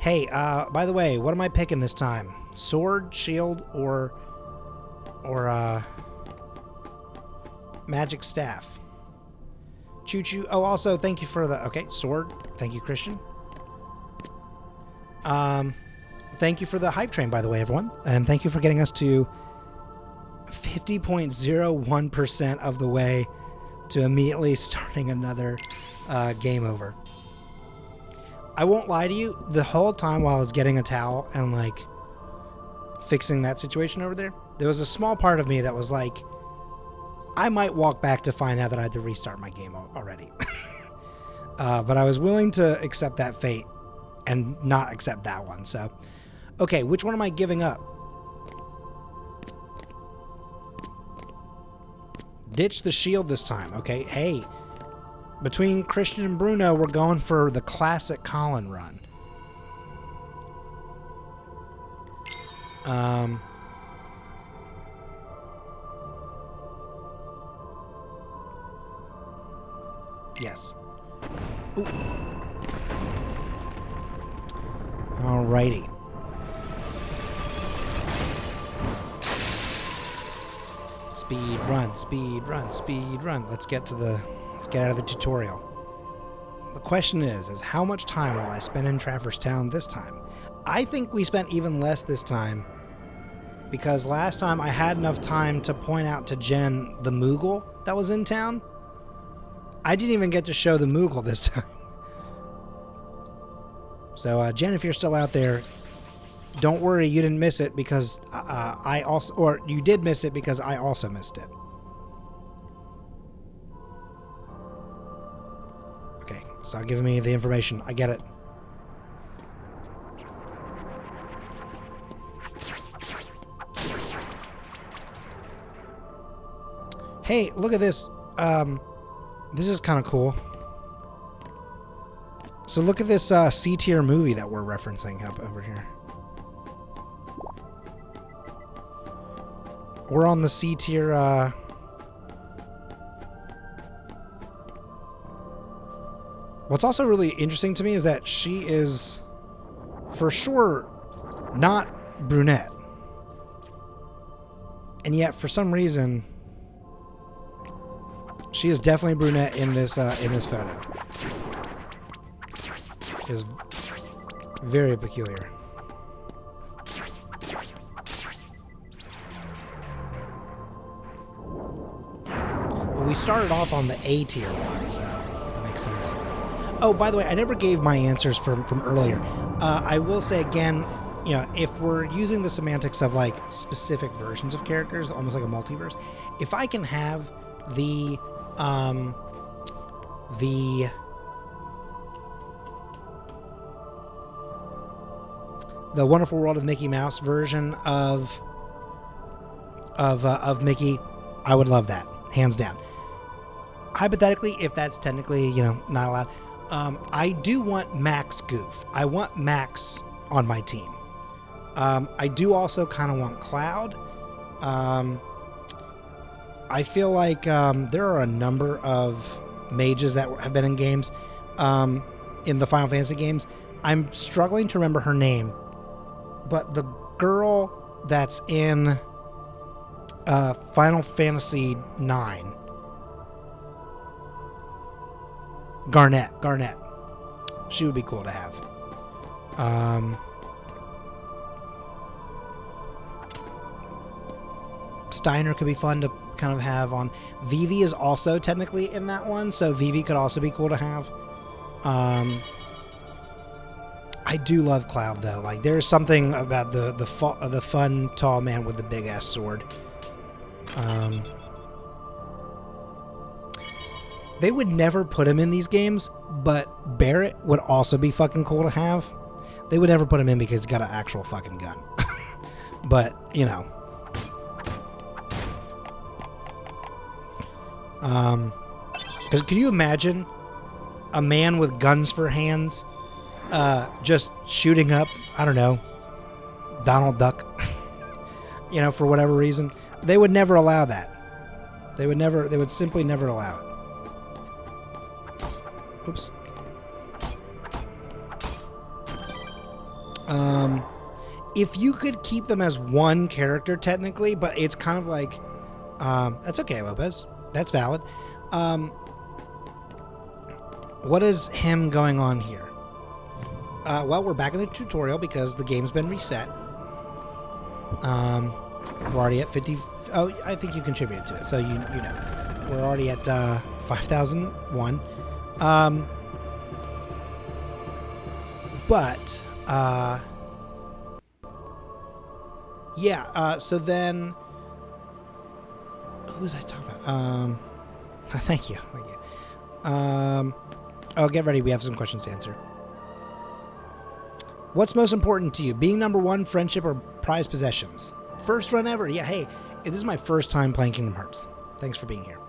Hey, by the way, what am I picking this time? Sword, shield, or magic staff? Choo-choo. Oh, also, thank you for the... Okay, sword. Thank you, Christian. Thank you for the hype train, by the way, everyone. And thank you for getting us to 50.01% of the way to immediately starting another game over. I won't lie to you, the whole time while I was getting a towel and like fixing that situation over there, there was a small part of me that was like, I might walk back to find out that I had to restart my game already. But I was willing to accept that fate and not accept that one. So, okay, which one am I giving up? Ditch the shield this time. Okay, hey, between Christian and Bruno, we're going for the classic Colin run. Yes. Ooh. Alrighty. Speed run, speed run, speed run. Let's get out of the tutorial. The question is how much time will I spend in Traverse Town this time? I think we spent even less this time because last time I had enough time to point out to Jen the Moogle that was in town. I didn't even get to show the Moogle this time. So, Jen, if you're still out there, don't worry, you didn't miss it because you did miss it because I also missed it. Okay, stop giving me the information. I get it. Hey, look at this. This is kind of cool. So look at this C-tier movie that we're referencing up over here. We're on the C-tier... What's also really interesting to me is that she is, for sure, not brunette. And yet, for some reason, she is definitely brunette in this photo. It is very peculiar. But we started off on the A tier one, so that makes sense. Oh, by the way, I never gave my answers from earlier. I will say again, you know, if we're using the semantics of like specific versions of characters, almost like a multiverse, if I can have the Wonderful World of Mickey Mouse version of Mickey, I would love that, hands down. Hypothetically, if that's technically, you know, not allowed, I do want Max Goof. I want Max on my team. I do also kind of want Cloud. I feel like there are a number of mages that have been in games, in the Final Fantasy games. I'm struggling to remember her name, but the girl that's in Final Fantasy IX, Garnet. She would be cool to have. Steiner could be fun to kind of have on. Vivi is also technically in that one, so Vivi could also be cool to have. I do love Cloud though. Like there's something about the fun tall man with the big ass sword. They would never put him in these games, but Barrett would also be fucking cool to have. They would never put him in because he's got an actual fucking gun. But, you know. Because could you imagine a man with guns for hands just shooting up, I don't know, Donald Duck, you know, for whatever reason? They would never allow that. They would simply never allow it. Oops. If you could keep them as one character technically, but it's kind of like, that's okay, Lopez. That's valid. What is him going on here? Well, we're back in the tutorial because the game's been reset. We're already at 50. Oh, I think you contributed to it, so you know. We're already at 5,001. Yeah, so then who was I talking about? Thank you. Oh, get ready, we have some questions to answer. What's most important to you? Being number one, friendship, or prized possessions? First run ever. Yeah, hey, this is my first time playing Kingdom Hearts. Thanks for being here.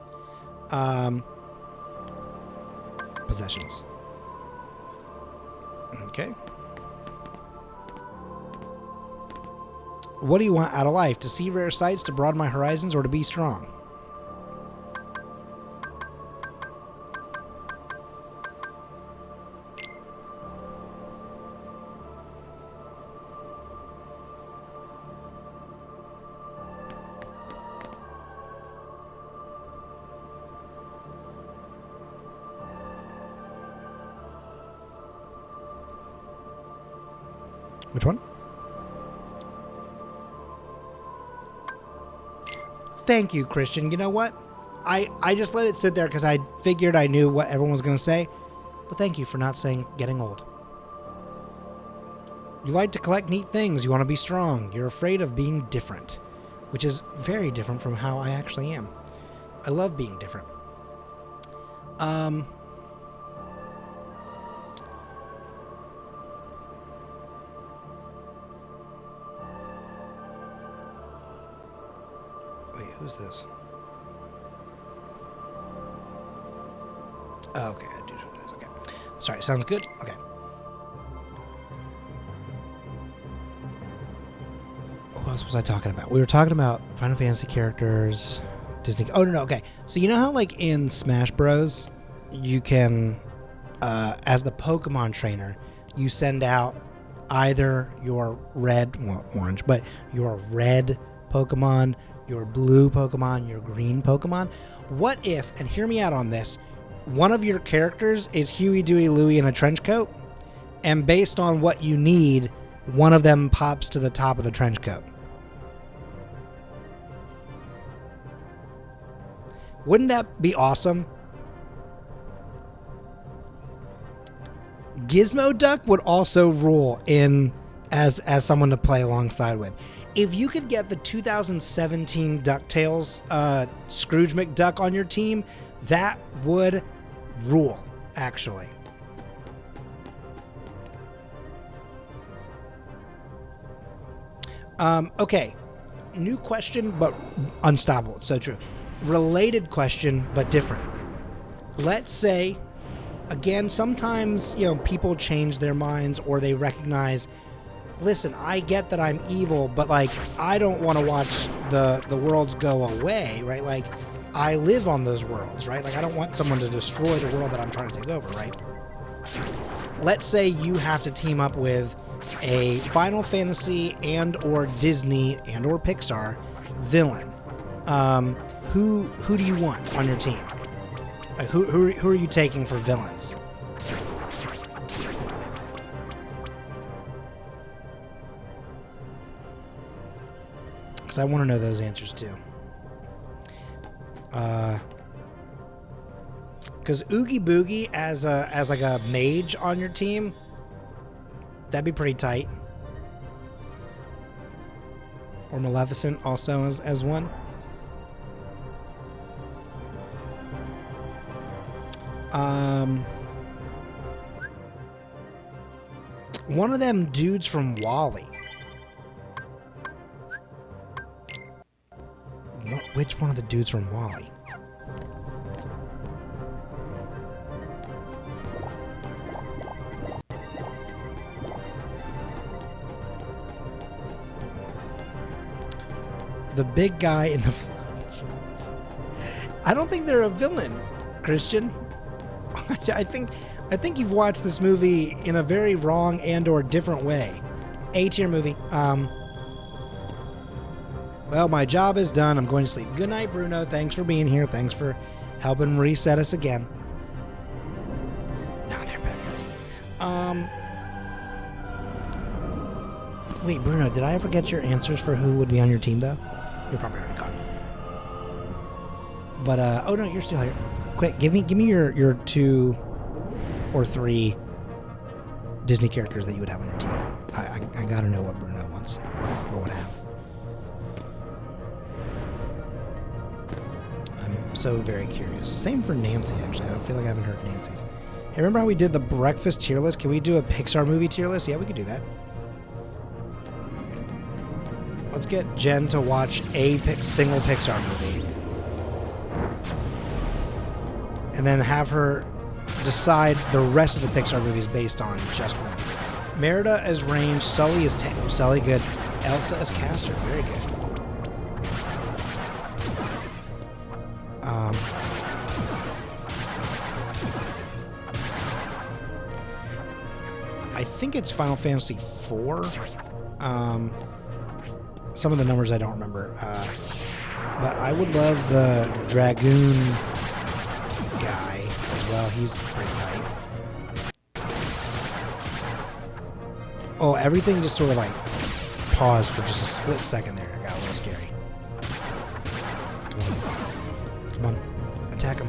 Possessions. Okay. What do you want out of life? To see rare sights, to broaden my horizons, or to be strong? Which one? Thank you, Christian. You know what? I just let it sit there because I figured I knew what everyone was going to say. But thank you for not saying getting old. You like to collect neat things. You want to be strong. You're afraid of being different, which is very different from how I actually am. I love being different. Wait, who's this? Oh, okay, I do know who it is. Okay. Sorry, sounds good? Okay. What else was I talking about? We were talking about Final Fantasy characters, Disney. Oh, no, okay. So you know how, like, in Smash Bros., you can, as the Pokemon trainer, you send out either your red, well, orange, but your red Pokemon, your blue Pokemon, your green Pokemon. What if, and hear me out on this, one of your characters is Huey, Dewey, Louie in a trench coat, and based on what you need, one of them pops to the top of the trench coat? Wouldn't that be awesome? Gizmo Duck would also rule in as someone to play alongside with. If you could get the 2017 DuckTales Scrooge McDuck on your team, that would rule, actually. Okay, new question, but unstoppable. So true. Related question, but different. Let's say, again, sometimes, people change their minds or they recognize, listen, I get that I'm evil, but, like, I don't want to watch the worlds go away, right? Like, I live on those worlds, right? Like, I don't want someone to destroy the world that I'm trying to take over, right? Let's say you have to team up with a Final Fantasy and or Disney and or Pixar villain. Who do you want on your team? Who are you taking for villains? Because I want to know those answers too. Because Oogie Boogie as like a mage on your team, that'd be pretty tight. Or Maleficent also as one. One of them dudes from WALL-E. Which one of the dudes from WALL-E? The big guy in the... I don't think they're a villain, Christian. I think you've watched this movie in a very wrong and or different way. A-tier movie. Well, my job is done. I'm going to sleep. Good night, Bruno. Thanks for being here. Thanks for helping reset us again. No, they're bad guys. Wait, Bruno, did I ever get your answers for who would be on your team, though? You're probably already gone. But, oh no, you're still here. Quick, give me your 2 or 3 Disney characters that you would have on your team. I gotta know what Bruno wants or would have. I'm so very curious. Same for Nancy, actually. I don't feel like I haven't heard Nancy's. Hey, remember how we did the breakfast tier list? Can we do a Pixar movie tier list? Yeah, we could do that. Let's get Jen to watch a single Pixar movie. And then have her decide the rest of the Pixar movies based on just one. Merida as Range, Sully as Tango. Sully, good. Elsa as Castor, very good. I think it's Final Fantasy IV. Some of the numbers I don't remember. But I would love the Dragoon guy as well. He's pretty tight. Oh, everything just sort of like paused for just a split second there. It got a little scary. Come on. Come on. Attack him.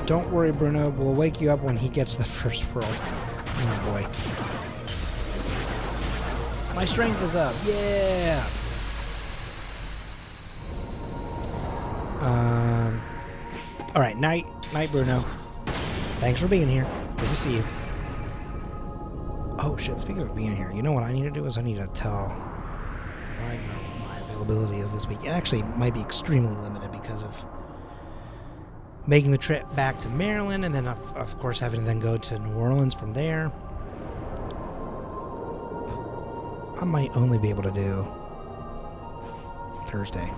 Don't worry, Bruno. We'll wake you up when he gets the first world. Oh, boy. My strength is up. Yeah! Alright, night, Bruno. Thanks for being here. Good to see you. Oh, shit. Speaking of being here, you know what I need to do is I need to tell my availability is this week. It actually might be extremely limited because of making the trip back to Maryland, and then, of course, having to then go to New Orleans from there. I might only be able to do Thursday.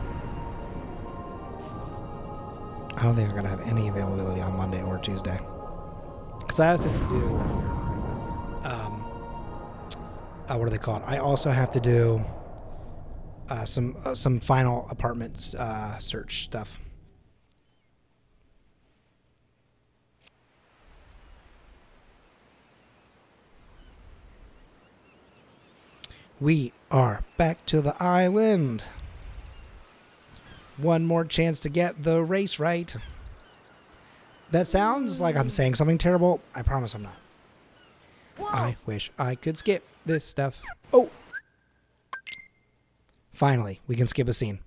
I don't think I'm going to have any availability on Monday or Tuesday. Because I have to do, what do they call it? I also have to do some final apartments search stuff. We are back to the island. One more chance to get the race right. That sounds like I'm saying something terrible. I promise I'm not. Whoa. I wish I could skip this stuff. Oh! Finally, we can skip a scene.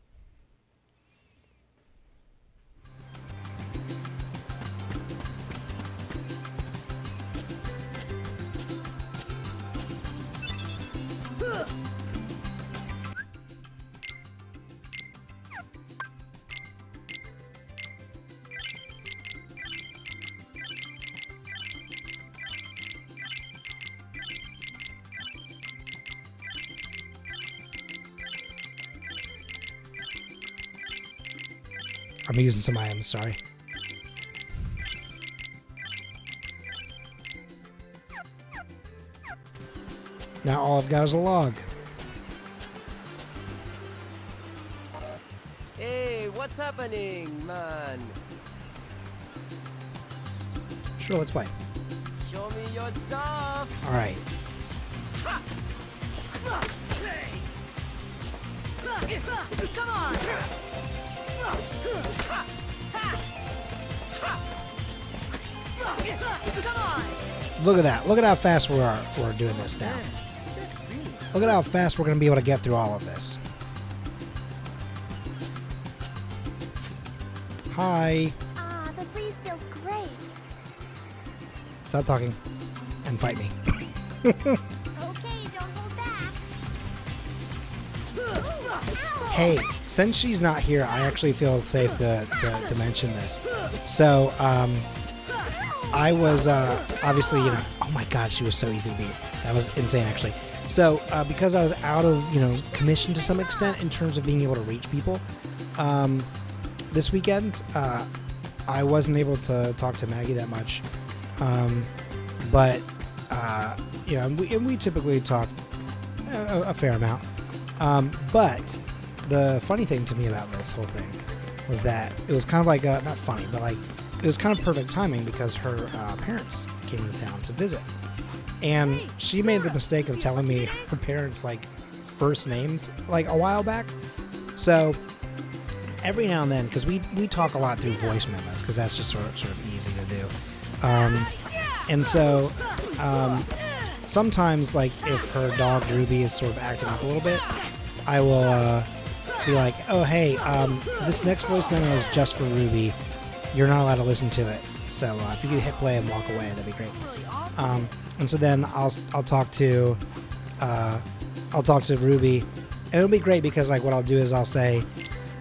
I'm using some items, sorry. Now all I've got is a log. Hey, what's happening, man? Sure, let's play. Show me your stuff. All right. Come on! Come on! Look at that. Look at how fast we're doing this now. Look at how fast we're going to be able to get through all of this. Hi. Ah, the breeze feels great. Stop talking and fight me. Okay, don't hold back. Ow! Hey, since she's not here, I actually feel safe to mention this. So, I was obviously, oh my god, she was so easy to beat. That was insane, actually. So, because I was out of, commission to some extent in terms of being able to reach people, this weekend, I wasn't able to talk to Maggie that much. But, we typically talk a fair amount. But the funny thing to me about this whole thing was that it was kind of like, not funny, but like, it was kind of perfect timing because her parents came to town to visit. And she made the mistake of telling me her parents' like first names like a while back. So every now and then, because we talk a lot through voice memos because that's just sort of easy to do. And so sometimes, like if her dog Ruby is sort of acting up a little bit, I will be like, oh hey, this next voice memo is just for Ruby. You're not allowed to listen to it. So if you could hit play and walk away, that'd be great. And so then I'll talk to Ruby, and it'll be great because like what I'll do is I'll say,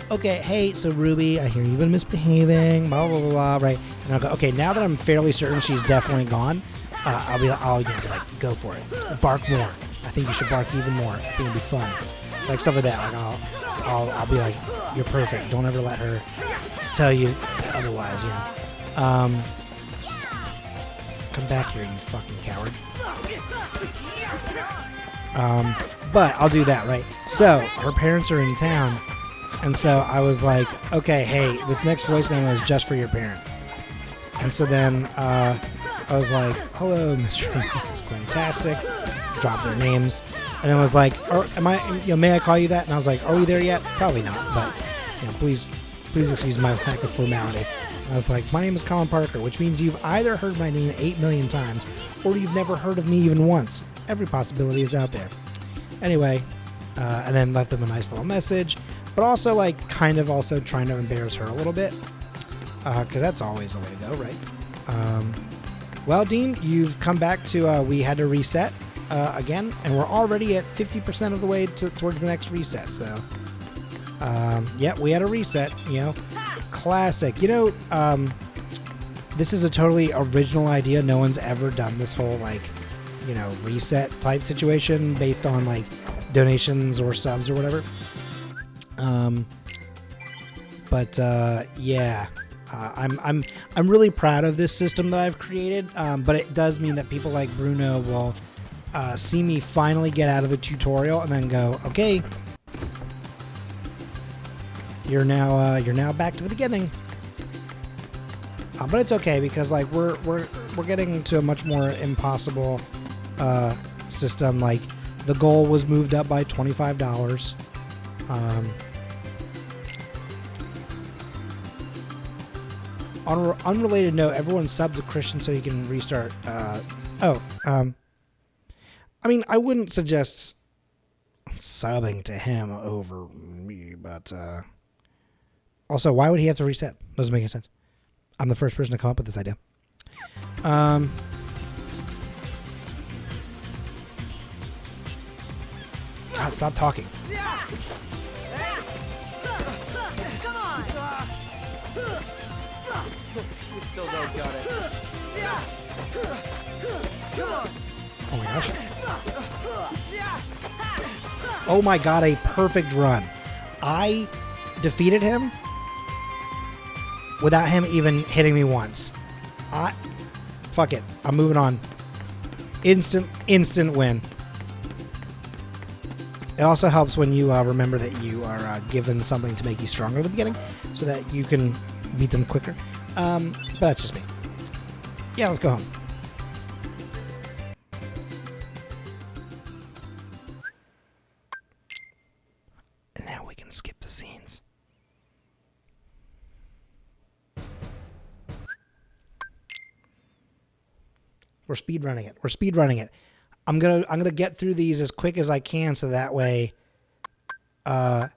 okay, hey, so Ruby, I hear you've been misbehaving, blah blah blah, blah, right? And I'll go, okay, now that I'm fairly certain she's definitely gone, I'll be like, go for it, bark more. I think you should bark even more. I think it'd be fun, like stuff like that. Like I'll be like, you're perfect. Don't ever let her tell you otherwise, Come back here, you fucking coward. But I'll do that, right? So her parents are in town, and so I was like, okay, hey, this next voice memo is just for your parents. And so then I was like, hello, Mr. and Mrs. Quintastic. Dropped their names, and then was like, may I call you that? And I was like, are we there yet? Probably not, but please excuse my lack of formality. I was like, my name is Colin Parker, which means you've either heard my name 8 million times or you've never heard of me even once. Every possibility is out there. Anyway, and then left them a nice little message, but also like kind of also trying to embarrass her a little bit, because that's always the way to go, right? Well, Dean, you've come back to we had to reset again, and we're already at 50% of the way towards the next reset, so yeah, we had a reset, classic. This is a totally original idea. No one's ever done this whole like, reset type situation based on like donations or subs or whatever. But yeah, I'm really proud of this system that I've created. But it does mean that people like Bruno will see me finally get out of the tutorial and then go, okay, you're now back to the beginning. But it's okay because like we're getting to a much more impossible system. Like the goal was moved up by $25. On an unrelated note, everyone sub to Christian so he can restart. I mean, I wouldn't suggest subbing to him over me, but also, why would he have to reset? Doesn't make any sense. I'm the first person to come up with this idea. God, stop talking. Come on! You still don't got it. Oh my gosh. Oh my god, a perfect run. I defeated him without him even hitting me once. Fuck it. I'm moving on. Instant win. It also helps when you remember that you are given something to make you stronger at the beginning so that you can beat them quicker. But that's just me. Yeah, let's go home. And now we can skip the scenes. We're speed running it. We're speed running it. I'm gonna get through these as quick as I can, so that way, y'all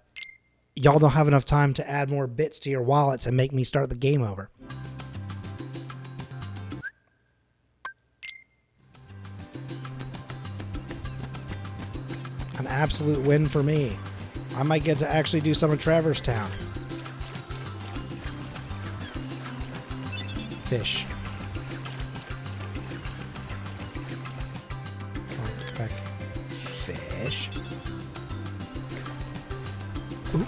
don't have enough time to add more bits to your wallets and make me start the game over. An absolute win for me. I might get to actually do some of Traverse Town. Fish. Come on, come back. Fish. Ooh.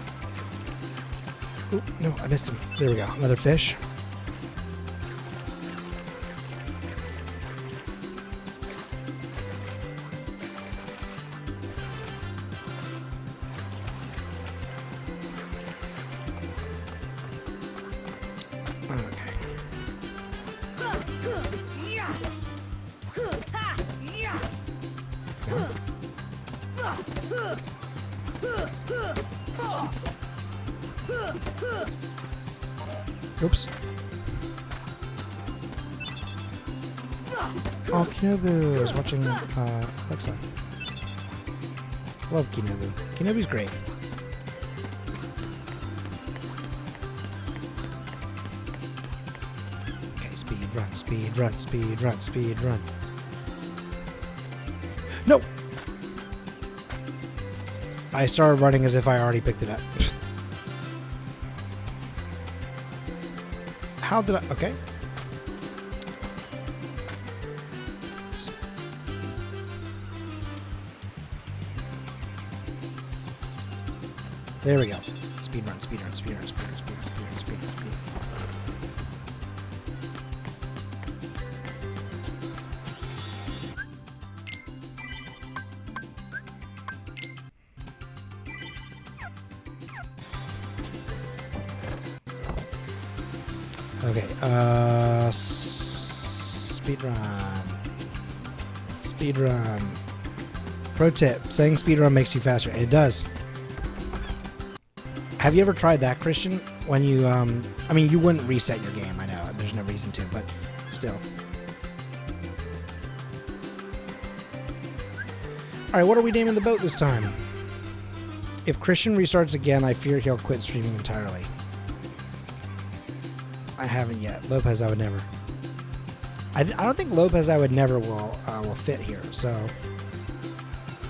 Ooh, no, I missed him. There we go. Another fish. Oops. Oh, Kinobu is watching Alexa. Love Kinobu. Kinobu's great. Okay, speed run, speed run, speed run, speed run. No! I started running as if I already picked it up. How did I... Okay. There we go. Speed run, speed run, speed run, speed run, speed run, speed run, speed run, speed run. Okay, speed run. Speed run. Pro tip, saying speed run makes you faster. It does. Have you ever tried that, Christian? When you, I mean, you wouldn't reset your game, I know. There's no reason to, but still. Alright, what are we naming the boat this time? If Christian restarts again, I fear he'll quit streaming entirely. I haven't yet. Lopez, I would never. I don't think Lopez, I would never will fit here. So,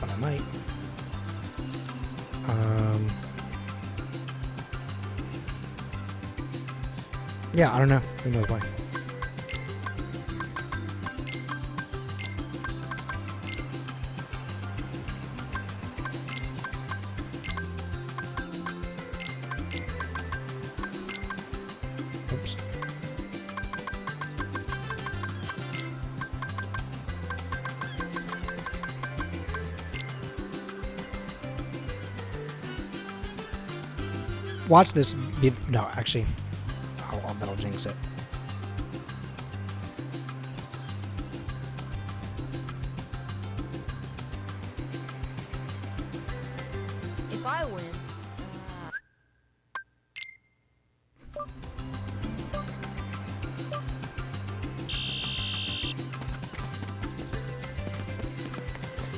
but I might. Yeah, I don't know. Who knows why? Oops. Watch this be... No, actually, that'll jinx it. If I win,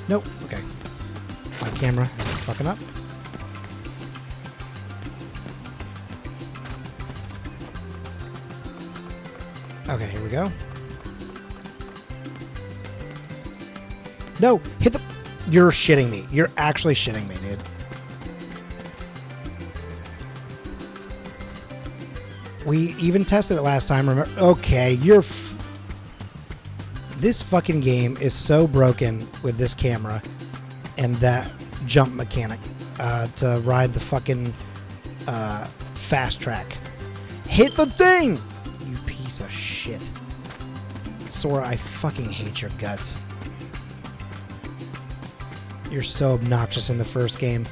Nope. Okay. My camera is fucking up. Okay, here we go. No! Hit the... You're shitting me. You're actually shitting me, dude. We even tested it last time, remember? Okay, you're... This fucking game is so broken with this camera and that jump mechanic to ride the fucking fast track. Hit the thing! You piece of shit. Sora, I fucking hate your guts. You're so obnoxious in the first game.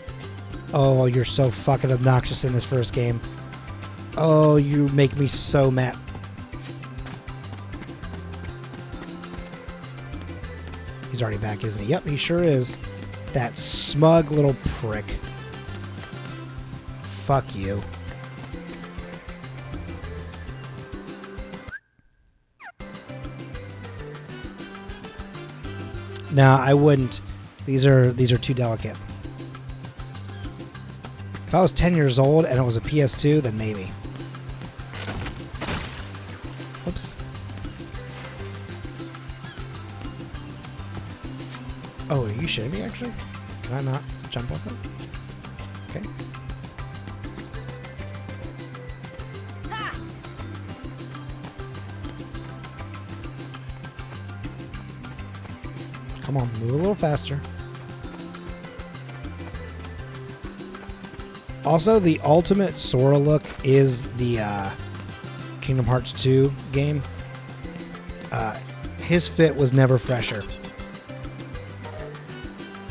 Oh, you're so fucking obnoxious in this first game. Oh, you make me so mad. He's already back, isn't he? Yep, he sure is. That smug little prick. Fuck you. No, I wouldn't. These are too delicate. If I was 10 years old and it was a PS2, then maybe. Oops. Oh, are you shitting me, actually? Can I not jump off it? Okay. Come on, move a little faster. Also, the ultimate Sora look is the Kingdom Hearts 2 game. His fit was never fresher.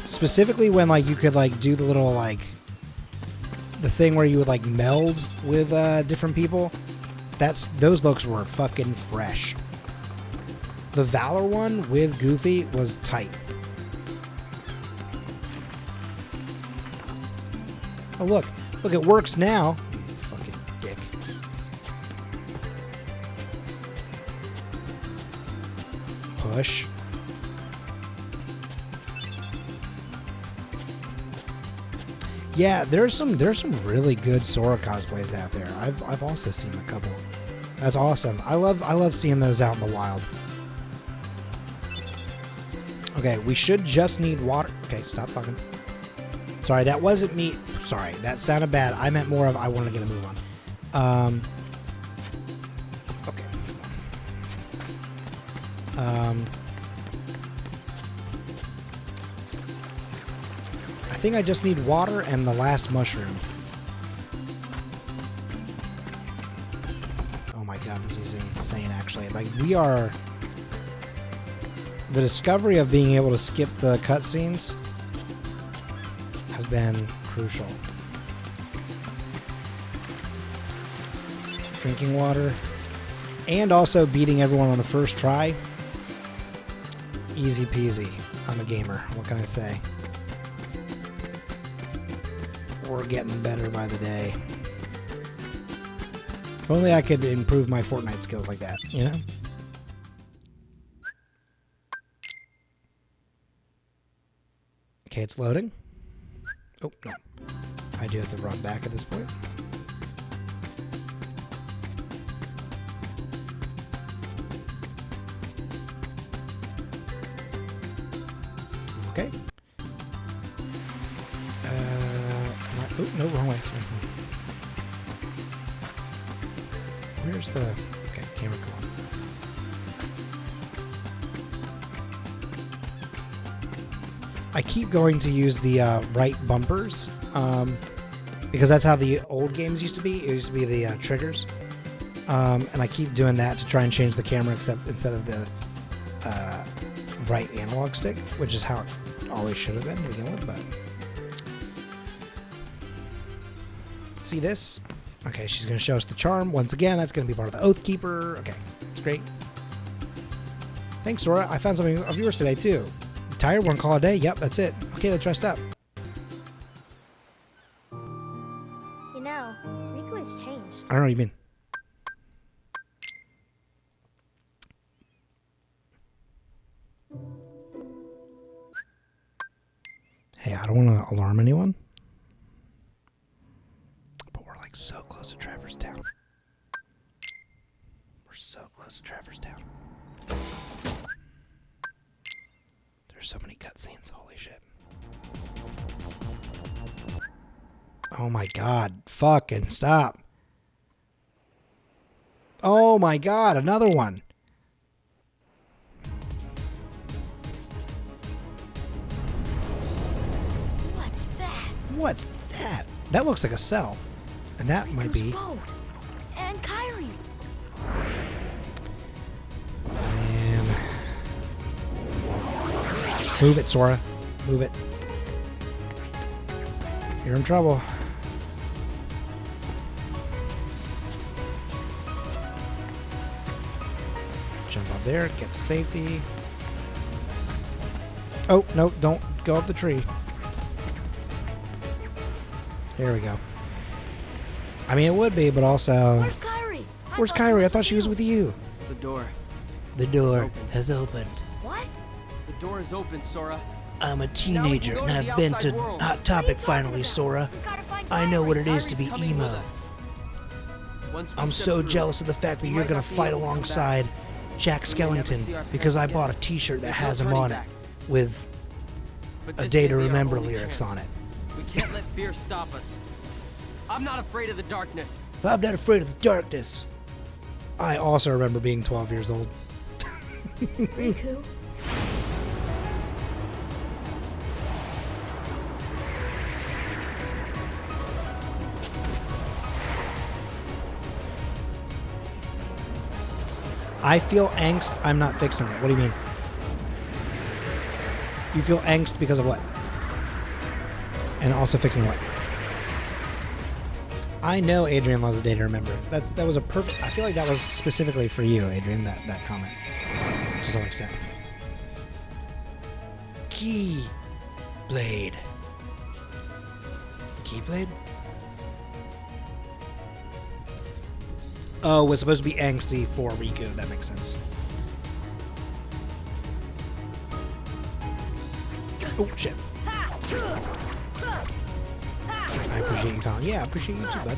Specifically when like you could like do the little like the thing where you would like meld with different people. Those looks were fucking fresh. The Valor one with Goofy was tight. Oh look, it works now. You fucking dick. Push. Yeah, there's some really good Sora cosplays out there. I've also seen a couple. That's awesome. I love seeing those out in the wild. Okay, we should just need water. Okay, stop talking. Sorry, that wasn't me. Sorry, that sounded bad. I meant more of I want to get a move on. Okay. I think I just need water and the last mushroom. Oh my god, this is insane, actually. Like, we are... The discovery of being able to skip the cutscenes has been crucial. Drinking water. And also beating everyone on the first try. Easy peasy. I'm a gamer. What can I say? We're getting better by the day. If only I could improve my Fortnite skills like that, you know? Okay, it's loading. Oh, no. I do have to run back at this point. Okay. Oh, no, wrong way. Where's the... Okay, camera, come on. I keep going to use the right bumpers because that's how the old games used to be. It used to be the triggers. And I keep doing that to try and change the camera instead of the right analog stick, which is how it always should have been to begin with, but... See this? Okay, she's going to show us the charm. Once again, that's going to be part of the Oathkeeper. Okay, it's great. Thanks, Sora. I found something of yours today, too. Tired? One call a day? Yep, that's it. Okay, let's rest up. You know, Riku has changed. I don't know what you mean. Hey, I don't want to alarm anyone. So close to Traverse Town. We're so close to Traverse Town. There's so many cutscenes. Holy shit. Oh my god. Fucking stop. Oh my god. Another one. What's that? What's that? That looks like a cell. And that might be... Boat. And Kyrie's. Man. Move it, Sora. Move it. You're in trouble. Jump up there, get to safety. Oh, no, don't go up the tree. There we go. I mean, it would be, but also... Where's Kyrie? Where's Kyrie? I thought she was with you. The door. The door open. has opened. What? The door is open, Sora. I'm a Now we teenager can go and to I've the been to outside world. Hot Topic finally, Sora. We gotta find I know what it is to Kyrie's be coming with emo. us. Once we I'm step so through, jealous of the fact that we you're might gonna not be fight able to come alongside Jack We may never Skellington see our because I parents bought a again. t-shirt that There's no has him turning on it back. with But a this Day may to be our Remember only lyrics chance. on it. We can't let fear stop us. I'm not afraid of the darkness. If I'm not afraid of the darkness. I also remember being 12 years old. Riku? I feel angst. I'm not fixing it. What do you mean? You feel angst because of what? And also fixing what? I know Adrian loves a day to remember. That was a perfect. I feel like that was specifically for you, Adrian. That comment, to some extent. Keyblade. Keyblade. Oh, it's supposed to be angsty for Riku. That makes sense. Oh shit. I appreciate you calling. Yeah, I appreciate you too, bud.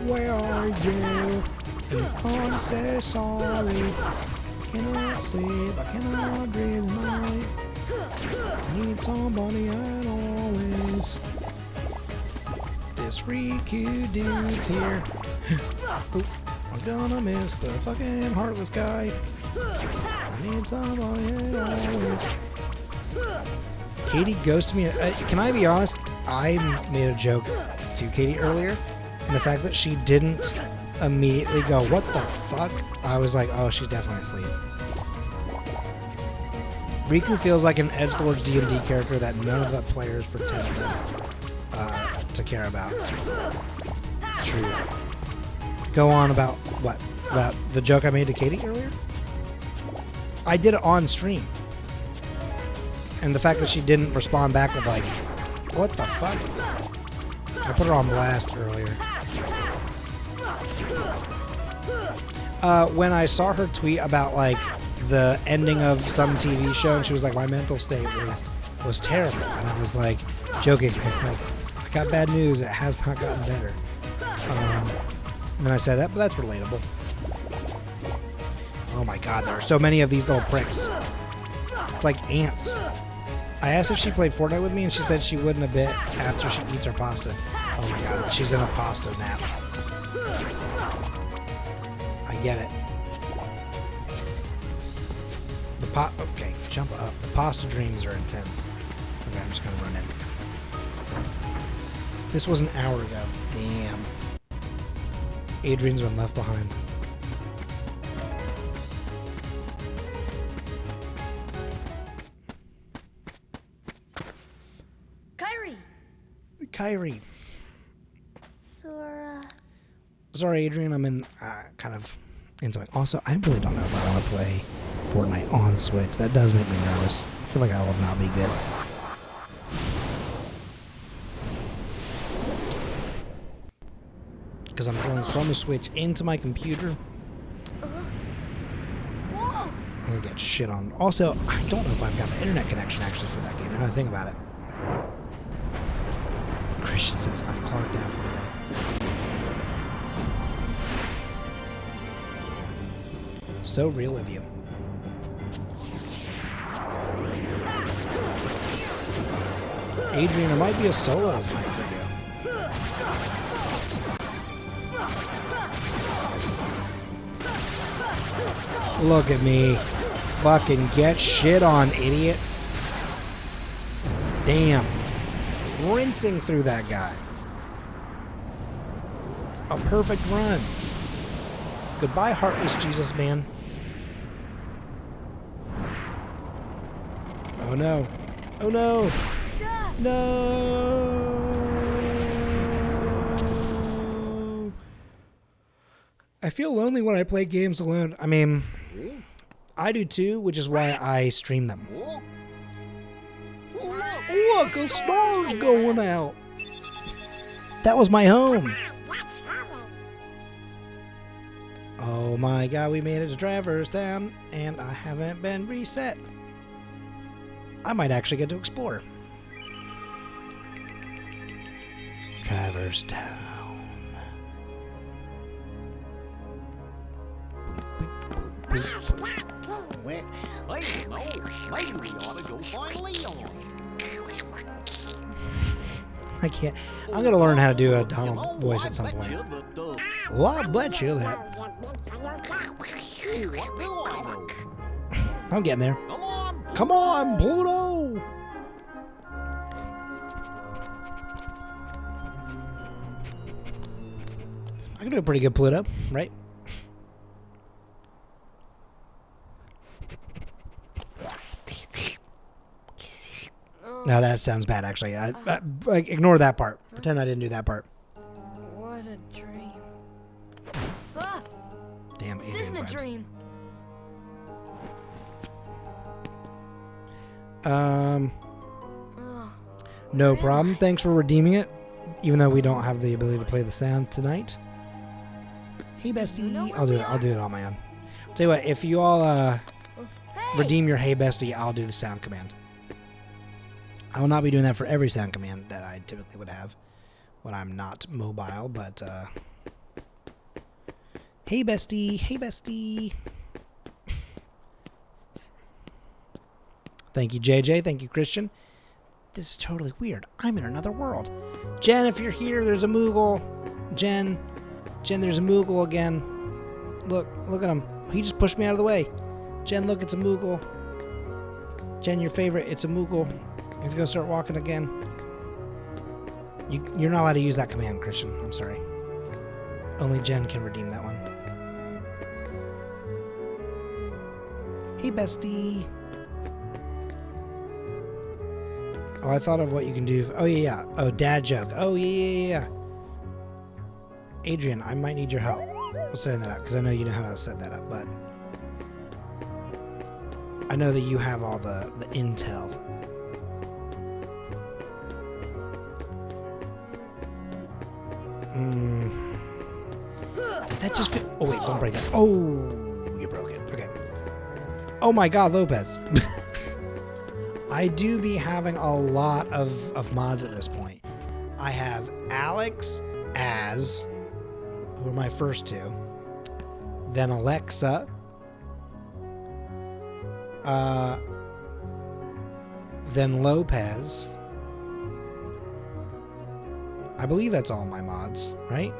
Where are you? And say sorry. Cannot sleep. I cannot dream tonight. I need somebody and always. This Riku dude's here. Oop, I'm gonna miss the fucking heartless guy. I need somebody and always. Katie ghosted me. Can I be honest? I made a joke to Katie earlier, and the fact that she didn't immediately go, "What the fuck?" I was like, "Oh, she's definitely asleep." Riku feels like an edgelord's D&D character that none of the players pretend to care about. True. Go on about what? About the joke I made to Katie earlier? I did it on stream. And the fact that she didn't respond back with like, what the fuck? I put her on blast earlier. When I saw her tweet about like the ending of some TV show, and she was like, my mental state was terrible, and I was like joking, like, I got bad news. It has not gotten better. And then I said that, but that's relatable. Oh my god, there are so many of these little pricks. It's like ants. I asked if she played Fortnite with me, and she said she wouldn't a bit after she eats her pasta. Oh my god, she's in a pasta nap. I get it. Okay, jump up. The pasta dreams are intense. Okay, I'm just gonna run in. This was an hour ago. Damn. Adrian's been left behind. Kyrie. Sora. Sorry, Adrian. I'm in kind of into it. Also, I really don't know if I want to play Fortnite on Switch. That does make me nervous. I feel like I will not be good. Because I'm going from the Switch into my computer. Whoa! I'm going to get shit on. Also, I don't know if I've got the internet connection actually for that game. Now that I think about it. Christian says, I've clocked out for the day. So real of you. Adrian, it might be a solos night for you. Look at me. Fucking get shit on, idiot. Damn. Rinsing through that guy. A perfect run. Goodbye, Heartless Jesus Man. Oh no. Oh no. No. I feel lonely when I play games alone. I mean, I do too, which is why I stream them. Oh. Look, a star's going out. That was my home. Let's hurry. Oh my god, we made it to Traverse Town, and I haven't been reset. I might actually get to explore. Traverse Town. Well, I don't know. Maybe we ought to go find Leon. I can't. I'm gonna learn how to do a Donald voice at some point. Well, I bet you that. What do I know? I'm getting there. Come on. Come on, Pluto! I can do a pretty good Pluto, right? No, that sounds bad, actually. I ignore that part. Pretend I didn't do that part. What a dream. Ah, Damn, this Adrian isn't a vibes. dream. Um, Ugh. no Where am problem. I? Thanks for redeeming it, even though we don't have the ability to play the sound tonight. Hey, bestie. know where I'll do we it. I'll are? do it on my own. Tell you what, if you all Hey! redeem your hey bestie, I'll do the sound command. I will not be doing that for every sound command that I typically would have when I'm not mobile, but hey bestie, hey bestie. Thank you, JJ. Thank you, Christian. This is totally weird. I'm in another world. Jen, if you're here, there's a Moogle. Jen, there's a Moogle again. Look at him. He just pushed me out of the way. Jen, look, it's a Moogle. Jen, your favorite, it's a Moogle. He's gonna start walking again. You're not allowed to use that command, Christian. I'm sorry. Only Jen can redeem that one. Hey, bestie. Oh, I thought of what you can do. Oh, yeah. Oh, dad joke. Oh, yeah. Adrian, I might need your help with setting that up, because I know you know how to set that up, but I know that you have all the intel. Did that just fit? Oh, wait, don't break that. Oh, you broke it. Okay. Oh my god, Lopez. I do be having a lot of mods at this point. I have Alex as, who are my first two. Then Alexa. Then Lopez. I believe that's all my mods, right?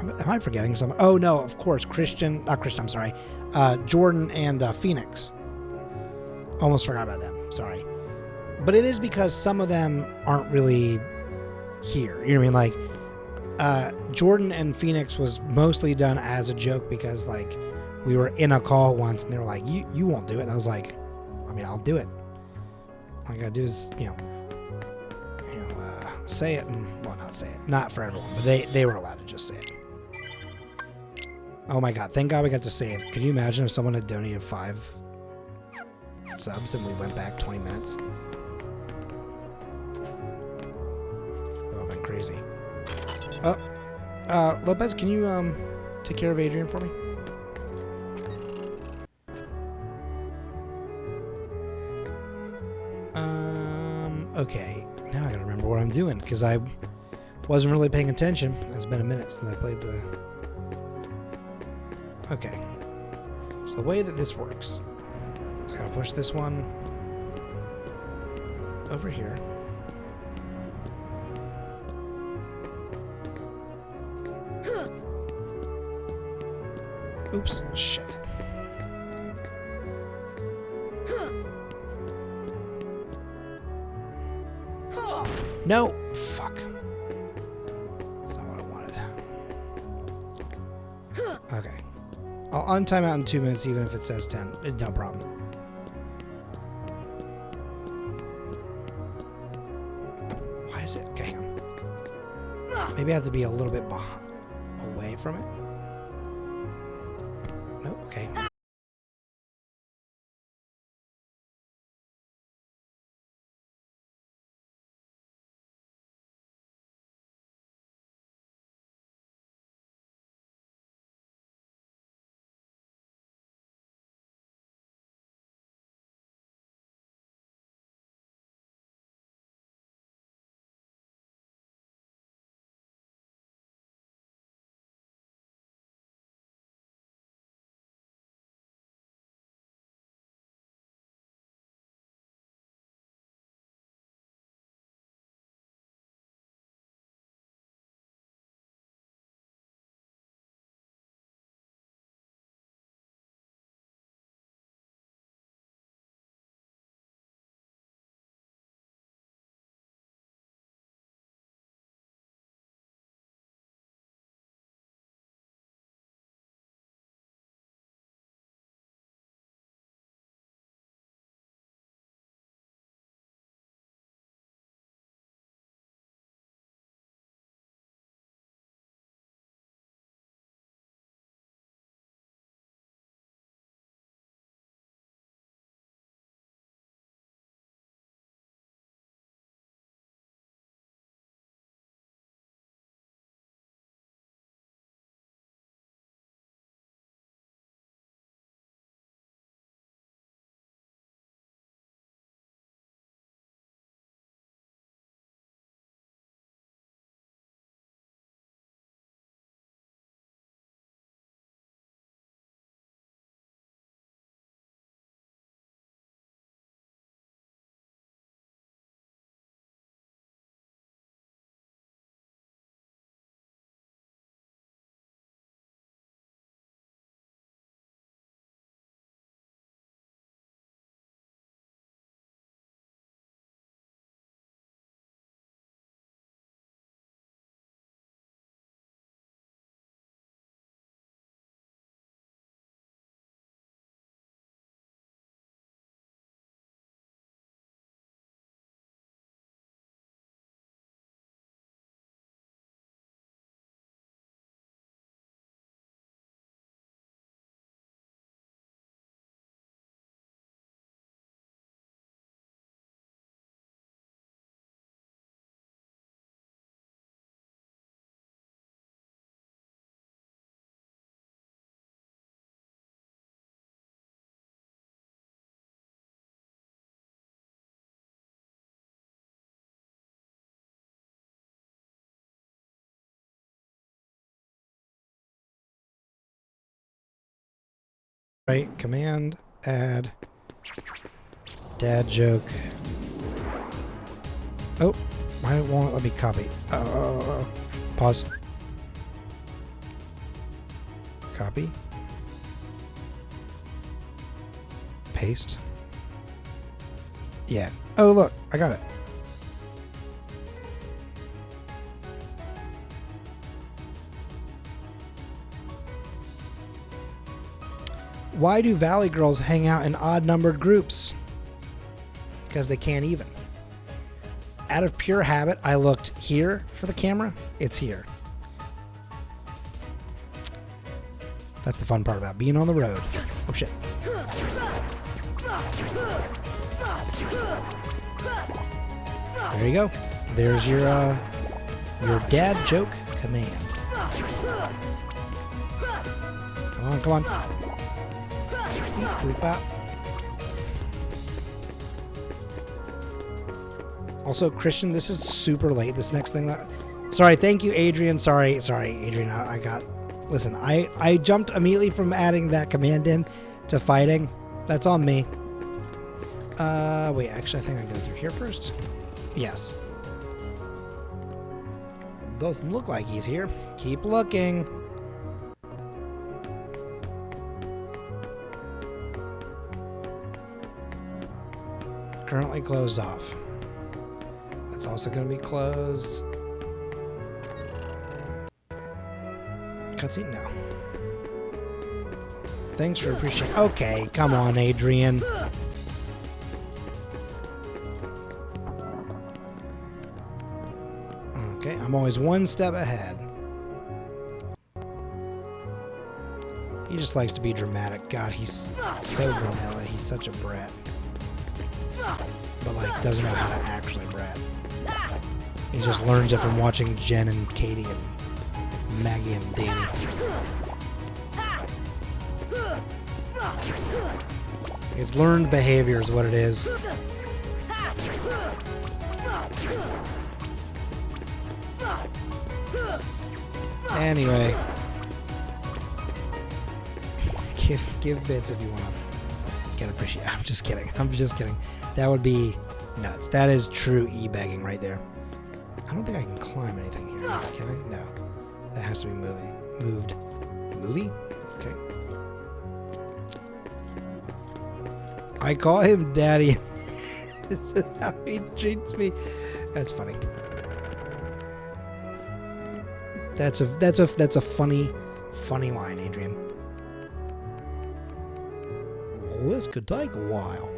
Am I forgetting someone? Oh, no, of course. I'm sorry. Jordan and Phoenix. Almost forgot about them. Sorry. But it is because some of them aren't really here. You know what I mean? Like, Jordan and Phoenix was mostly done as a joke because, like, we were in a call once and they were like, you won't do it. And I was like, I mean, I'll do it. All I gotta do is, say it and, well, not say it. Not for everyone, but they were allowed to just say it. Oh my god, thank god we got to save. Could you imagine if someone had donated 5 subs and we went back 20 minutes? That would have been crazy. Oh, Lopez, can you take care of Adrian for me? Okay. Now I gotta remember what I'm doing, because I wasn't really paying attention. It's been a minute since I played the... Okay. So the way that this works is I gotta push this one over here. Oops. Shit. No! Fuck. That's not what I wanted. Okay. I'll untime out in 2 minutes even if it says 10. No problem. Why is it? Okay, hang on. Maybe I have to be a little bit away from it. Nope, okay. Right, command, add, dad joke. Oh, why won't it let me copy? Pause. Copy. Paste. Yeah. Oh, look, I got it. Why do Valley Girls hang out in odd-numbered groups? Because they can't even. Out of pure habit, I looked here for the camera. It's here. That's the fun part about being on the road. Oh, shit. There you go. There's your dad joke command. Come on, come on. Boop, bop. Also, Christian, this is super late. This next thing. Sorry, thank you, Adrian. Sorry, Adrian. I got. Listen, I jumped immediately from adding that command in to fighting. That's on me. Wait, actually, I think I go through here first. Yes. Doesn't look like he's here. Keep looking. Currently closed off. That's also going to be closed. Cutscene? No. Thanks for appreciating. Okay, come on, Adrian. Okay, I'm always one step ahead. He just likes to be dramatic. God, he's so vanilla. He's such a brat. But, like, doesn't know how to actually brat. He just learns it from watching Jen and Katie and Maggie and Danny. It's learned behavior is what it is. Anyway. Give bits if you want to get appreciated. I'm just kidding. That would be nuts. That is true e-begging right there. I don't think I can climb anything here. Can I? No. That has to be moved. Movie? Okay. I call him Daddy. This is how he treats me. That's funny. That's a funny line, Adrian. Well, this could take a while.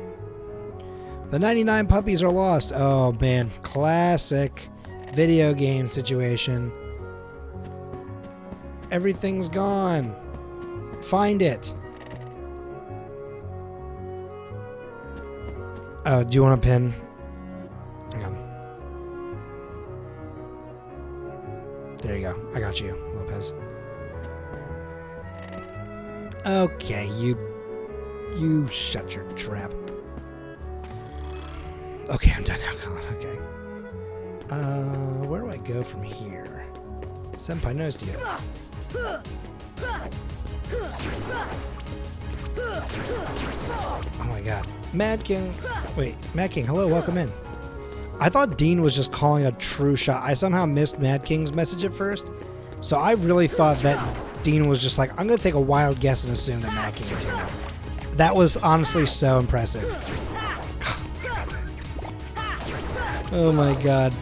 The 99 puppies are lost. Oh man, classic video game situation. Everything's gone. Find it. Oh, do you want a pin? Hang on. There you go. I got you, Lopez. Okay, you shut your trap. Okay, I'm done now, Colin. Okay. Where do I go from here? Senpai knows you. Oh my god. Mad King. Wait, Mad King, hello, welcome in. I thought Dean was just calling a true shot. I somehow missed Mad King's message at first. So I really thought that Dean was just like, I'm going to take a wild guess and assume that Mad King is here now. That was honestly so impressive. Oh my god.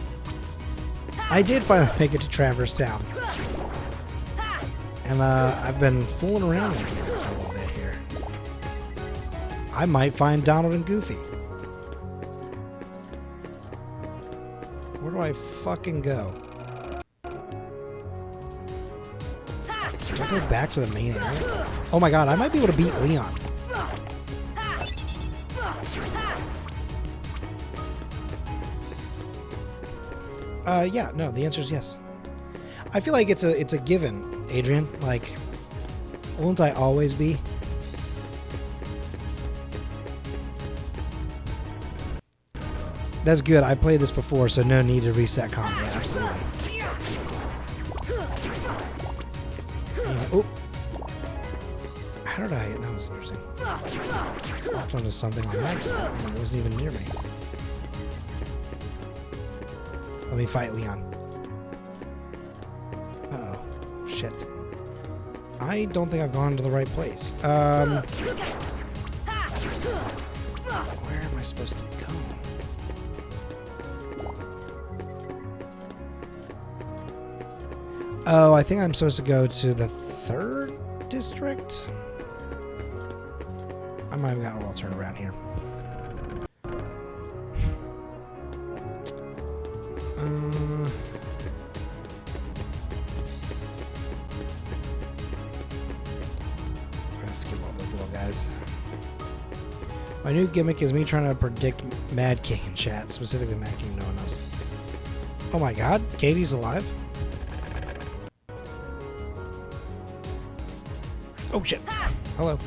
I did finally make it to Traverse Town. And I've been fooling around in here for a little bit here. I might find Donald and Goofy. Where do I fucking go? Do I go back to the main area? Oh my god, I might be able to beat Leon. Yeah, no, the answer is yes. I feel like it's a given, Adrian. Like, won't I always be? That's good. I played this before, so no need to reset comp. Yeah, absolutely. Oh. How did I? That was interesting. Walked onto something on accident and it wasn't even near me. Let me fight Leon. Uh-oh. Shit. I don't think I've gone to the right place. Where am I supposed to go? Oh, I think I'm supposed to go to the 3rd district? I might have gotten a little turned around here. I'm gonna skip all those little guys. My new gimmick is me trying to predict Mad King in chat, specifically Mad King, no one else. Oh my god, Katie's alive? Oh shit. Hello.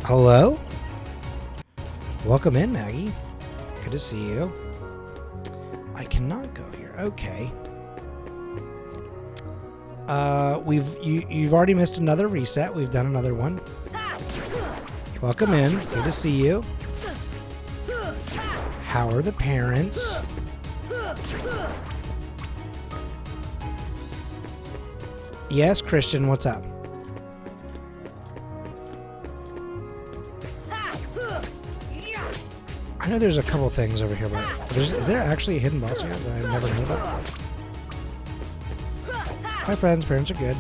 Hello? Welcome in, Maggie. Good to see you. I cannot go here. Okay. You've already missed another reset. We've done another one. Welcome in. Good to see you. How are the parents? Yes, Christian, what's up? I know there's a couple things over here, but is there actually a hidden boss here that I've never known about? My friends, parents are good.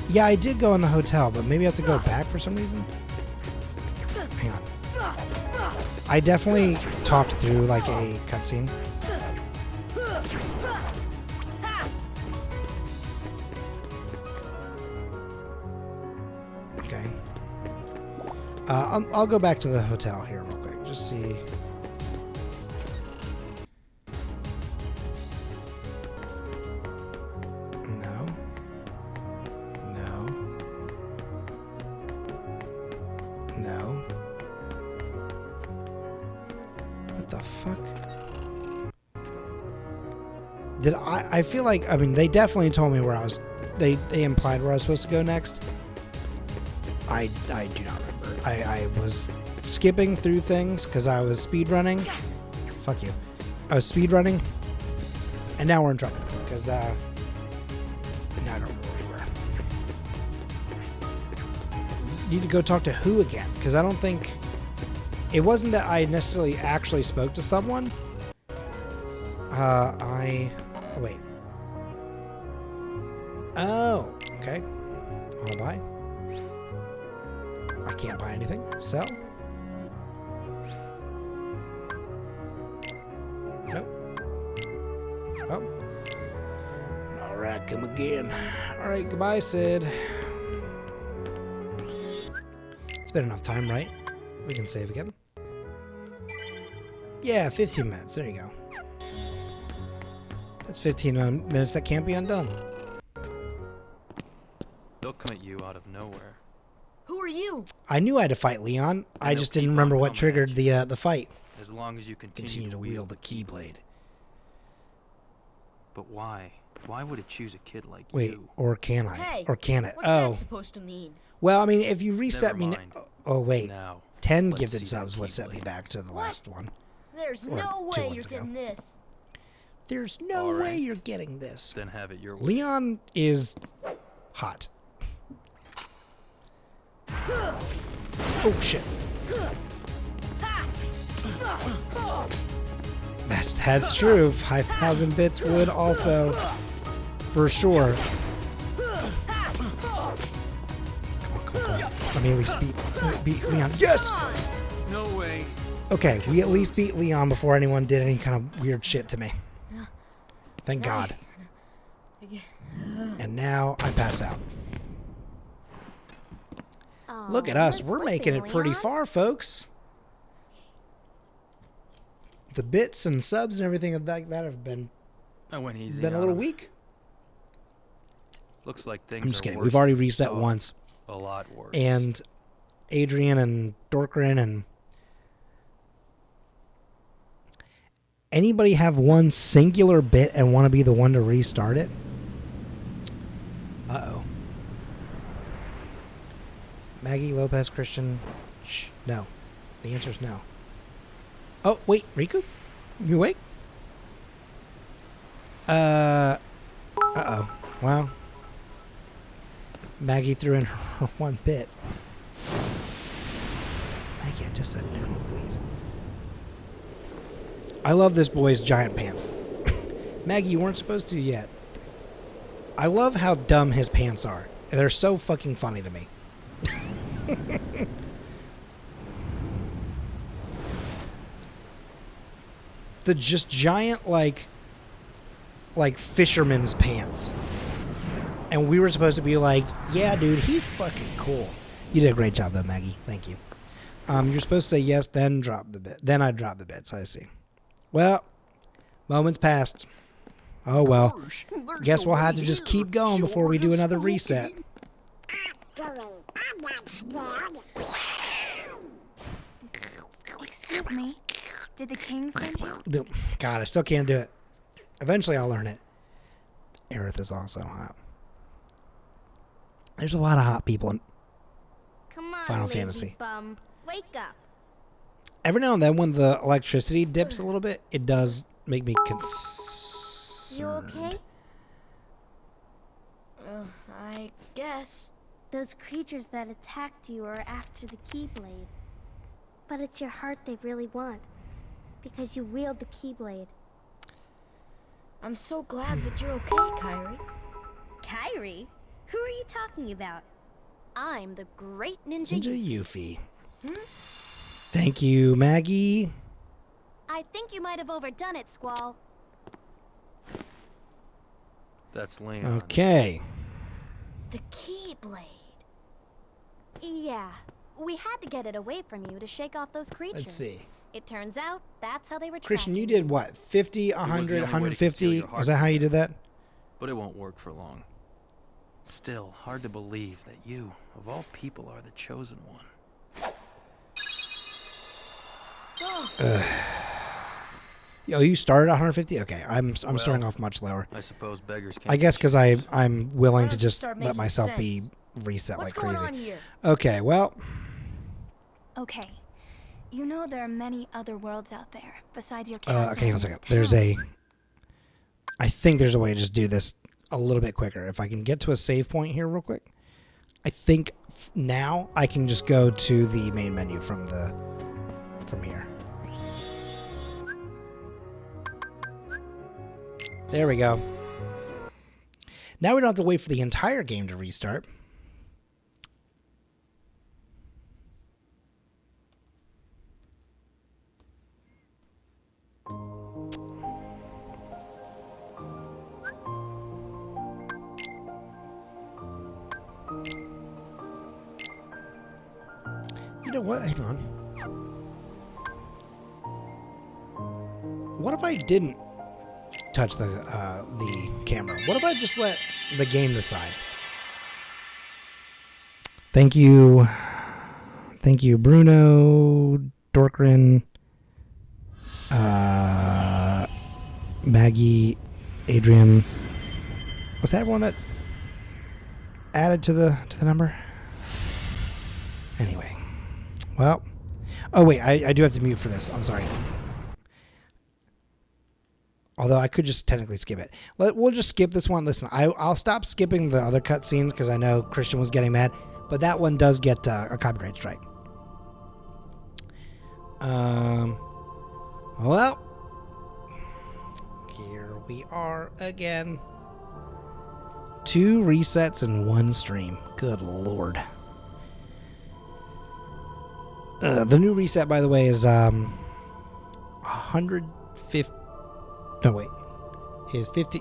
Yeah, I did go in the hotel, but maybe I have to go back for some reason. Hang on. I definitely talked through like a cutscene. I'll go back to the hotel here real quick. Just see. No. No. No. What the fuck? Did I feel like, I mean, they definitely told me where I was, they implied where I was supposed to go next. I do not remember. I was skipping through things because I was speed running. Fuck you. I was speed running, and now we're in trouble because now I don't remember where we were. Need to go talk to who again? Because I don't think it wasn't that I necessarily actually spoke to someone. Wait. Oh, okay. I'll buy. I can't buy anything. Sell. Nope. Oh. Alright, come again. Alright, goodbye, Sid. It's been enough time, right? We can save again. Yeah, 15 minutes. There you go. That's 15 minutes that can't be undone. They'll come at you out of nowhere. Who are you? I knew I had to fight Leon. I just didn't remember what triggered the fight. As long as you Continue to wield the Keyblade. But why? Why would it choose a kid like Wait, you? or can I? Hey, Or can it? what's Oh. that supposed to mean? Well, I mean, if you reset Never me... mind. Oh, wait. Now, 10 let's gifted see subs that would set me Keyblade. back to the last one. There's Or no 2 way ones you're ago. getting this. There's no All way right. you're getting this. Then have it your way. Leon is hot. Oh, shit. That's true. 5,000 bits would also, for sure. Come on. Let me at least beat Leon. Yes! No way. Okay, we at least beat Leon before anyone did any kind of weird shit to me. Thank God. And now I pass out. Aw, Look at us. you're We're making it sleeping, pretty Leon. far, folks. The bits and subs and everything like that have been I went easy. a on little him. weak. Looks like things I'm just are kidding. worse We've already than we reset thought. once. A lot worse. And Adrian and Dorkrin and anybody have one singular bit and want to be the one to restart it? Uh-oh. Maggie, Lopez, Christian. Shh. No. The answer is no. Oh, wait. Riku? You awake? Uh-oh. Well. Maggie threw in her one bit. Maggie, I just said no, please. I love this boy's giant pants. Maggie, you weren't supposed to yet. I love how dumb his pants are. They're so fucking funny to me. The just giant, like fisherman's pants. And we were supposed to be like, yeah, dude, he's fucking cool. You did a great job, though, Maggie. Thank you. You're supposed to say yes, then drop the bit. Then I drop the bits, I see. Well, moments passed. Oh, well. Guess we'll have to just keep going before we do another reset. Actually, I'm not scared. Excuse me. Did the king send you? God, I still can't do it. Eventually I'll learn it. Aerith is also hot. There's a lot of hot people in Come on, Final lazy Fantasy. bum. Wake up. Every now and then when the electricity dips a little bit, it does make me concerned. You okay? I guess. Those creatures that attacked you are after the Keyblade. But it's your heart they really want. Because you wield the Keyblade. I'm so glad that you're okay, Kyrie. Kyrie? Who are you talking about? I'm the great Ninja Ninja Yuffie. Thank you, Maggie. I think you might have overdone it, Squall. That's Leon. Okay. The Keyblade. Yeah. We had to get it away from you to shake off those creatures. Let's see. It turns out that's how they were Christian, you tracking did what? 50, 100, only way to conceal 150? your Was that how you did that? But it won't work for long. Still, hard to believe that you, of all people, are the chosen one. Oh, you started at 150? Okay, I'm starting off much lower. I suppose beggars can't. I guess because I'm willing Why to don't you just start let making myself sense? be reset What's like going crazy. on here? Okay, well, Okay. You know there are many other worlds out there besides your castle. okay, hang on a and second. this There's town. I think there's a way to just do this a little bit quicker. If I can get to a save point here real quick, I think now I can just go to the main menu from here. There we go. Now we don't have to wait for the entire game to restart. You know what? Hang on. What if I didn't touch the camera? What if I just let the game decide? Thank you, Bruno, Dorkrin, Maggie, Adrian. Was that one that added to the number? Anyway, well, oh wait, I do have to mute for this. I'm sorry. Although I could just technically skip it. We'll just skip this one. Listen, I'll stop skipping the other cutscenes because I know Christian was getting mad. But that one does get a copyright strike. Well, here we are again. 2 resets in 1 stream. Good lord. The new reset, by the way, is 150. No, wait. Is 50.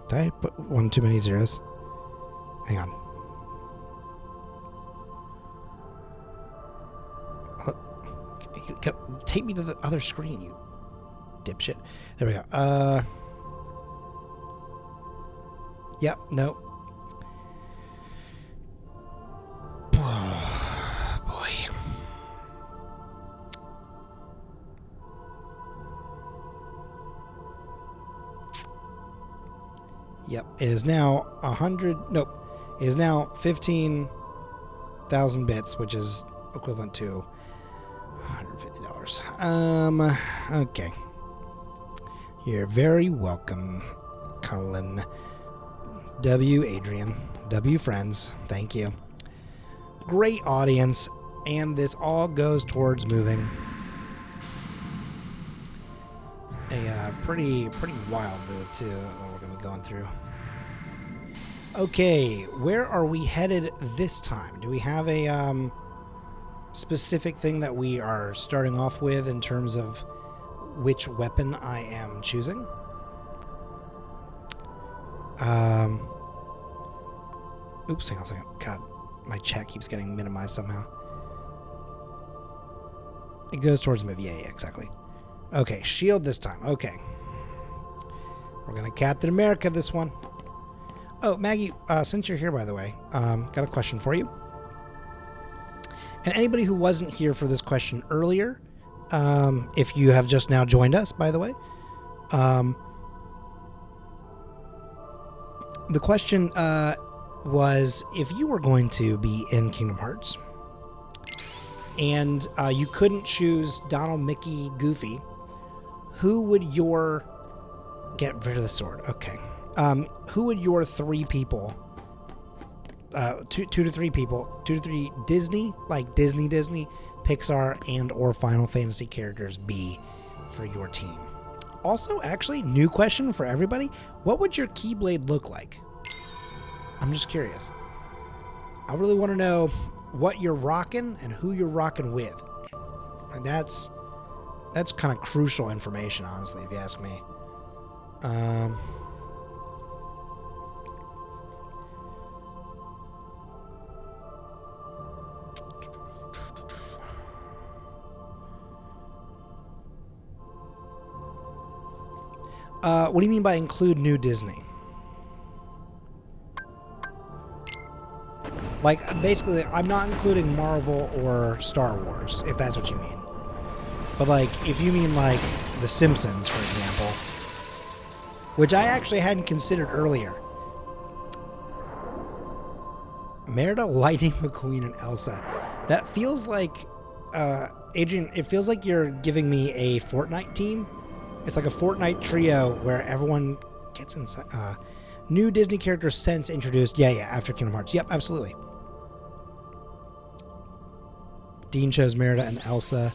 Did I put one too many zeros? Hang on. Take me to the other screen, you dipshit. There we go. Yep, no. Boy. Yep, it is now 100. Nope, it is now 15,000 bits, which is equivalent to $150. Okay. You're very welcome, Colin. W. Adrian. W. Friends. Thank you. Great audience, and this all goes towards moving a pretty wild move too that we're gonna be going through. Okay, where are we headed this time? Do we have a specific thing that we are starting off with in terms of which weapon I am choosing? Oops, hang on a second. God, my chat keeps getting minimized somehow. It goes towards the movie. Yeah, exactly. Okay, shield this time. Okay. We're going to Captain America this one. Oh, Maggie, since you're here, by the way, got a question for you. And anybody who wasn't here for this question earlier, if you have just now joined us, by the way, the question was, if you were going to be in Kingdom Hearts and you couldn't choose Donald, Mickey, Goofy, who would your... Get rid of the sword. Okay. Who would your 3 people, 2 to 3 people, 2 to 3 Disney, like Disney, Pixar, and or Final Fantasy characters be for your team? Also, actually, new question for everybody. What would your Keyblade look like? I'm just curious. I really want to know what you're rocking and who you're rocking with. And that's kind of crucial information, honestly, if you ask me. What do you mean by include new Disney? Like, basically, I'm not including Marvel or Star Wars, if that's what you mean. But, like, if you mean, like, The Simpsons, for example, which I actually hadn't considered earlier. Merida, Lightning McQueen, and Elsa. That feels like, Adrian, it feels like you're giving me a Fortnite team. It's like a Fortnite trio where everyone gets inside. New Disney characters since introduced. Yeah, after Kingdom Hearts. Yep, absolutely. Dean chose Merida and Elsa.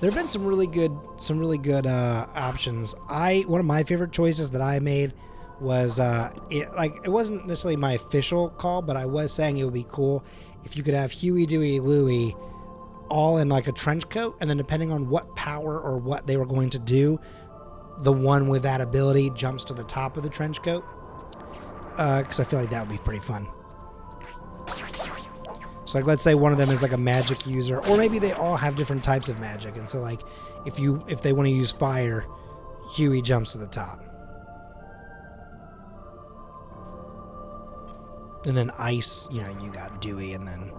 There have been some really good options. One of my favorite choices that I made was it wasn't necessarily my official call, but I was saying it would be cool if you could have Huey, Dewey, Louie all in like a trench coat, and then depending on what power or what they were going to do, the one with that ability jumps to the top of the trench coat. Because I feel like that would be pretty fun. So like, let's say one of them is like a magic user, or maybe they all have different types of magic, and so like if they want to use fire, Huey jumps to the top, and then ice, you know, you got Dewey, and then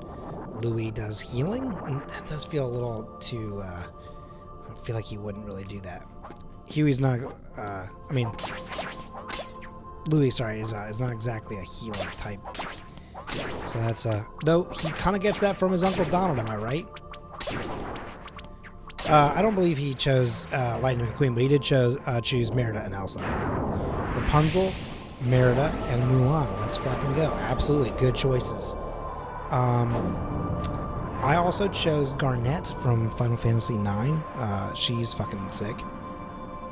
Louie does healing, and that does feel a little too. I feel like he wouldn't really do that. Huey's not. Louie, sorry, is not exactly a healer type. So that's though he kind of gets that from his Uncle Donald, am I right? I don't believe he chose Lightning McQueen, but he did choose Merida and Elsa. Rapunzel, Merida, and Mulan. Let's fucking go. Absolutely good choices. I also chose Garnet from Final Fantasy IX. She's fucking sick.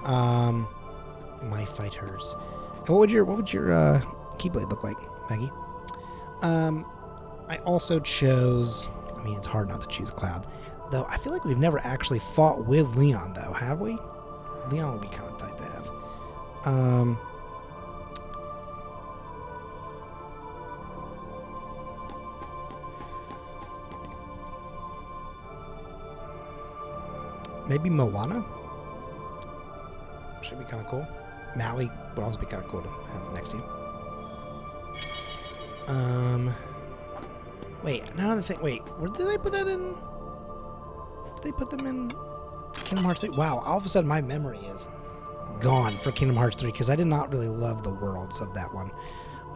My fighters. And what would your Keyblade look like, Maggie? I also chose. I mean, it's hard not to choose Cloud, though. I feel like we've never actually fought with Leon, though, have we? Leon would be kind of tight to have. Maybe Moana. Should be kind of cool. Maui would also be kind of cool to have next to you. Wait, another thing. Wait, where did they put that in? Did they put them in Kingdom Hearts 3? Wow, all of a sudden my memory is gone for Kingdom Hearts 3 because I did not really love the worlds of that one.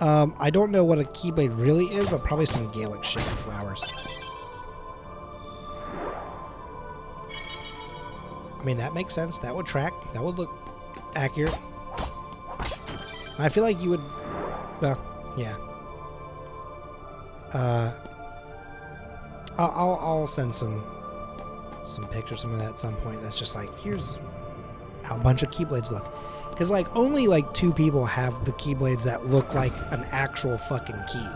I don't know what a Keyblade really is, but probably some Gaelic shit with flowers. I mean, that makes sense. That would track. That would look accurate. I feel like you would. Well, yeah. I'll send some pictures of that at some point. That's just like, here's how a bunch of Keyblades look. Because like only like 2 people have the Keyblades that look like an actual fucking key.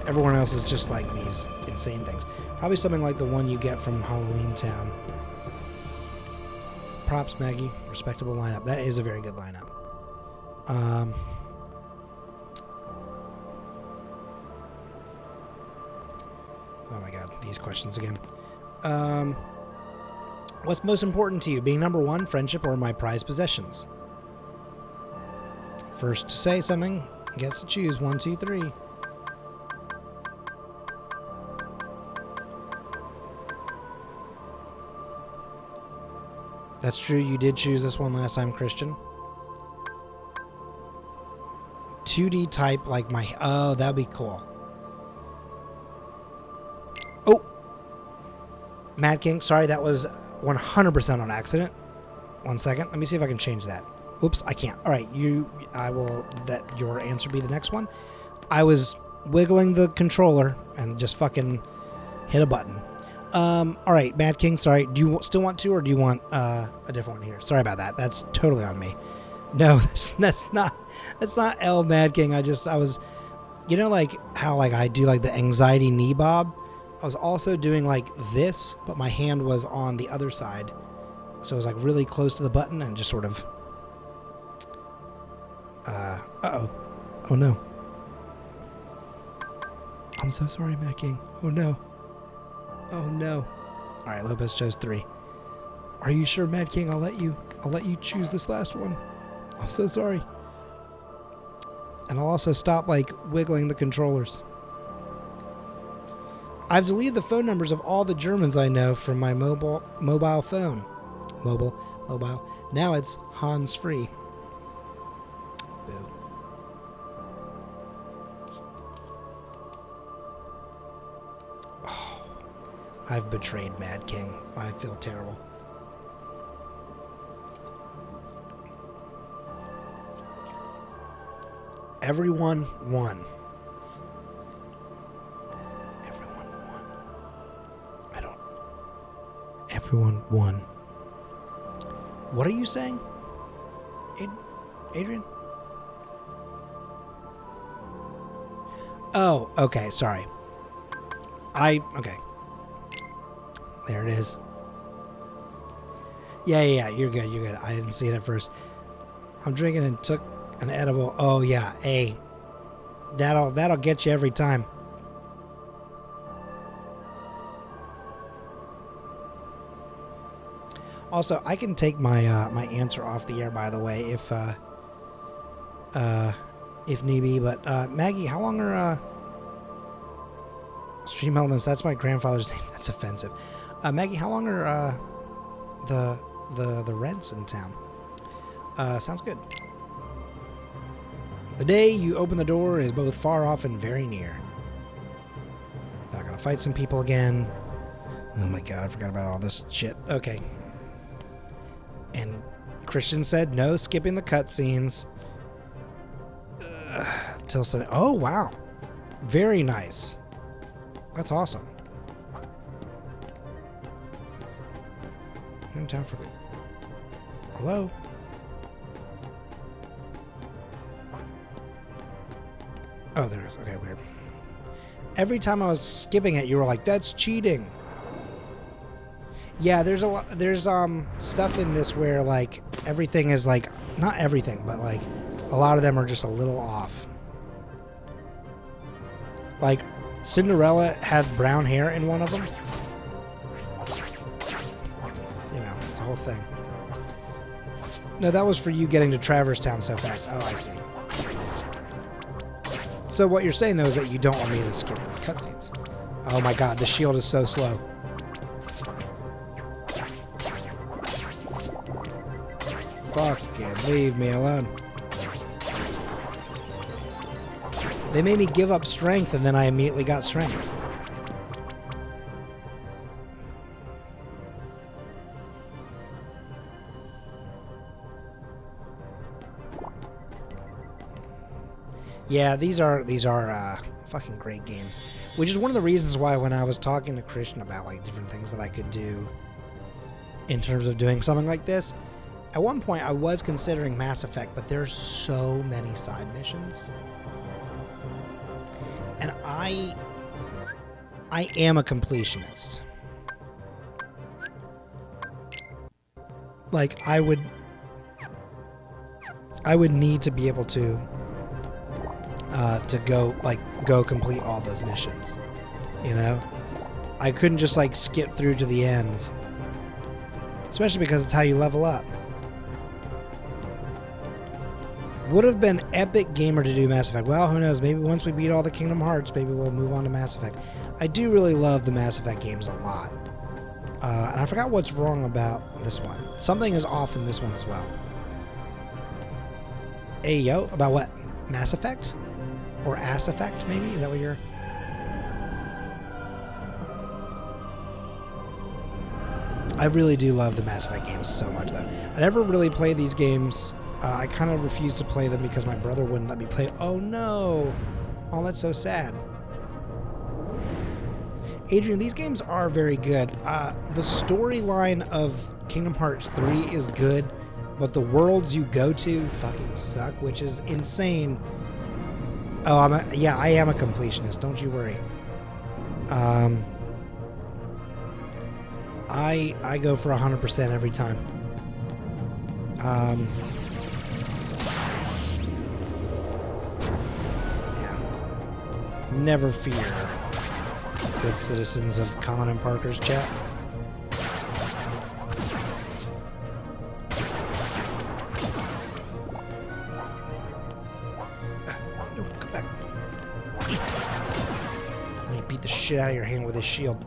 Everyone else is just like these insane things. Probably something like the one you get from Halloween Town. Props, Maggie. Respectable lineup. That is a very good lineup. Oh my god, these questions again. What's most important to you? Being number 1, friendship, or my prized possessions? First to say something gets to choose. 1, 2, 3. That's true, you did choose this one last time, Christian. 2D type like my... Oh, that'd be cool. Oh! Mad King, sorry, that was 100% on accident. 1 second, let me see if I can change that. Oops, I can't. Alright, I will let your answer be the next one. I was wiggling the controller and just fucking hit a button. Alright, Mad King, sorry. Do you still want to, or do you want a different one here? Sorry about that. That's totally on me. No, that's not L Mad King. I was, you know, like how like I do like the anxiety knee bob. I was also doing like this, but my hand was on the other side, so it was like really close to the button and just sort of. Oh no. I'm so sorry, Mad King. Oh no. Oh no. All right, Lopez chose 3. Are you sure, Mad King? I'll let you choose this last one. I'm so sorry. And I'll also stop, like, wiggling the controllers. I've deleted the phone numbers of all the Germans I know from my mobile phone. Mobile. Now it's Hans free. Boo. Oh, I've betrayed Mad King. I feel terrible. Everyone won. Everyone won. What are you saying? Adrian? Oh, okay, sorry. Okay. There it is. Yeah, you're good. I didn't see it at first. I'm drinking and took an edible. Oh yeah, hey. That'll get you every time. Also, I can take my my answer off the air, by the way, if need be. But Maggie, how long are Stream Elements? That's my grandfather's name. That's offensive. Maggie, how long are the rents in town? Sounds good. The day you open the door is both far off and very near. Then I'm gonna fight some people again. Oh my god, I forgot about all this shit. Okay. And Christian said no skipping the cutscenes. Till Sunday. Oh wow, very nice. That's awesome. I'm in town for. Hello. Oh, there it is. Okay, weird. Every time I was skipping it, you were like, "That's cheating." Yeah, there's stuff in this where like everything is like, not everything, but like a lot of them are just a little off. Like Cinderella had brown hair in one of them. You know, it's a whole thing. No, that was for you getting to Traverse Town so fast. Oh, I see. So what you're saying though is that you don't want me to skip the cutscenes. Oh my god, the shield is so slow. Fucking leave me alone. They made me give up strength and then I immediately got strength. Yeah, these are fucking great games. Which is one of the reasons why when I was talking to Christian about like different things that I could do in terms of doing something like this, at one point I was considering Mass Effect, but there's so many side missions. And I am a completionist. Like I would need to be able to go complete all those missions. You know? I couldn't just like skip through to the end. Especially because it's how you level up. Would have been epic gamer to do Mass Effect. Well, who knows? Maybe once we beat all the Kingdom Hearts, maybe we'll move on to Mass Effect. I do really love the Mass Effect games a lot. And I forgot what's wrong about this one. Something is off in this one as well. Hey, yo, about what? Mass Effect? Or Ass Effect, maybe? Is that what you're... I really do love the Mass Effect games so much, though. I never really played these games. I kind of refused to play them because my brother wouldn't let me play. Oh, no. Oh, that's so sad. Adrian, these games are very good. The storyline of Kingdom Hearts 3 is good, but the worlds you go to fucking suck, which is insane. Oh, I am a completionist. Don't you worry. I go for 100% every time. Never fear, good citizens of Colin and Parker's chat. shit out of your hand with his shield.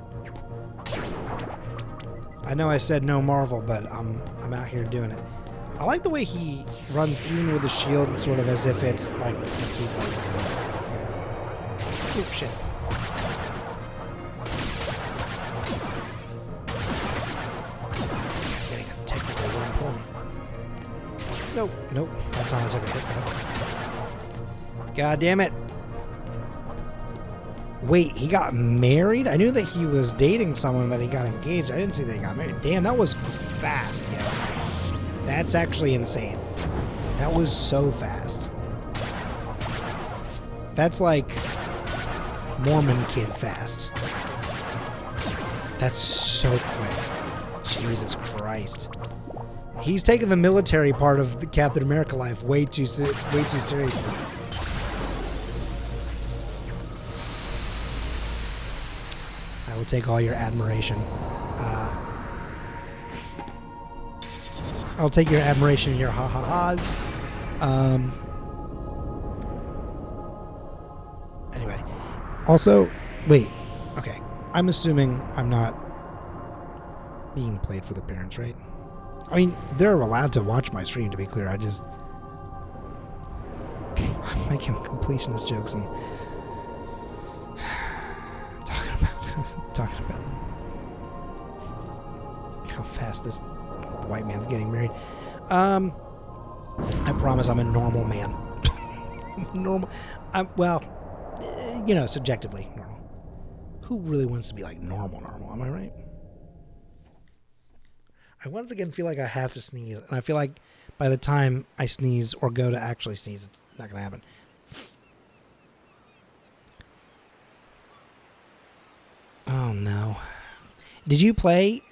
I know I said no Marvel, but I'm out here doing it. I like the way he runs even with the shield, sort of as if it's like a keyblade and stuff. Oh shit. Getting a technical 1 point. Nope, nope. That's how I took a hit though. God damn it. Wait, he got married? I knew that he was dating someone, that he got engaged. I didn't see that he got married. Damn, that was fast, yo. That's actually insane. That was so fast. That's like Mormon kid fast. That's so quick. Jesus Christ. He's taking the military part of the Captain America life way too seriously. I will take all your admiration. I'll take your admiration and your ha-ha-has. Anyway. Also, wait. Okay. I'm assuming I'm not being played for the parents, right? I mean, they're allowed to watch my stream, to be clear. I'm making completionist jokes and talking about how fast this white man's getting married. I promise I'm a normal man. Normal. Well, you know, subjectively normal. Who really wants to be like normal? Am I right? I once again feel like I have to sneeze, and I feel like by the time I sneeze or go to actually sneeze, it's not going to happen. Oh no. Did you play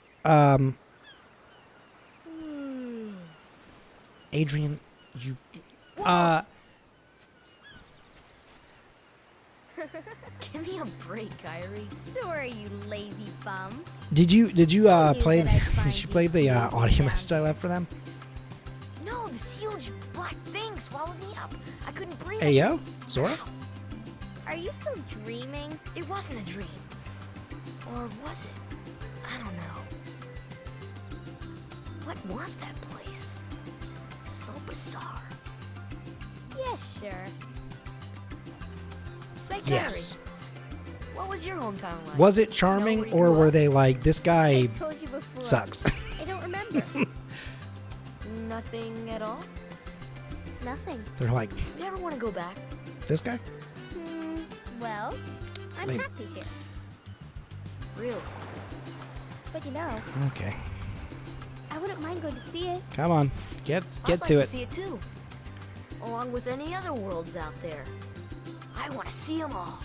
Adrian, you Give me a break, Kyrie. Sorry, you lazy bum. Did you play that I'd find did you play the you audio sleeping message I left for them? No, this huge black thing swallowed me up. I couldn't breathe. Hey yo, Sora? Are you still dreaming? It wasn't a dream. Or was it? I don't know. What was that place? So bizarre. Yeah, sure. Say, Yes. Kyrie, what was your hometown like? Was it charming, Know where or you were are? they like, this I guy told you before. sucks? I don't remember. Nothing at all? Nothing. They're like, You ever want to go back? this guy? Well, I'm Like- happy here. Really? But you know, Okay. I wouldn't mind going to see it. Come on. Get I'd like to to it. see it too. Along with any other worlds out there. I want to see them all.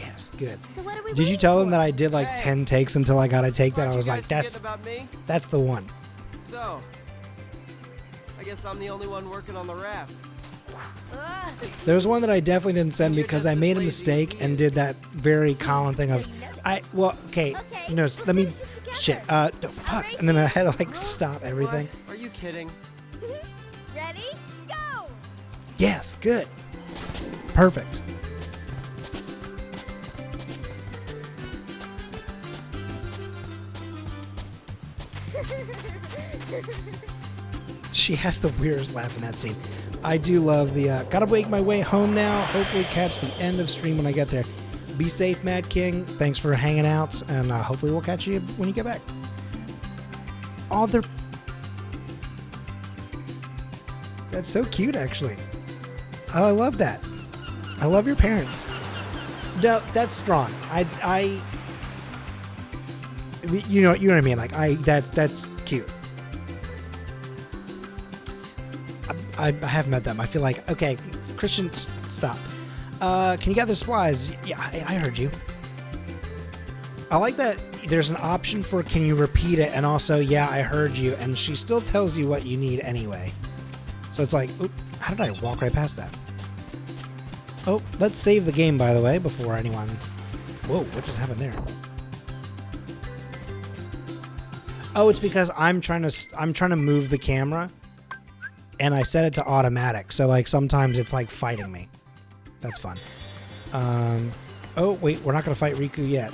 Yes, good. So what are we Did you waiting tell them for? that I did like Hey. 10 takes until I got a take that I Aren't was you like, guys forgetting about me? that's the one. So, I guess I'm the only one working on the raft. Ah, There's one that I definitely didn't send You're because just I as made a lazy as mistake he and is. did that very Colin thing of, okay, Okay, no, let's let me, finish it together. shit, no, fuck, and then I had to like stop everything. What? Are you kidding? Ready? Go! Yes, good. Perfect. She has the weirdest laugh in that scene. I do love the, gotta make my way home now. Hopefully catch the end of stream when I get there. Be safe, Mad King. Thanks for hanging out, and hopefully we'll catch you when you get back. Oh, they're... That's so cute, actually. Oh, I love that. I love your parents. No, that's strong. You know what I mean. Like that's cute. I have met them. I feel like, okay, Christian, stop. Can you gather supplies? Yeah, I heard you. I like that there's an option for can you repeat it, and also, yeah, I heard you, and she still tells you what you need anyway. So it's like, oop, how did I walk right past that? Oh, let's save the game, by the way, before anyone... Whoa, what just happened there? Oh, it's because I'm trying to move the camera, and I set it to automatic. So like sometimes it's like fighting me. That's fun. Oh, wait, we're not going to fight Riku yet.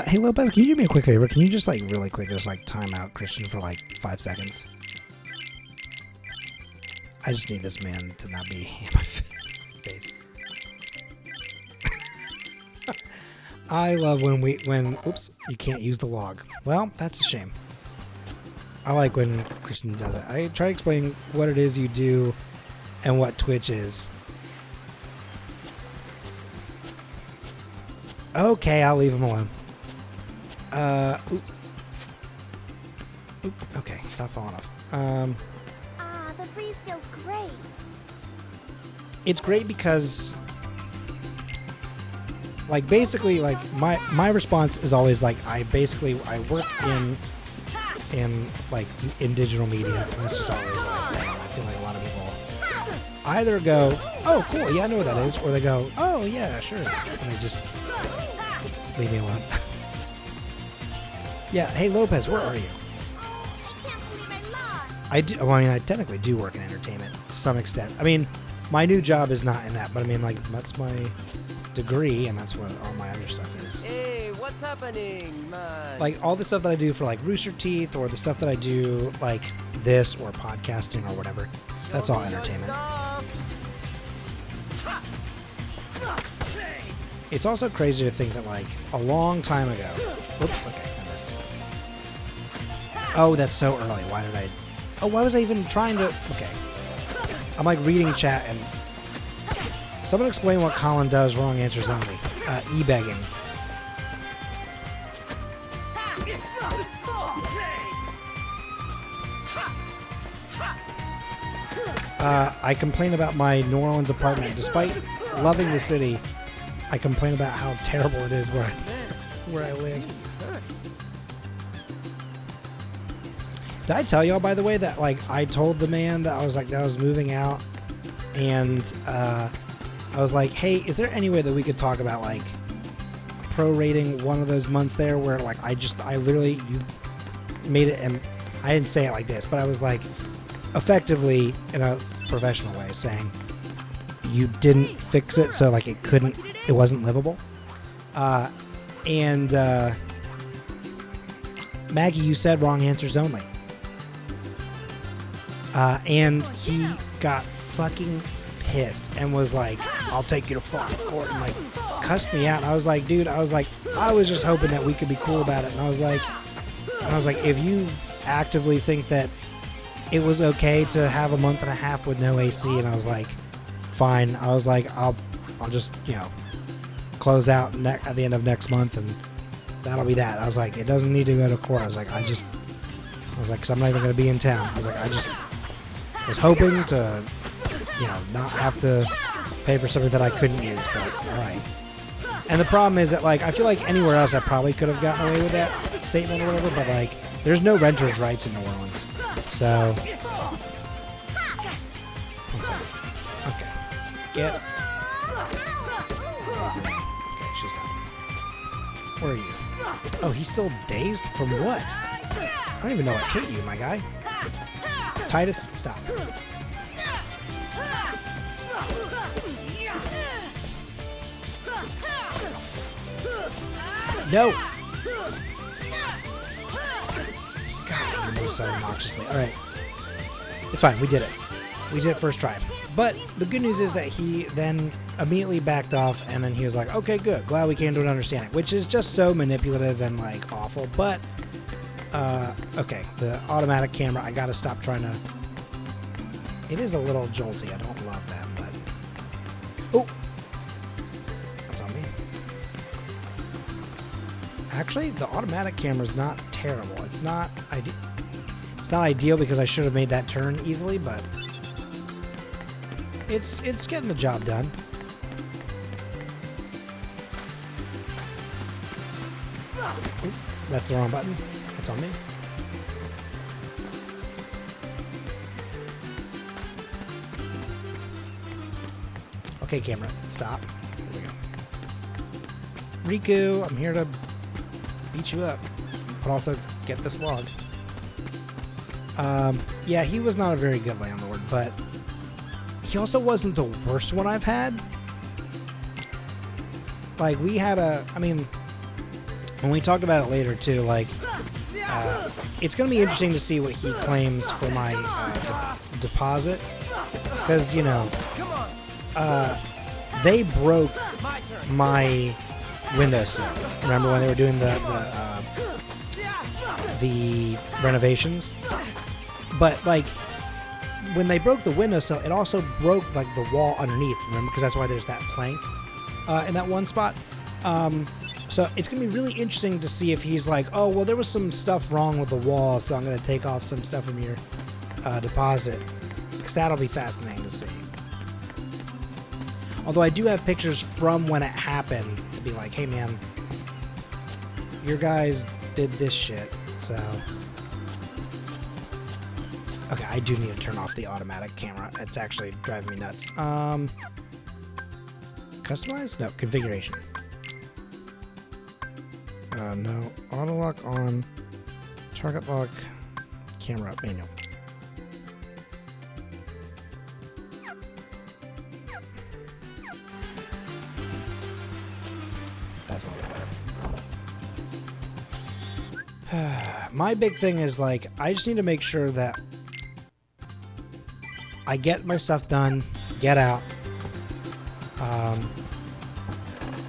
Hey, Lopez, can you do me a quick favor? Can you just, like, really quick, just, like, time out Christian for, like, 5 seconds? I just need this man to not be in my face. I love when oops, you can't use the log. Well, that's a shame. I like when Christian does it. I try to explain what it is you do and what Twitch is. Okay, I'll leave him alone. Oop, okay, stop falling off. The breeze feels great. It's great because, like, basically, like, my response is always, like, I work in digital media, and that's just always what I say. And I feel like a lot of people either go, oh, cool, yeah, I know what that is, or they go, oh, yeah, sure, and they just leave me alone. Yeah, hey, Lopez, where are you? I can't believe I lost. I do. Well, I mean, I technically do work in entertainment to some extent. I mean, my new job is not in that, but I mean, like, that's my degree, and that's what all my other stuff is. Hey, what's happening, man? Like, all the stuff that I do for, like, Rooster Teeth, or the stuff that I do, like, this, or podcasting, or whatever, that's all entertainment. It's also crazy to think that, like, a long time ago... Oops, okay, I missed. Oh, that's so early. Why did I... Oh, why was I even trying to... Okay. I'm, like, reading chat, and... Someone explain what Colin does. Wrong answers only. E-begging. I complain about my New Orleans apartment. Despite loving the city, I complain about how terrible it is where I live. Did I tell y'all, by the way, that, like, I told the man that I was moving out, and I was like, hey, is there any way that we could talk about, like, prorating one of those months there where, like, I literally, you made it, and I didn't say it like this, but I was like, effectively, in a professional way, saying you didn't fix it, so, like, it wasn't livable. And Maggie, you said wrong answers only. And he got fucking pissed and was like, I'll take you to fucking court, and, like, cussed me out. And I was like, dude, I was just hoping that we could be cool about it. And I was like, if you actively think that it was okay to have a month and a half with no AC, and I was like, fine. I was like, I'll just, close out at the end of next month, and that'll be that. I was like, it doesn't need to go to court. I was like, because I'm not even going to be in town. I was like, I just was hoping to, not have to pay for something that I couldn't use, but all right. And the problem is that, like, I feel like anywhere else I probably could have gotten away with that statement or whatever, but, like, there's no renter's rights in New Orleans. So, one second. Okay. Get. Okay, she's done. Where are you? Oh, he's still dazed? From what? I don't even know what hit you, my guy. Titus, stop. No! God, you move so obnoxiously. Alright. It's fine, we did it. We did it first try. But the good news is that he then immediately backed off, and then he was like, okay, good. Glad we came to an understanding. Which is just so manipulative and, like, awful. But, okay. The automatic camera, I gotta stop trying to... It is a little jolty. I don't love that, but... Oh! That's on me. Actually, the automatic camera is not terrible. It's not ideal because I should have made that turn easily, but... It's getting the job done. Oop, that's the wrong button. That's on me. Okay, camera, stop. There we go. Riku, I'm here to beat you up, but also get this log. Yeah, he was not a very good landlord, but he also wasn't the worst one I've had. Like, we had I mean, when we talk about it later, too, like, it's going to be interesting to see what he claims for my deposit. Because, you know, they broke my windowsill. Remember when they were doing the renovations? But, like, when they broke the windowsill, it also broke, like, the wall underneath, remember? Because that's why there's that plank in that one spot. So it's going to be really interesting to see if he's like, oh, well, there was some stuff wrong with the wall, so I'm going to take off some stuff from your deposit. Because that'll be fascinating to see. Although I do have pictures from when it happened to be like, hey, man, your guys did this shit, so... Okay, I do need to turn off the automatic camera. It's actually driving me nuts. Customize? No, configuration. No, auto lock on, target lock, camera manual. That's a little better. My big thing is, like, I just need to make sure that I get my stuff done, get out.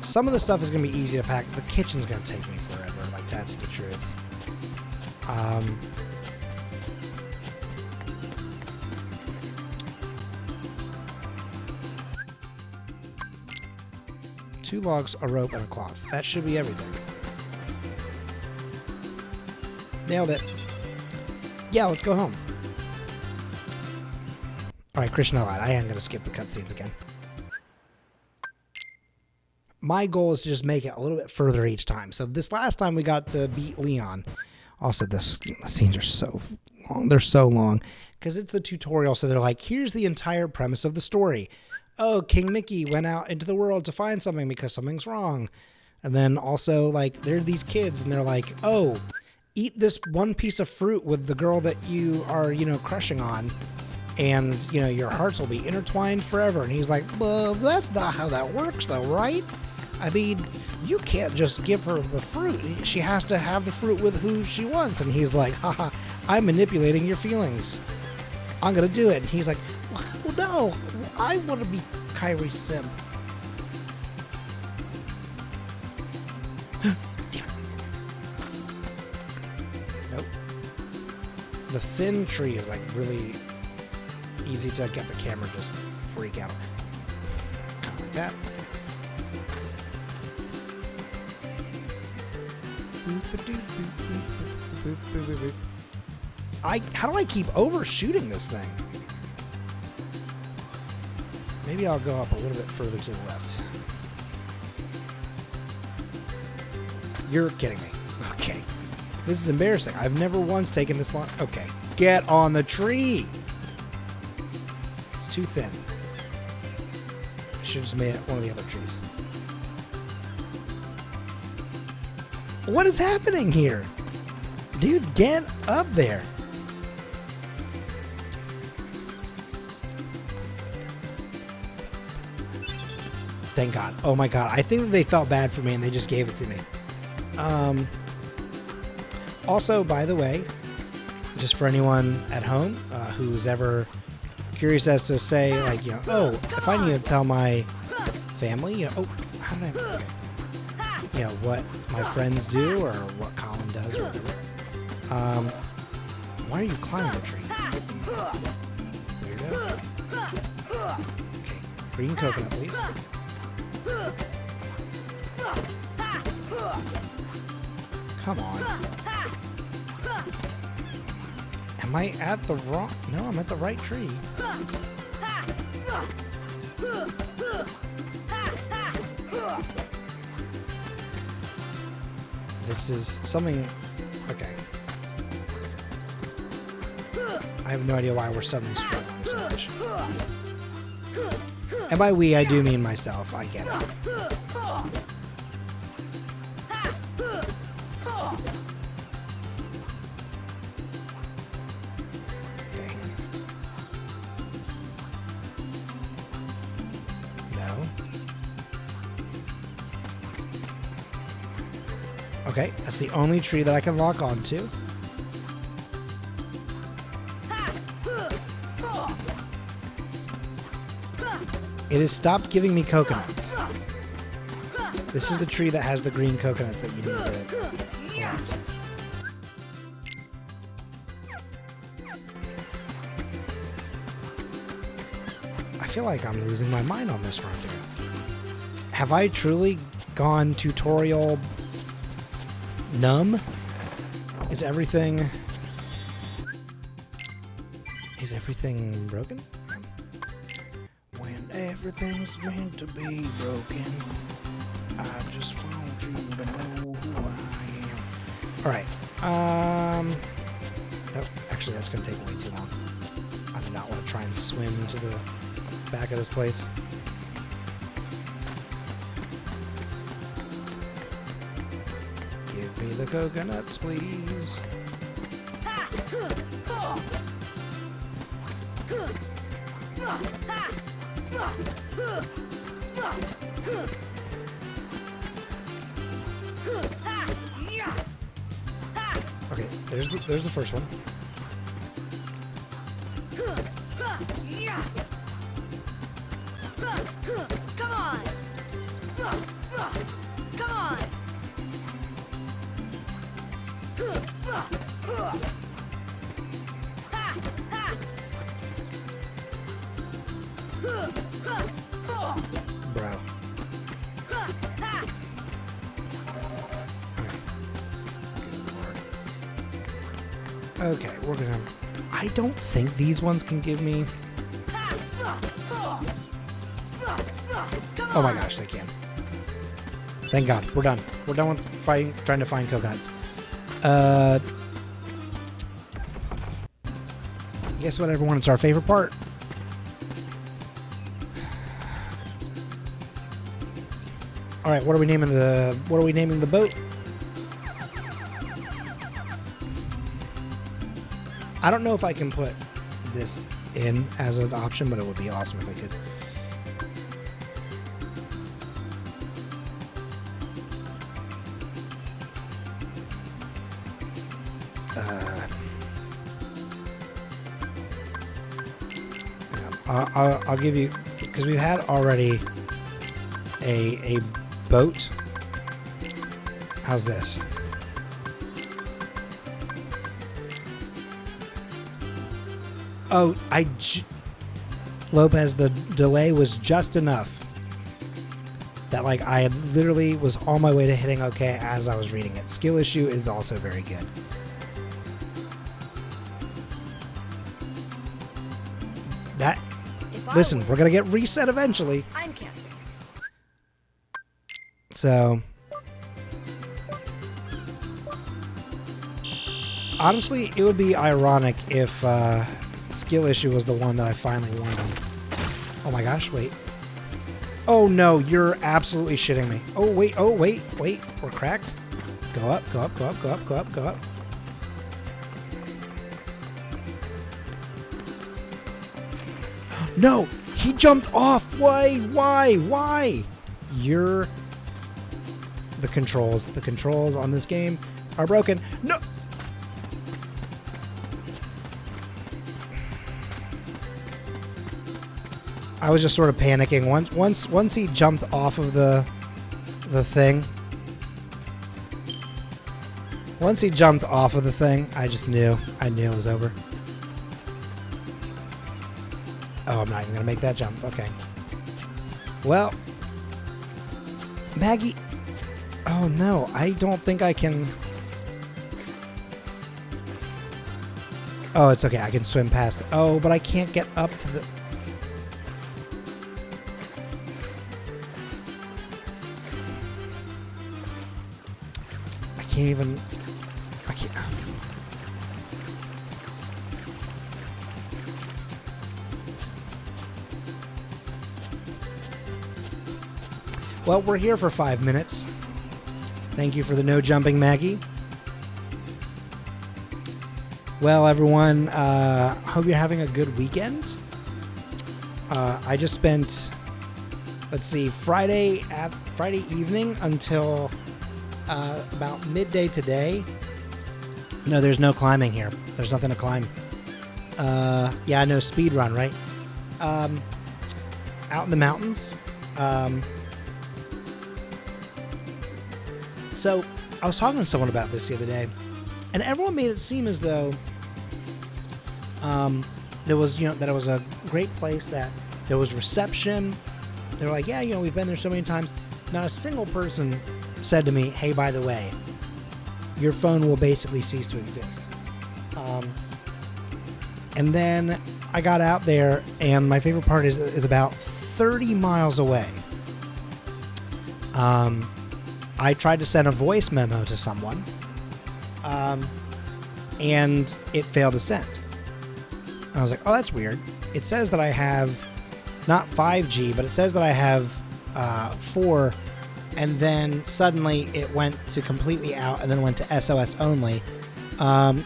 Some of the stuff is going to be easy to pack. The kitchen's going to take me forever. Like, that's the truth. 2 logs, a rope, and a cloth. That should be everything. Nailed it. Yeah, let's go home. Alright, Christian, I lied. I am going to skip the cutscenes again. My goal is to just make it a little bit further each time. So this last time we got to beat Leon. Also, the scenes are so long. They're so long. Because it's the tutorial, so they're like, here's the entire premise of the story. Oh, King Mickey went out into the world to find something because something's wrong. And then also, like, there are these kids, and they're like, oh, eat this one piece of fruit with the girl that you are, you know, crushing on. And, you know, your hearts will be intertwined forever. And he's like, well, that's not how that works, though, right? I mean, you can't just give her the fruit. She has to have the fruit with who she wants. And he's like, haha, I'm manipulating your feelings. I'm going to do it. And he's like, well, no, I want to be Kairi Sim. Damn it. Nope. The thin tree is like really easy to get the camera just freak out. Kind of like that. How do I keep overshooting this thing? Maybe I'll go up a little bit further to the left. You're kidding me. Okay. This is embarrassing. I've never once taken this long. Okay. Get on the tree. It's too thin. I should have just made it one of the other trees. What is happening here? Dude, get up there. Thank God. Oh my God. I think that they felt bad for me and they just gave it to me. Also, by the way, just for anyone at home who's ever curious as to say, like, you know, oh, if I need to tell my family, you know, oh, how did I... Okay. You know, what my friends do or what Colin does or whatever. Why are you climbing the tree? Weirdo. Okay, green coconut, please. Come on. Am I at the wrong... No, I'm at the right tree. This is something... Okay. I have no idea why we're suddenly struggling so much. And by we, I do mean myself. I get it. Okay, that's the only tree that I can lock onto. It has stopped giving me coconuts. This is the tree that has the green coconuts that you need to collect. I feel like I'm losing my mind on this front here. Have I truly gone tutorial numb? Is everything broken? When everything's meant to be broken, I just want you to know who I am. Alright, oh, actually that's gonna take way too long. I do not want to try and swim to the back of this place. Give me the coconuts, please. Okay, there's the first one. Come on! Come on! Bro. Okay, we're gonna... I don't think these ones can give me... Oh my gosh, they can. Thank God, we're done. We're done with trying to find coconuts. Guess what, everyone? It's our favorite part. All right, what are we naming the boat? I don't know if I can put this in as an option, but it would be awesome if I could. I'll give you, because we've had already a boat. How's this? Oh, Lopez, the delay was just enough that like I had literally was on my way to hitting okay as I was reading it. Skill issue is also very good. That, listen, we're gonna get reset eventually. I'm captain. So, honestly, it would be ironic if skill issue was the one that I finally won on. Oh my gosh, wait. Oh no, you're absolutely shitting me. Oh wait, wait. We're cracked. Go up, go up, go up, go up, go up, go up. No, he jumped off. Why? You're... The controls on this game are broken. No! I was just sort of panicking. Once he jumped off of the thing. Once he jumped off of the thing, I just knew. I knew it was over. Oh, I'm not even gonna make that jump. Okay. Well, Maggie. Oh no, I don't think I can. Oh, it's okay. I can swim past it. Oh, but I can't get up to the... I can't even... I can't... Well, we're here for 5 minutes. Thank you for the no jumping, Maggie. Well, everyone, hope you're having a good weekend. I just spent, let's see, Friday evening until about midday today. No, there's no climbing here. There's nothing to climb. Yeah, no speed run, right? Out in the mountains. So I was talking to someone about this the other day, and everyone made it seem as though there was, that it was a great place, that there was reception. They were like, yeah, we've been there so many times. Not a single person said to me, hey, by the way, your phone will basically cease to exist. And then I got out there, and my favorite part is about 30 miles away. I tried to send a voice memo to someone, and it failed to send. I was like, oh, that's weird. It says that I have not 5G, but it says that I have 4, and then suddenly it went to completely out and then went to SOS only.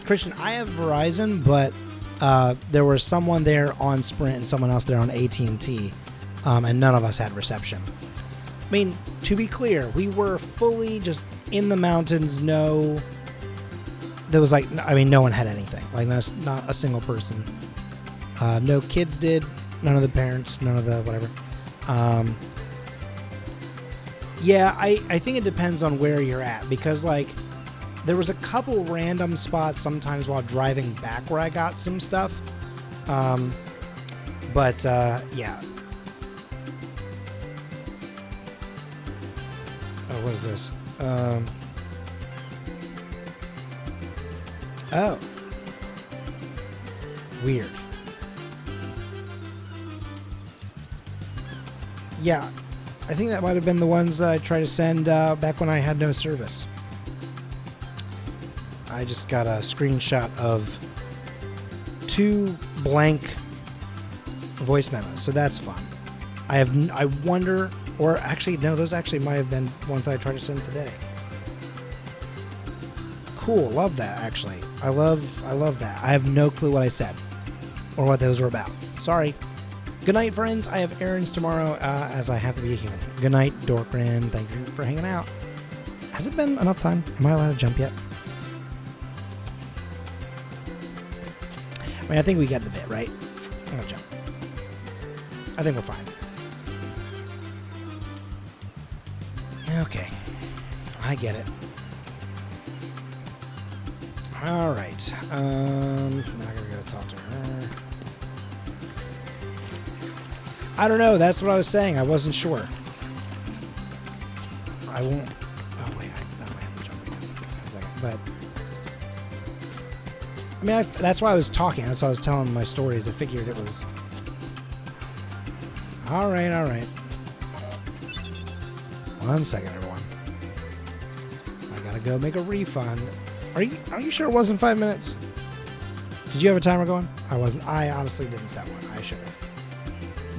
Christian, I have Verizon, but there was someone there on Sprint and someone else there on AT&T, and none of us had reception. I mean, to be clear, we were fully just in the mountains. There was no one had anything. Like, not a single person. No kids did. None of the parents. None of the whatever. Yeah, I think it depends on where you're at, because there was a couple random spots sometimes while driving back where I got some stuff. But yeah. Oh, what is this? Oh. Weird. Yeah. I think that might have been the ones that I tried to send back when I had no service. I just got a screenshot of 2 blank voice memos, so that's fun. I wonder, or actually, no, those actually might have been ones that I tried to send today. Cool, love that, actually. I love that. I have no clue what I said or what those were about. Sorry. Good night, friends. I have errands tomorrow, as I have to be a human. Good night, Dorkrin. Thank you for hanging out. Has it been enough time? Am I allowed to jump yet? I mean, I think we get the bit, right? I'm gonna jump. I think we're fine. Okay. I get it. Alright. Now I gotta go talk to her. I don't know. That's what I was saying. I wasn't sure. I won't. Oh, wait. I might have to jump again. A second. But. I mean, that's why I was talking. That's why I was telling my stories. I figured it was. Alright, alright. 1 second, everyone. I gotta go make a refund. Are you sure it wasn't 5 minutes? Did you have a timer going? I wasn't. I honestly didn't set one. I should have.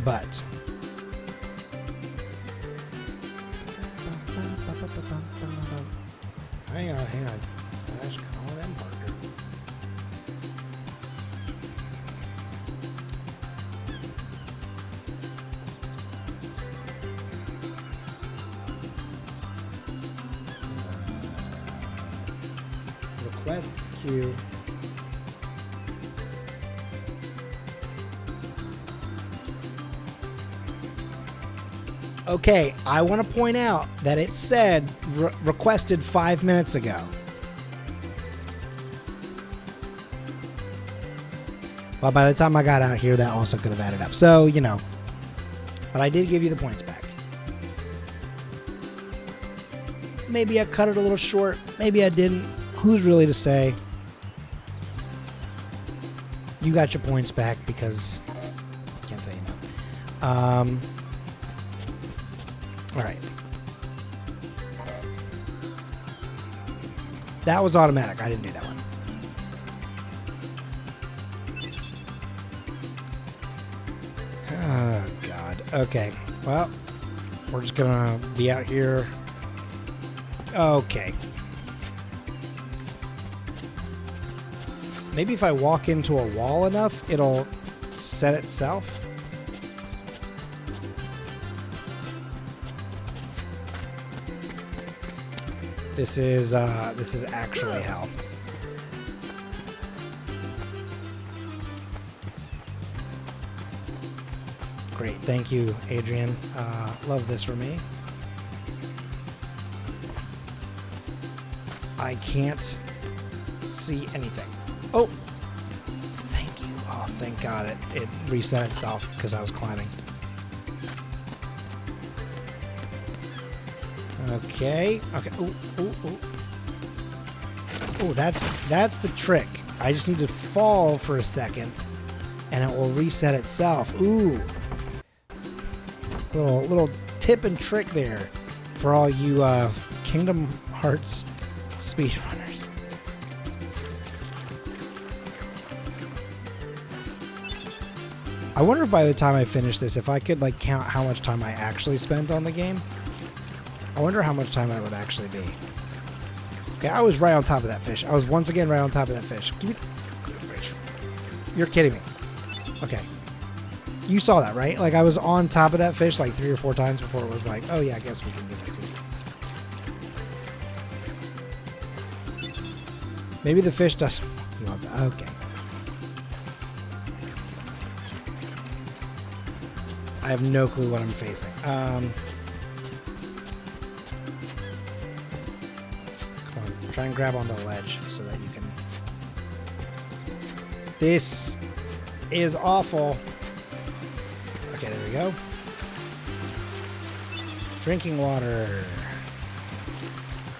But. Hang on. Flash Colin Parker. Requests queue. Okay, I want to point out that it said requested 5 minutes ago. Well, by the time I got out here, that also could have added up. So, But I did give you the points back. Maybe I cut it a little short. Maybe I didn't. Who's really to say? You got your points back because I can't tell you no. All right. That was automatic. I didn't do that one. Oh, God. Okay. Well, we're just going to be out here. Okay. Maybe if I walk into a wall enough, it'll set itself. This is actually hell. Great, thank you, Adrian. Love this for me. I can't see anything. Oh, thank you. Oh, thank God it reset itself because I was climbing. Okay. Okay. Ooh, ooh, ooh. Oh, that's the trick. I just need to fall for a second, and it will reset itself. Ooh. Little tip and trick there for all you Kingdom Hearts speedrunners. I wonder if by the time I finish this, if I could like count how much time I actually spent on the game. I wonder how much time that would actually be. Okay, I was right on top of that fish. I was once again right on top of that fish. Give me the fish. You're kidding me. Okay. You saw that, right? Like, I was on top of that fish like 3 or 4 times before it was like, oh yeah, I guess we can do that too. Maybe the fish doesn't want that. Okay. I have no clue what I'm facing. Come on, try and grab on the ledge so that you can... This is awful. Okay, there we go. Drinking water.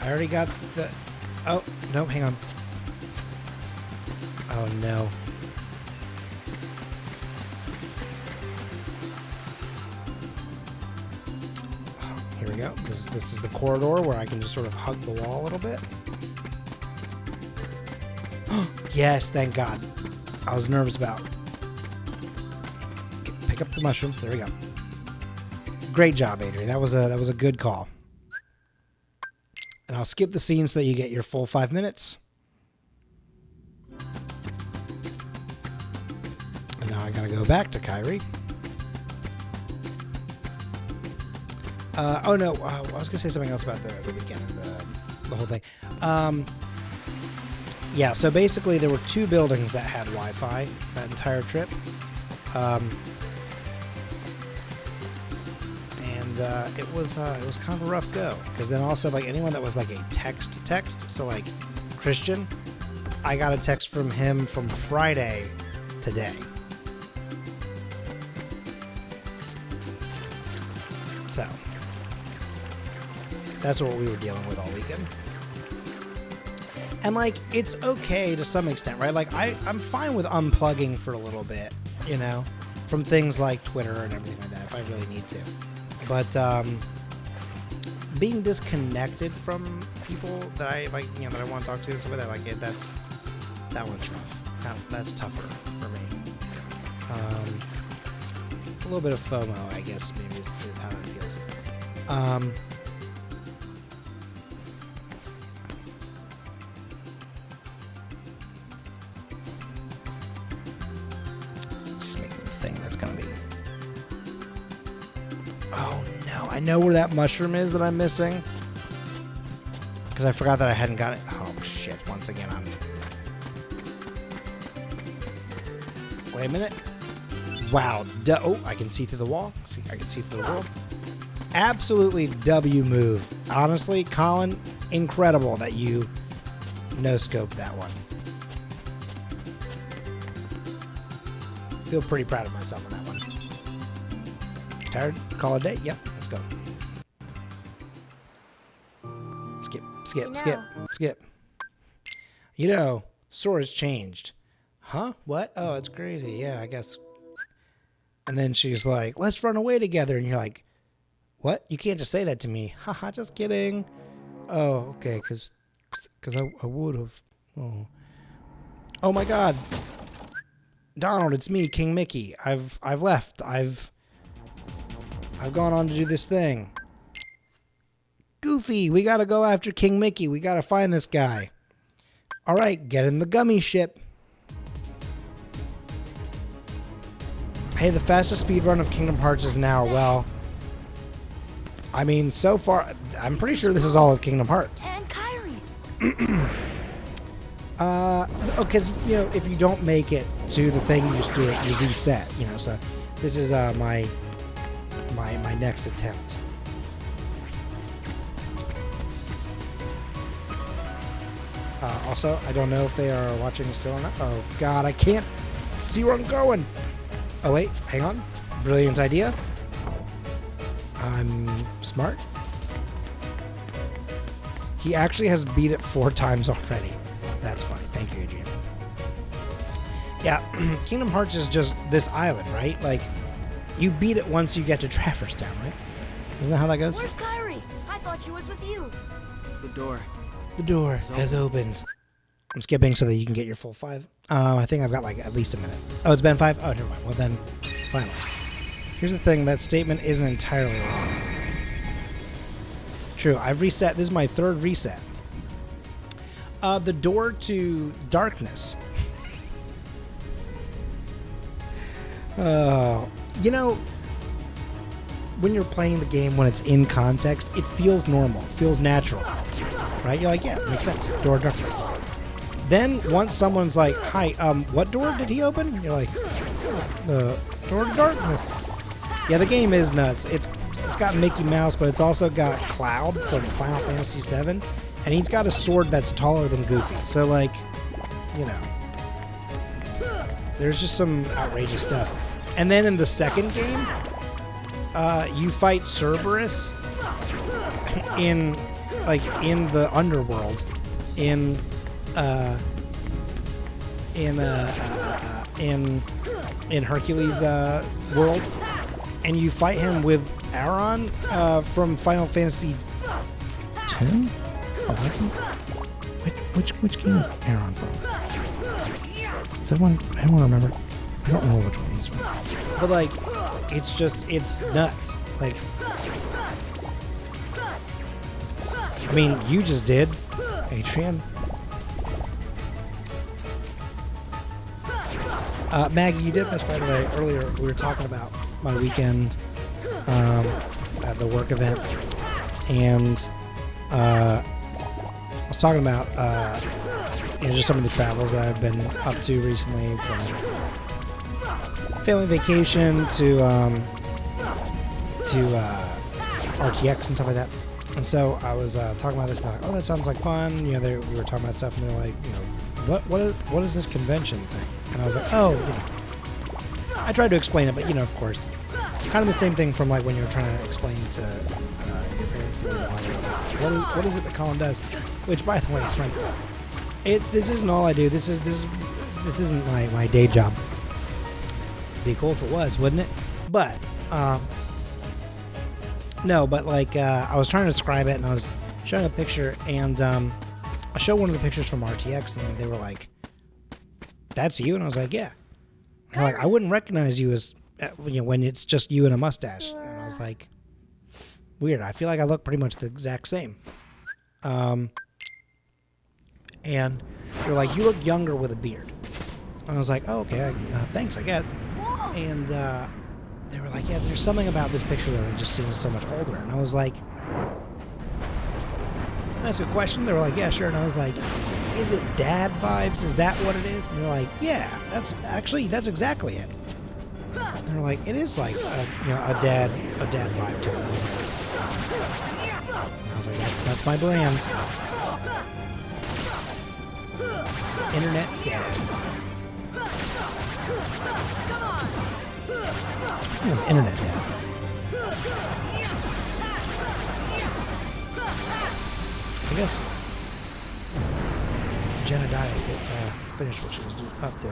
I already got the... Oh, no, hang on. Oh, no. Here we go. This is the corridor where I can just sort of hug the wall a little bit. Yes, thank God. I was nervous about. Okay, pick up the mushroom. There we go. Great job, Adrian. That was a good call. And I'll skip the scene so that you get your full 5 minutes. And now I gotta go back to Kairi. Oh no, I was gonna say something else about the weekend and the whole thing. Yeah, so basically there were 2 buildings that had Wi-Fi that entire trip. It was kind of a rough go, because then also like anyone that was like a text, so like Christian, I got a text from him from Friday today. So that's what we were dealing with all weekend. And like, it's okay to some extent, right? Like I'm fine with unplugging for a little bit, you know, from things like Twitter and everything like that if I really need to. But being disconnected from people that I like, you know, that I want to talk to and stuff like that, like that one's rough. That's tougher for me. A little bit of FOMO, I guess, maybe is how that feels. Just making the thing that's gonna be. Oh no, I know where that mushroom is that I'm missing. Because I forgot that I hadn't got it. Oh shit, once again I'm... Wait a minute. Wow. Oh, I can see through the wall. See, I can see through the wall. Absolutely W move. Honestly, Colin, incredible that you no-scoped that one. Feel pretty proud of myself on that one. Tired? Call it a day? Yep, let's go. Skip. You know, Sora's changed. Huh? What? Oh, it's crazy. Yeah, I guess. And then she's like, let's run away together. And you're like, what? You can't just say that to me. Haha, just kidding. Oh, okay, because I would have. Oh my God. Donald, it's me, King Mickey. I've left. I've gone on to do this thing. Goofy, we gotta go after King Mickey. We gotta find this guy. All right, get in the gummy ship. Hey, the fastest speedrun of Kingdom Hearts is an hour. Well, I mean, so far, I'm pretty sure this is all of Kingdom Hearts. And Because if you don't make it to the thing, you just do it. You reset. So this is my next attempt. Also, I don't know if they are watching still or not. Oh God, I can't see where I'm going. Oh wait, hang on. Brilliant idea. I'm smart. He actually has beat it 4 times already. That's funny. Thank you, Adrian. Yeah, Kingdom Hearts is just this island, right? Like, you beat it once you get to Traverse Town, right? Isn't that how that goes? Where's Kairi? I thought she was with you. The door. The door has opened. I'm skipping so that you can get your full 5. I think I've got like at least a minute. Oh, it's been 5? Oh, never mind. Well then, finally. Here's the thing. That statement isn't entirely wrong. True. I've reset. This is my 3rd reset. The door to darkness. When you're playing the game, when it's in context, it feels normal. It feels natural. Right? You're like, yeah, it makes sense. Door to darkness. Then once someone's like, hi, what door did he open? You're like, the door to darkness. Yeah, the game is nuts. It's got Mickey Mouse, but it's also got Cloud from Final Fantasy VII, and he's got a sword that's taller than Goofy. So like, there's just some outrageous stuff. And then in the second game, you fight Cerberus in the underworld in Hercules' world, and you fight him with Aron from Final Fantasy X? 11? Which game is Aron from? Is that one? I don't remember. I don't know which one he's from. But like, it's nuts. Like, I mean, you just did, Adrian. Maggie, you did miss, by the way, earlier we were talking about my weekend at the work event, and I was talking about just some of the travels that I've been up to recently, from family vacation to RTX and stuff like that. And so I was talking about this, and they're like, oh, that sounds like fun. We were talking about stuff, and they're like, what is this convention thing? And I was like, oh, I tried to explain it, but of course, kind of the same thing from like when you're trying to explain to your parents what is it that Colin does? Which, by the way, it's like, this isn't all I do. This isn't my day job. It'd be cool if it was, wouldn't it? But no, but like I was trying to describe it, and I was showing a picture, and I showed one of the pictures from RTX, and they were like, "That's you?" And I was like, "Yeah." And they're like, "I wouldn't recognize you as when it's just you and a mustache." And I was like, "Weird. I feel like I look pretty much the exact same." And they're like, "You look younger with a beard." And I was like, "Oh, okay. Thanks, I guess." And they were like, "Yeah, there's something about this picture that just seems so much older." And I was like, "Can I ask a question?" They were like, "Yeah, sure." And I was like, "Is it dad vibes? Is that what it is?" And they're like, "Yeah, that's exactly it." And they're like, "It is like a dad vibe to it." And I was like, "Makes sense." And I was like, "That's my brand." Internet's dad. Internet dad. I guess Jedediah finished what she was up to.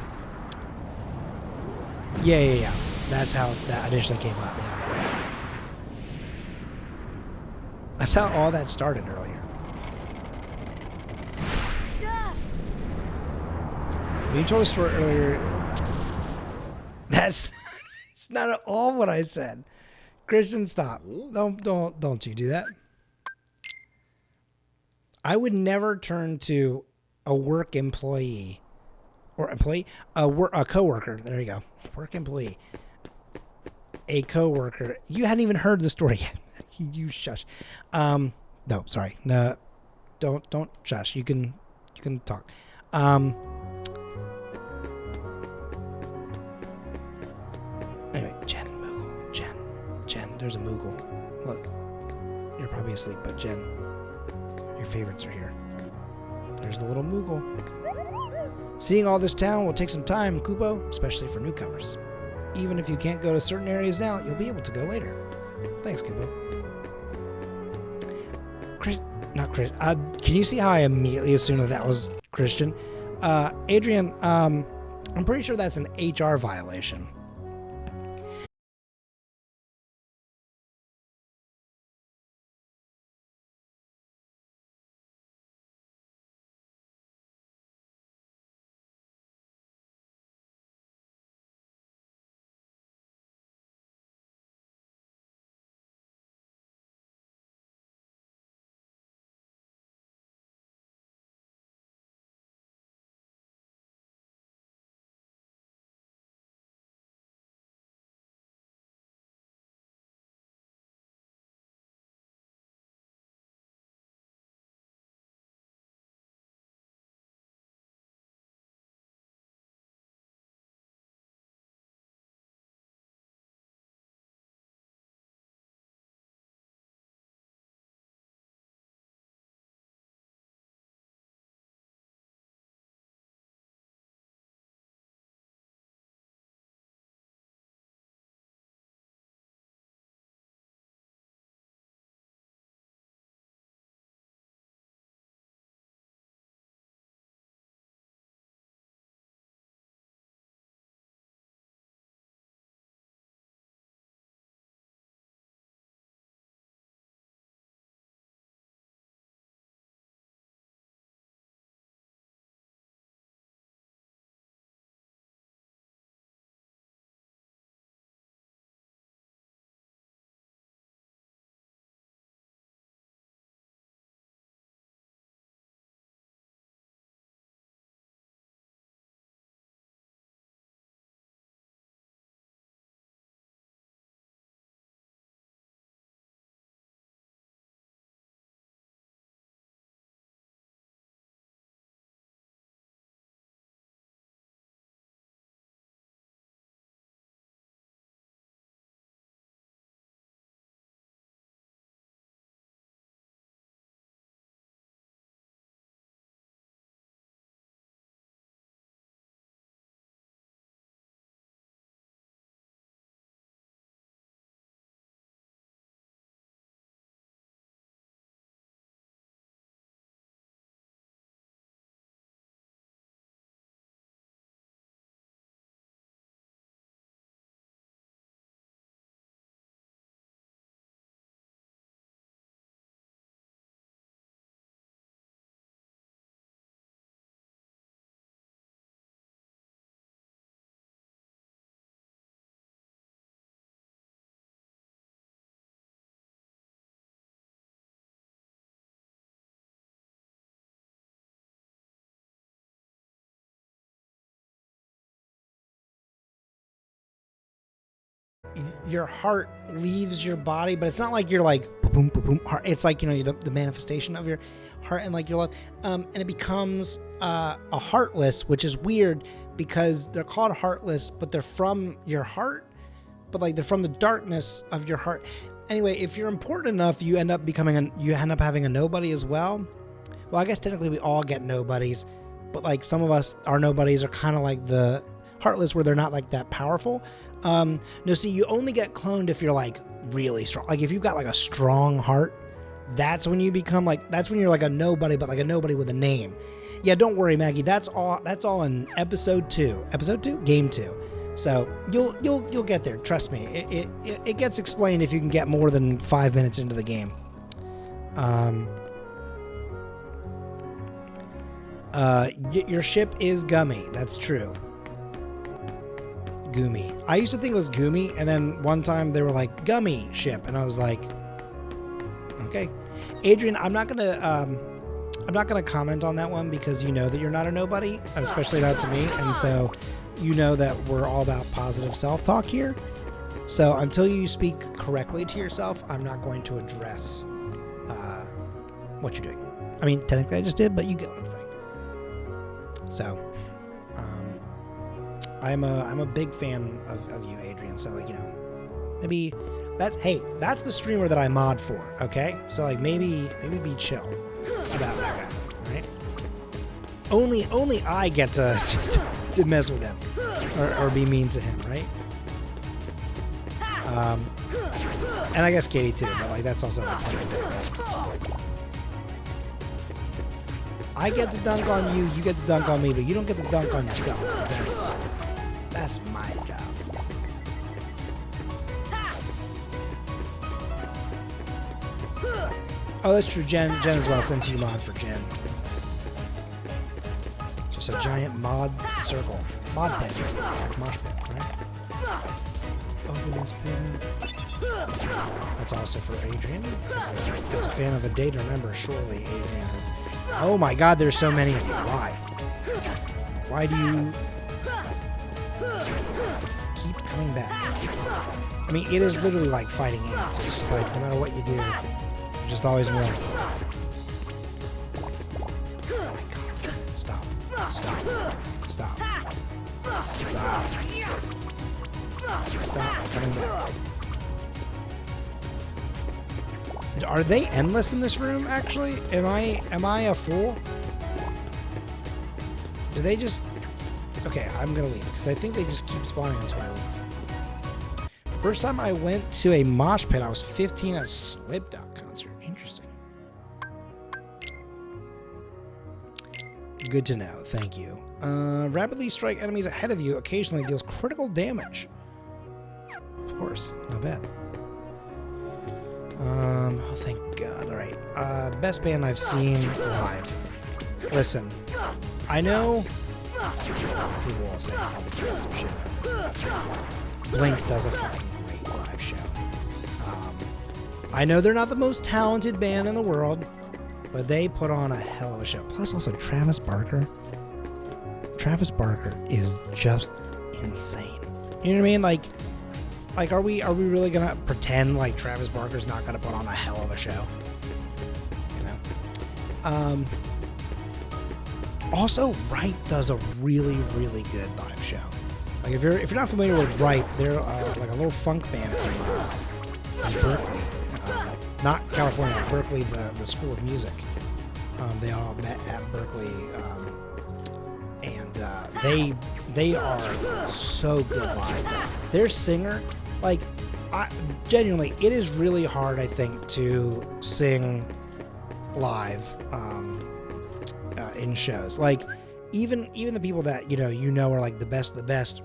Yeah. That's how that initially came up, yeah. That's how all that started earlier. You told the story earlier. That's it's not at all what I said. Christian, stop. Don't you do that. I would never turn to a work employee or a coworker. There you go. Work employee. A coworker. You hadn't even heard the story yet. You shush. No, sorry. No. don't shush. You can talk. Anyway, Jen, Moogle, Jen. There's a Moogle. Look, you're probably asleep, but Jen, your favorites are here. There's the little Moogle. Seeing all this town will take some time, Kupo, especially for newcomers. Even if you can't go to certain areas now, you'll be able to go later. Thanks, Kupo. Can you see how I immediately assumed that was Christian? Adrian, I'm pretty sure that's an HR violation. Your heart leaves your body, but it's not like you're like boom, boom, boom, heart. It's like, you know, the manifestation of your heart and like your love, and it becomes a heartless, which is weird because they're called heartless, but they're from your heart, but like they're from the darkness of your heart. Anyway, if you're important enough, you end up having a nobody as well. Well, I guess technically we all get nobodies, but like some of us, our nobodies are kind of like the heartless, where they're not like that powerful. No, see, you only get cloned if you're like really strong. Like if you've got like a strong heart, that's when you become like, that's when you're like a nobody, but like a nobody with a name. Yeah, don't worry, Maggie. That's all in episode 2. Episode 2? Game 2. So you'll get there. Trust me. It gets explained if you can get more than 5 minutes into the game. Your ship is Gummy. That's true. Goomy. I used to think it was Goomy, and then one time they were like Gummy ship, and I was like, okay. Adrian, I'm not gonna comment on that one because you know that you're not a nobody, especially not to me, and so you know that we're all about positive self-talk here. So until you speak correctly to yourself, I'm not going to address what you're doing. I mean, technically I just did, but you get what I'm saying. So, I'm a big fan of you, Adrian. So, like, you know, maybe that's the streamer that I mod for. Okay, so like maybe be chill about that guy, right? Only I get to mess with him or be mean to him, right? And I guess Katie too, but like that's also like part of it, right? I get to dunk on you, you get to dunk on me, but you don't get to dunk on yourself. That's my job. Oh, that's true. Jen as well, since you mod for Jen. Just a giant mod circle. Mod pit. Mosh pit, right? Open this pit. That's also for Adrian. As a fan of a day to remember, surely Adrian has... Oh my god, there's so many of you. Why? Why do you keep coming back? I mean, it is literally like fighting ants. It's just like, no matter what you do, there's just always more. Oh my god. Stop. Stop. Stop. Stop. Stop coming back. Are they endless in this room, actually? Am I a fool? Do they just... Okay, I'm gonna leave, because I think they just keep spawning until I leave. First time I went to a mosh pit, I was 15 at a Slipknot concert. Interesting. Good to know, thank you. Rapidly strike enemies ahead of you, occasionally deals critical damage. Of course, not bad. Oh, thank God. Alright. Best band I've seen live. Listen, I know people will say some shit about this. Blink does a fucking great live show. I know they're not the most talented band in the world, but they put on a hell of a show. Plus, also, Travis Barker. Travis Barker is just insane. You know what I mean? Like, are we really gonna pretend like Travis Barker's not gonna put on a hell of a show? You know. Also, Ripe does a really, really good live show. Like if you're not familiar with Ripe, they're like a little funk band from Berkeley, not California, Berkeley, the School of Music. They all met at Berkeley, and they are so good live. Their singer. Like, genuinely, it is really hard, I think, to sing live in shows. Like, even the people that you know are like the best of the best.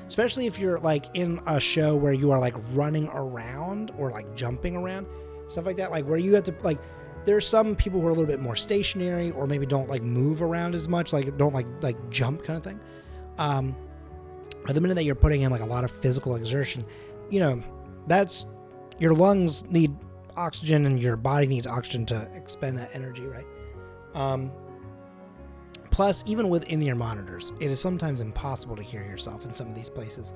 Especially if you're like in a show where you are like running around or like jumping around, stuff like that. Like where you have to like. There's some people who are a little bit more stationary or maybe don't like move around as much, like don't like jump kind of thing. At the minute that you're putting in like a lot of physical exertion, that's your lungs need oxygen and your body needs oxygen to expend that energy, right? Plus, even with in-ear monitors, it is sometimes impossible to hear yourself in some of these places.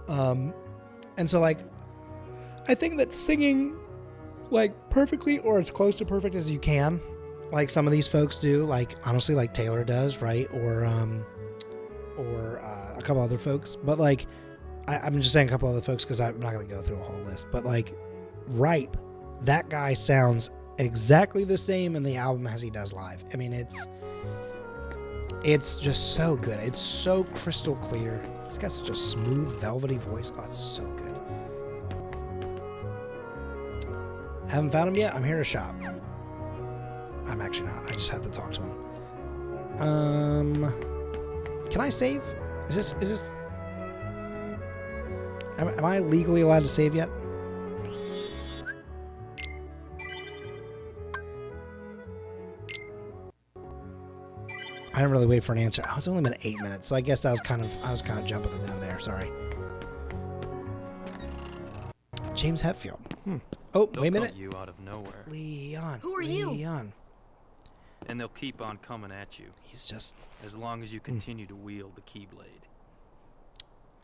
And so like, I think that singing like perfectly or as close to perfect as you can, like some of these folks do, like honestly, like Taylor does, right? Or a couple other folks, but like I'm just saying a couple other folks because I'm not going to go through a whole list, but like Ripe, that guy sounds exactly the same in the album as he does live. I mean, it's just so good. It's so crystal clear. He's got such a smooth, velvety voice. Oh, it's so good. Haven't found him yet. I'm here to shop. I'm actually not. I just have to talk to him. Can I save? Is this? Am I legally allowed to save yet? I didn't really wait for an answer. Oh, it's only been 8 minutes, so I guess I was kind of jumping the gun there. Sorry. James Hetfield. Oh, wait a minute. You out of nowhere. Leon. Who are you? Leon. And they'll keep on coming at you. He's just... As long as you continue to wield the Keyblade.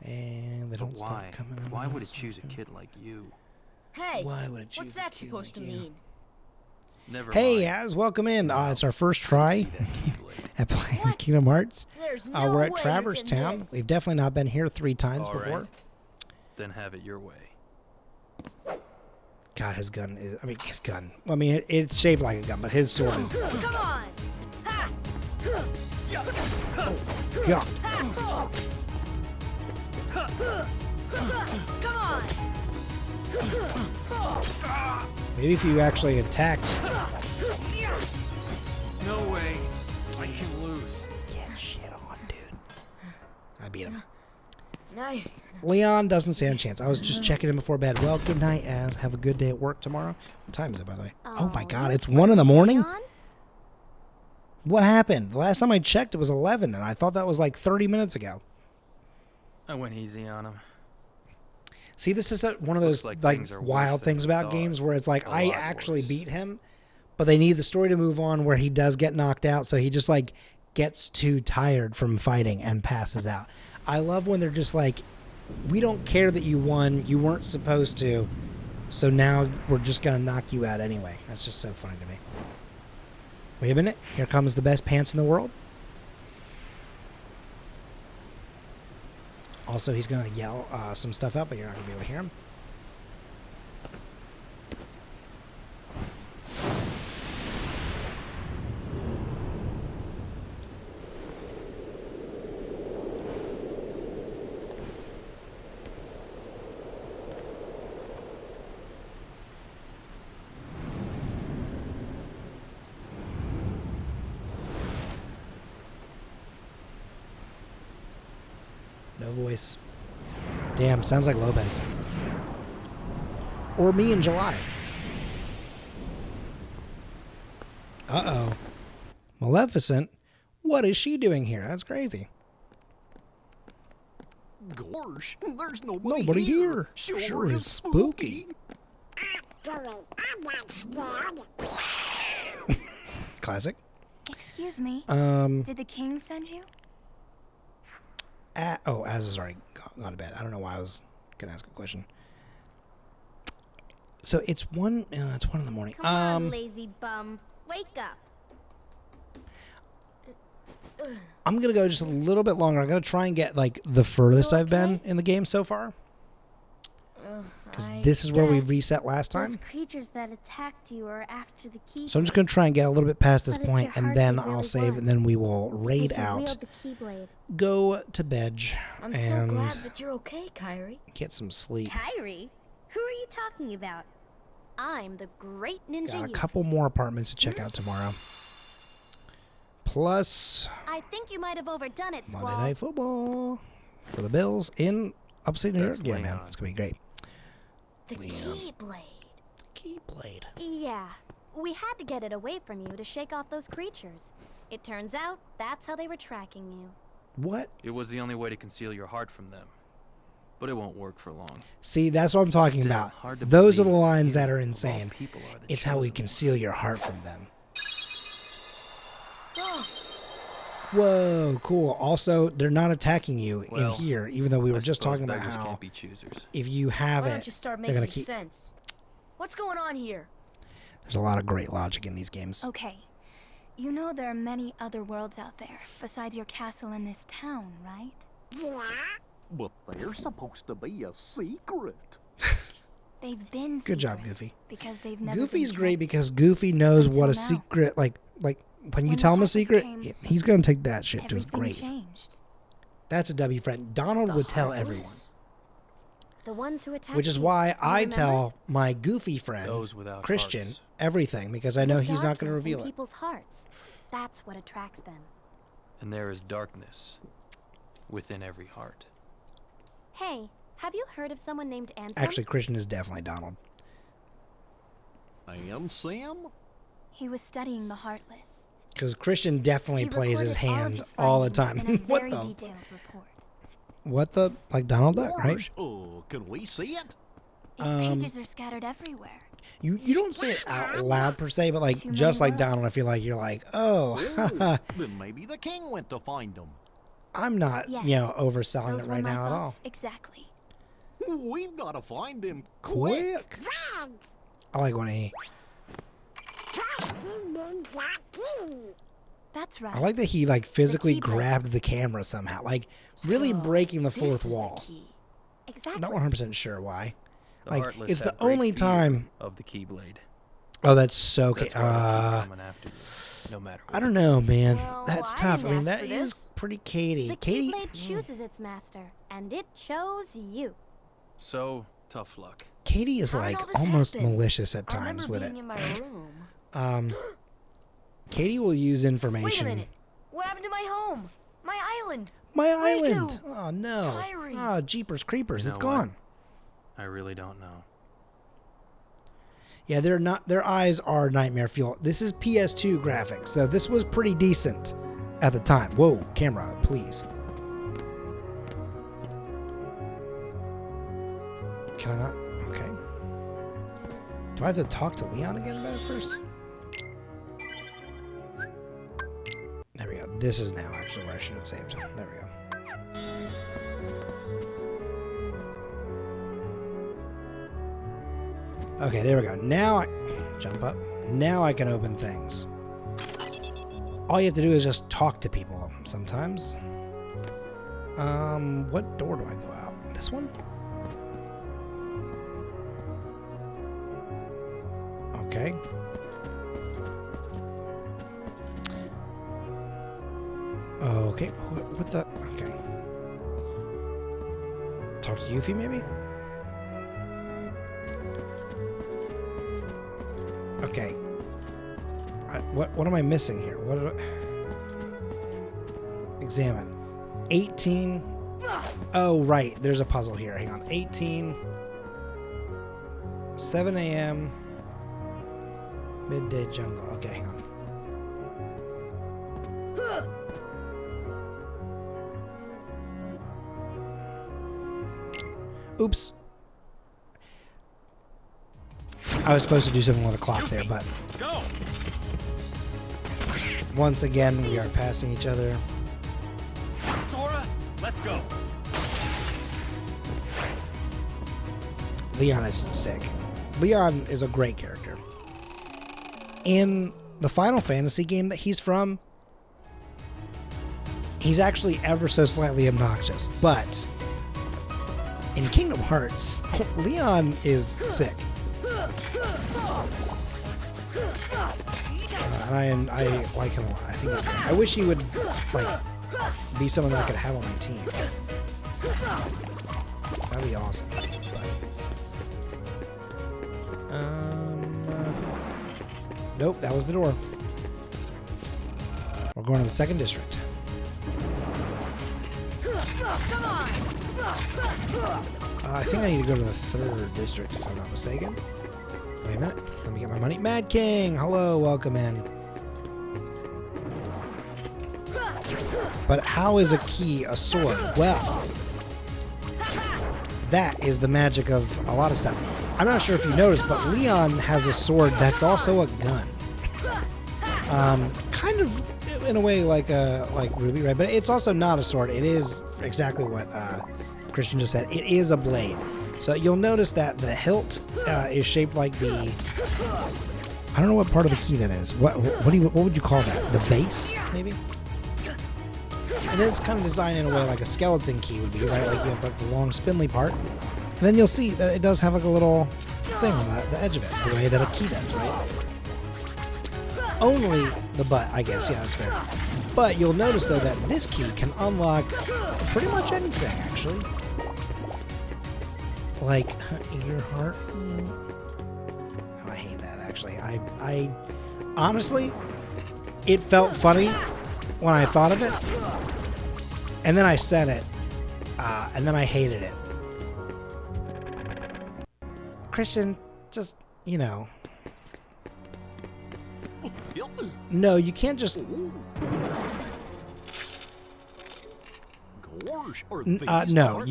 And they don't stop coming. Why would it choose a kid like you? Hey, Why would it choose what's that a kid supposed to like you? mean? Never Hey, mind. Az, welcome in. It's our first See try that Keyblade. at playing What? Kingdom Hearts. There's no We're at way Traverse you're getting Town. this. We've definitely not been here 3 times All before. right. Then have it your way. God, his gun is. I mean, his gun. I mean, it's shaped like a gun, but his sword is. Come on! Ha! God. Come on! Maybe if you actually attacked. No way. I can lose. Get shit on, dude. I beat him. Now you Leon doesn't stand a chance. I was just checking in before bed. Well, good night, Az. Have a good day at work tomorrow. What time is it, by the way? Oh my God, it's 1 in the morning? Leon? What happened? The last time I checked, it was 11, and I thought that was like 30 minutes ago. I went easy on him. See, this is one of those Looks like like things are wild worse than things we about thought. games where it's like A I lot actually worse. beat him, but they need the story to move on where he does get knocked out, so he just like gets too tired from fighting and passes out. I love when they're just like, we don't care that you won, you weren't supposed to, so now we're just gonna knock you out anyway. That's just so funny to me. Wait a minute, here comes the best pants in the world. Also, he's gonna yell some stuff out, but you're not gonna be able to hear him. No voice. Damn, sounds like Lopez. Or me in July. Uh-oh. Maleficent? What is she doing here? That's crazy. Gosh, there's nobody, Nobody here. Sure, Sure is is spooky. Actually, I'm not scared. Classic. Excuse me. Um, Did the king send you? Az has already gone to bed. I don't know why I was gonna ask a question. So it's 1 in the morning. Come on, lazy bum. Wake up. I'm gonna go just a little bit longer. I'm gonna try and get like the furthest You I've been okay? in the game so far, because I this is where we guess reset last Those time. creatures that attacked you are after the Keyblade. So I'm just gonna try and get a little bit past this But it's point, your and heart then they I'll really save, want. and then we will raid Because you out, wield the Keyblade. go to bed, I'm so and glad that you're okay, Kyrie. get some sleep. Kyrie? Who are you talking about? I'm the great ninja Got a youth. couple more apartments to check out tomorrow. Plus I think you might have overdone it, Monday Squall. Night Football for the Bills in upstate New York. That's Yeah, man, Leon. it's gonna be great. The Keyblade. Keyblade. Yeah. We had to get it away from you to shake off those creatures. It turns out that's how they were tracking you. What? It was the only way to conceal your heart from them. But it won't work for long. See, that's what I'm talking Still, about. hard to Those are the believe lines you, that are of all insane. people, are the It's how we chosen conceal your heart from them. Oh, Whoa, cool. Also, they're not attacking you Well, in here, even though we were I just suppose talking about beggars how can't be choosers. if you have why it, don't you start they're making gonna keep. sense? What's going on here? There's a lot of great logic in these games. Okay. You know there are many other worlds out there besides your castle in this town, right? Yeah? But they're supposed to be a secret. They've been Good job, secret Goofy. because they've never Goofy's been great tracked. because Goofy knows what a Until now. secret like when you When the tell him a Heartless secret, came, he's gonna take that shit to his Everything grave. changed. That's a W friend. Donald The would tell everyone, Heartless? The ones who attacked which is you. why You I remember? tell my Goofy friend Those without Christian hearts. everything because I know The he's not gonna darkness in reveal it. people's hearts. That's what attracts them. And there is darkness within every heart. Hey, have you heard of someone named Ansem? Actually, Christian is definitely Donald. And Sam? He was studying the Heartless. Because Christian definitely He plays his recorded all of hand his all the findings time. in a What very the? detailed report. What the? Like Donald Duck, right? Gosh, can we see it? Its pages are scattered everywhere. You don't say it out loud per se, but like Too many just like words. Donald, I feel like you're like, oh, haha, Then maybe the king went to find them. I'm not, Yes. overselling Those it were right my now at all. thoughts exactly. We've got to find him Quick. Red. I like when he. Trust me, Ninja King. That's right. I like that he like physically Keyblade. grabbed the camera somehow, like really breaking the This fourth is the wall. key. Exactly. Not 100% sure why. The Like Heartless it's the have great only fear time. of the Keyblade. Oh, that's so okay. That's why they keep coming after you, no matter what. I don't know, man. Well, That's I tough. I didn't mean, ask that for is this. pretty Katie. The Katie. Keyblade chooses its master, and it chose you. So, tough luck. Katie is How did like all this almost happen? malicious at I times remember with being it. in my room. Katie will use Wait a information. minute. What happened to my home? My island? My Where'd it island. go? Oh no. Kyrie. Oh, jeepers creepers. You It's know what? gone. I really don't know. Yeah, they're not. Their eyes are nightmare fuel. This is PS2 graphics, so this was pretty decent at the time. Whoa, camera, please. Can I not? Okay. Do I have to talk to Leon again about it first? There we go. This is now actually where I should have saved. There we go. Okay, there we go. Now I jump up. Now I can open things. All you have to do is just talk to people sometimes. What door do I go out? This one? Okay. Okay, what the? Okay. Talk to Yuffie, maybe? Okay. What am I missing here? What did I... Examine. 18. Oh, right. There's a puzzle here. Hang on. 18. 7 a.m. Midday jungle. Okay, hang on. Oops. I was supposed to do something with the clock there, but Go! once again, we are passing each other. Sora, let's go. Leon is sick. Leon is a great character. In the Final Fantasy game that he's from, he's actually ever so slightly obnoxious. But in Kingdom Hearts, Leon is sick. And I like him a lot. I think he's great. I wish he would like be someone that I could have on my team. That'd be awesome. Nope, that was the door. We're going to the second district. I think I need to go to the third district if I'm not mistaken. Wait a minute. Let me get my money. Mad King! Hello, welcome in. But how is a key a sword? Well, that is the magic of a lot of stuff. I'm not sure if you noticed, but Leon has a sword that's also a gun. Kind of in a way like Ruby, right? But it's also not a sword. It is exactly what Christian just said. It is a blade. So you'll notice that the hilt is shaped like the... I don't know what part of the key that is. What would you call that? The base, maybe? And then it's kind of designed in a way like a skeleton key would be, right? Like you have like the long spindly part. And then you'll see that it does have like a little thing on the edge of it, the way that a key does, right? Only the butt, I guess. Yeah, that's fair. But you'll notice, though, that this key can unlock pretty much anything, actually. Like, your heart. Oh, I hate that, actually. I honestly, it felt funny when I thought of it. And then I said it. And then I hated it. Christian, just, you know. No, you can't just... no,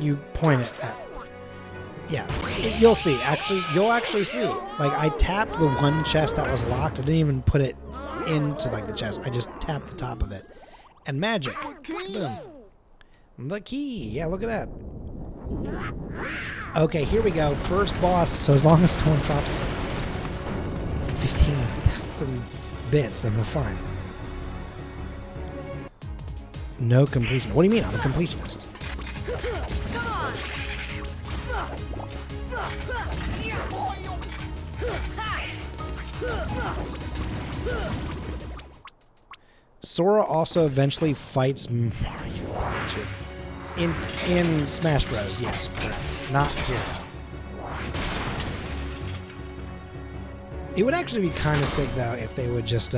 you point it at... Yeah, you'll see. Actually, you'll actually see. Like, I tapped the one chest that was locked. I didn't even put it into, like, the chest. I just tapped the top of it. And magic. Boom. The key. Yeah, look at that. Okay, here we go. First boss. So as long as no one drops 15,000 bits, then we're fine. No completion. What do you mean? I'm a completionist. Sora also eventually fights Mario in Smash Bros. Yes, correct. Not here. It would actually be kind of sick though if they would just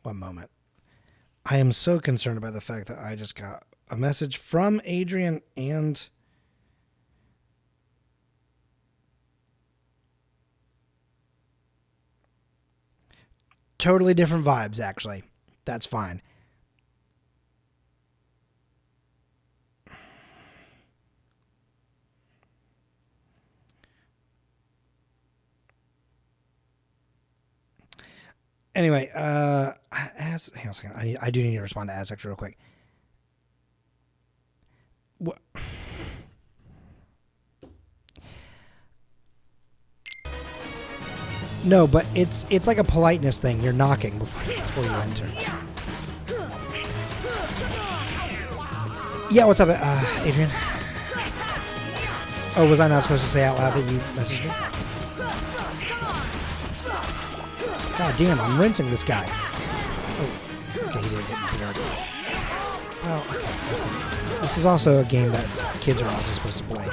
one moment. I am so concerned about the fact that I just got a message from Adrian and totally different vibes, actually. That's fine. Anyway, hang on a second. I do need to respond to Aztec real quick. What? No, but it's like a politeness thing. You're knocking before you enter. Yeah, what's up, Adrian? Oh, was I not supposed to say out loud that you messaged me? God damn, I'm rinsing this guy. Oh, okay, he didn't hit me there. Well, okay, listen. This is also a game that kids are also supposed to play.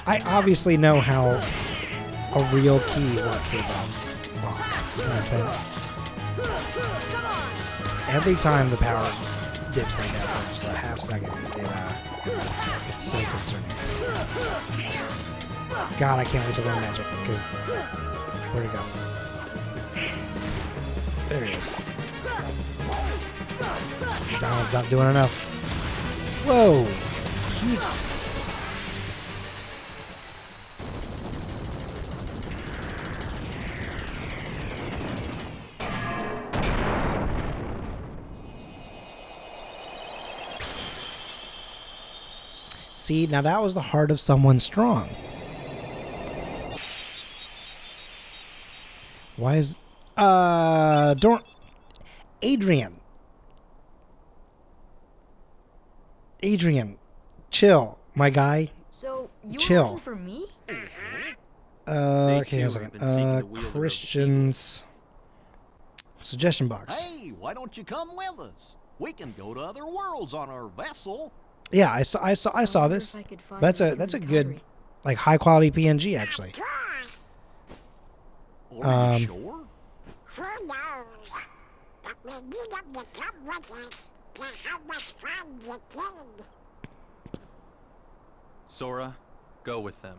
I obviously know how a real key works with rock. You know what I'm saying? Every time the power dips like that for just a half second, it's so concerning. God, I can't wait to learn magic, because where'd it go? There he is. Donald's not doing enough. Whoa! Huge. See, now that was the heart of someone strong. Why is... Adrian, chill, my guy. So you chill. were looking for me? Okay, a second. Christian's suggestion box. Hey, why don't you come with us? We can go to other worlds on our vessel. Yeah, I saw this. That's a good, like, high quality PNG actually. Are you sure? Who knows? But we need them to come with us to help us find the kid. Sora, go with them.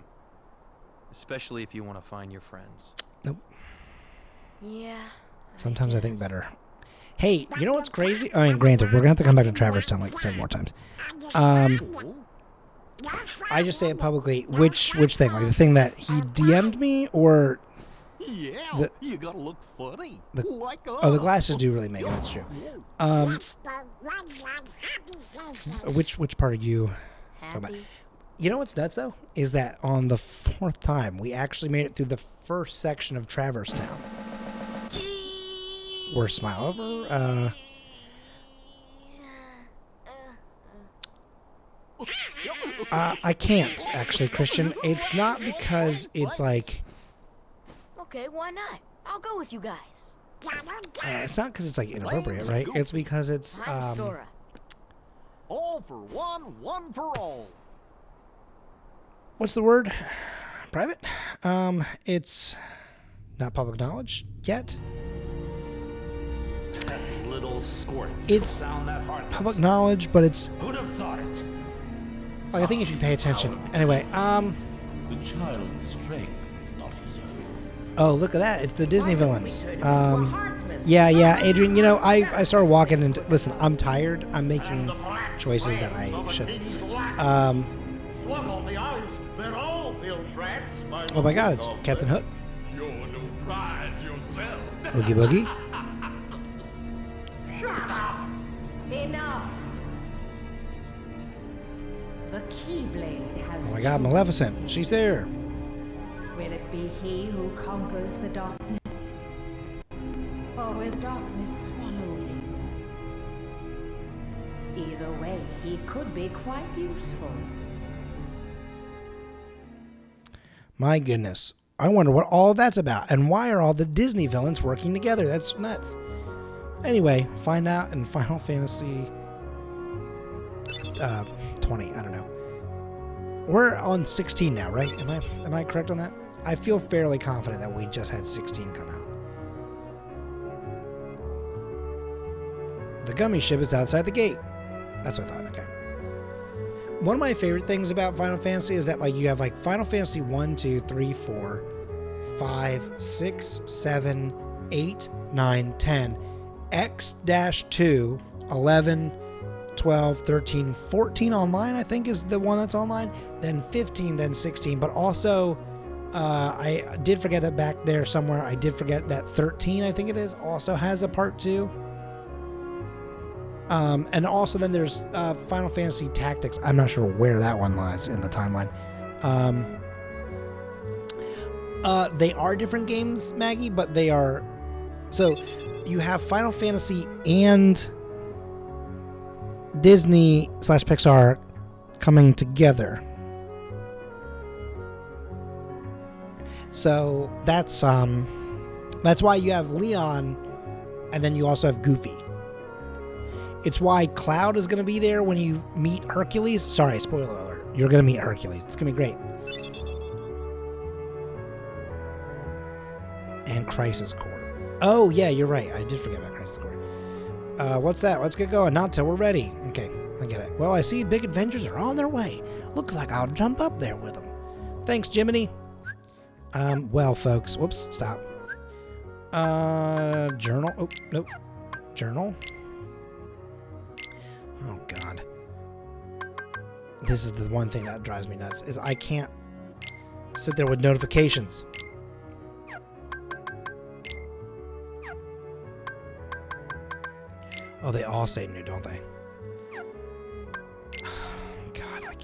Especially if you want to find your friends. Nope. Yeah. Sometimes I think better. Hey, you know what's crazy? I mean, granted, we're gonna have to come back to Traverse Town like 7 more times. I just say it publicly. Which thing? Like the thing that he DM'd me, or Yeah, you gotta look funny. Like us. Oh, the glasses do really make it. That's true. Which part are you talking about? You know what's nuts though is that on the 4th time we actually made it through the first section of Traverse Town. We're smile over. I can't actually, Christian. It's not because it's like. Okay, why not? I'll go with you guys. It's not because it's like inappropriate, right? It's because it's. I'm Sora. All for one, one for all. What's the word? Private? It's not public knowledge yet. Little squirt. It's public knowledge, but it's. Who'd have thought it? Like, I think you should pay attention. Anyway, The child's strength is not his own. Oh, look at that! It's the Disney villains. Yeah, Adrian. You know, I started walking and listen. I'm tired. I'm making choices that I shouldn't. Oh my God! It's Captain Hook. You're no prize yourself. Oogie Boogie. Enough. The Keyblade has. Oh my God, Maleficent. She's there. Will it be he who conquers the darkness? Or will darkness swallow him? Either way, he could be quite useful. My goodness. I wonder what all that's about. And why are all the Disney villains working together? That's nuts. Anyway, find out in Final Fantasy 20. I don't know. We're on 16 now, right? Am I correct on that? I feel fairly confident that we just had 16 come out. The gummy ship is outside the gate. That's what I thought. Okay. One of my favorite things about Final Fantasy is that like you have like Final Fantasy 1, 2, 3, 4, 5, 6, 7, 8, 9, 10, X-2, 11, 12, 13, 14 online, I think is the one that's online, then 15, then 16, but also I did forget that back there somewhere, I did forget that 13, I think it is, also has a part 2. And also then there's Final Fantasy Tactics. I'm not sure where that one lies in the timeline. They are different games, Maggie, but they are... So, you have Final Fantasy and Disney/Pixar coming together. So, that's why you have Leon, and then you also have Goofy. It's why Cloud is going to be there when you meet Hercules. Sorry, spoiler alert. You're going to meet Hercules. It's going to be great. And Crisis Core. Oh, yeah, you're right. I did forget about Crisis Core. What's that? Let's get going. Not till we're ready. Okay, I get it. Well, I see big adventures are on their way. Looks like I'll jump up there with them. Thanks, Jiminy. Well, folks. Whoops, stop. Journal. Oh, nope. Journal. Oh, God. This is the one thing that drives me nuts, is I can't sit there with notifications. Oh, they all say new, don't they? God, I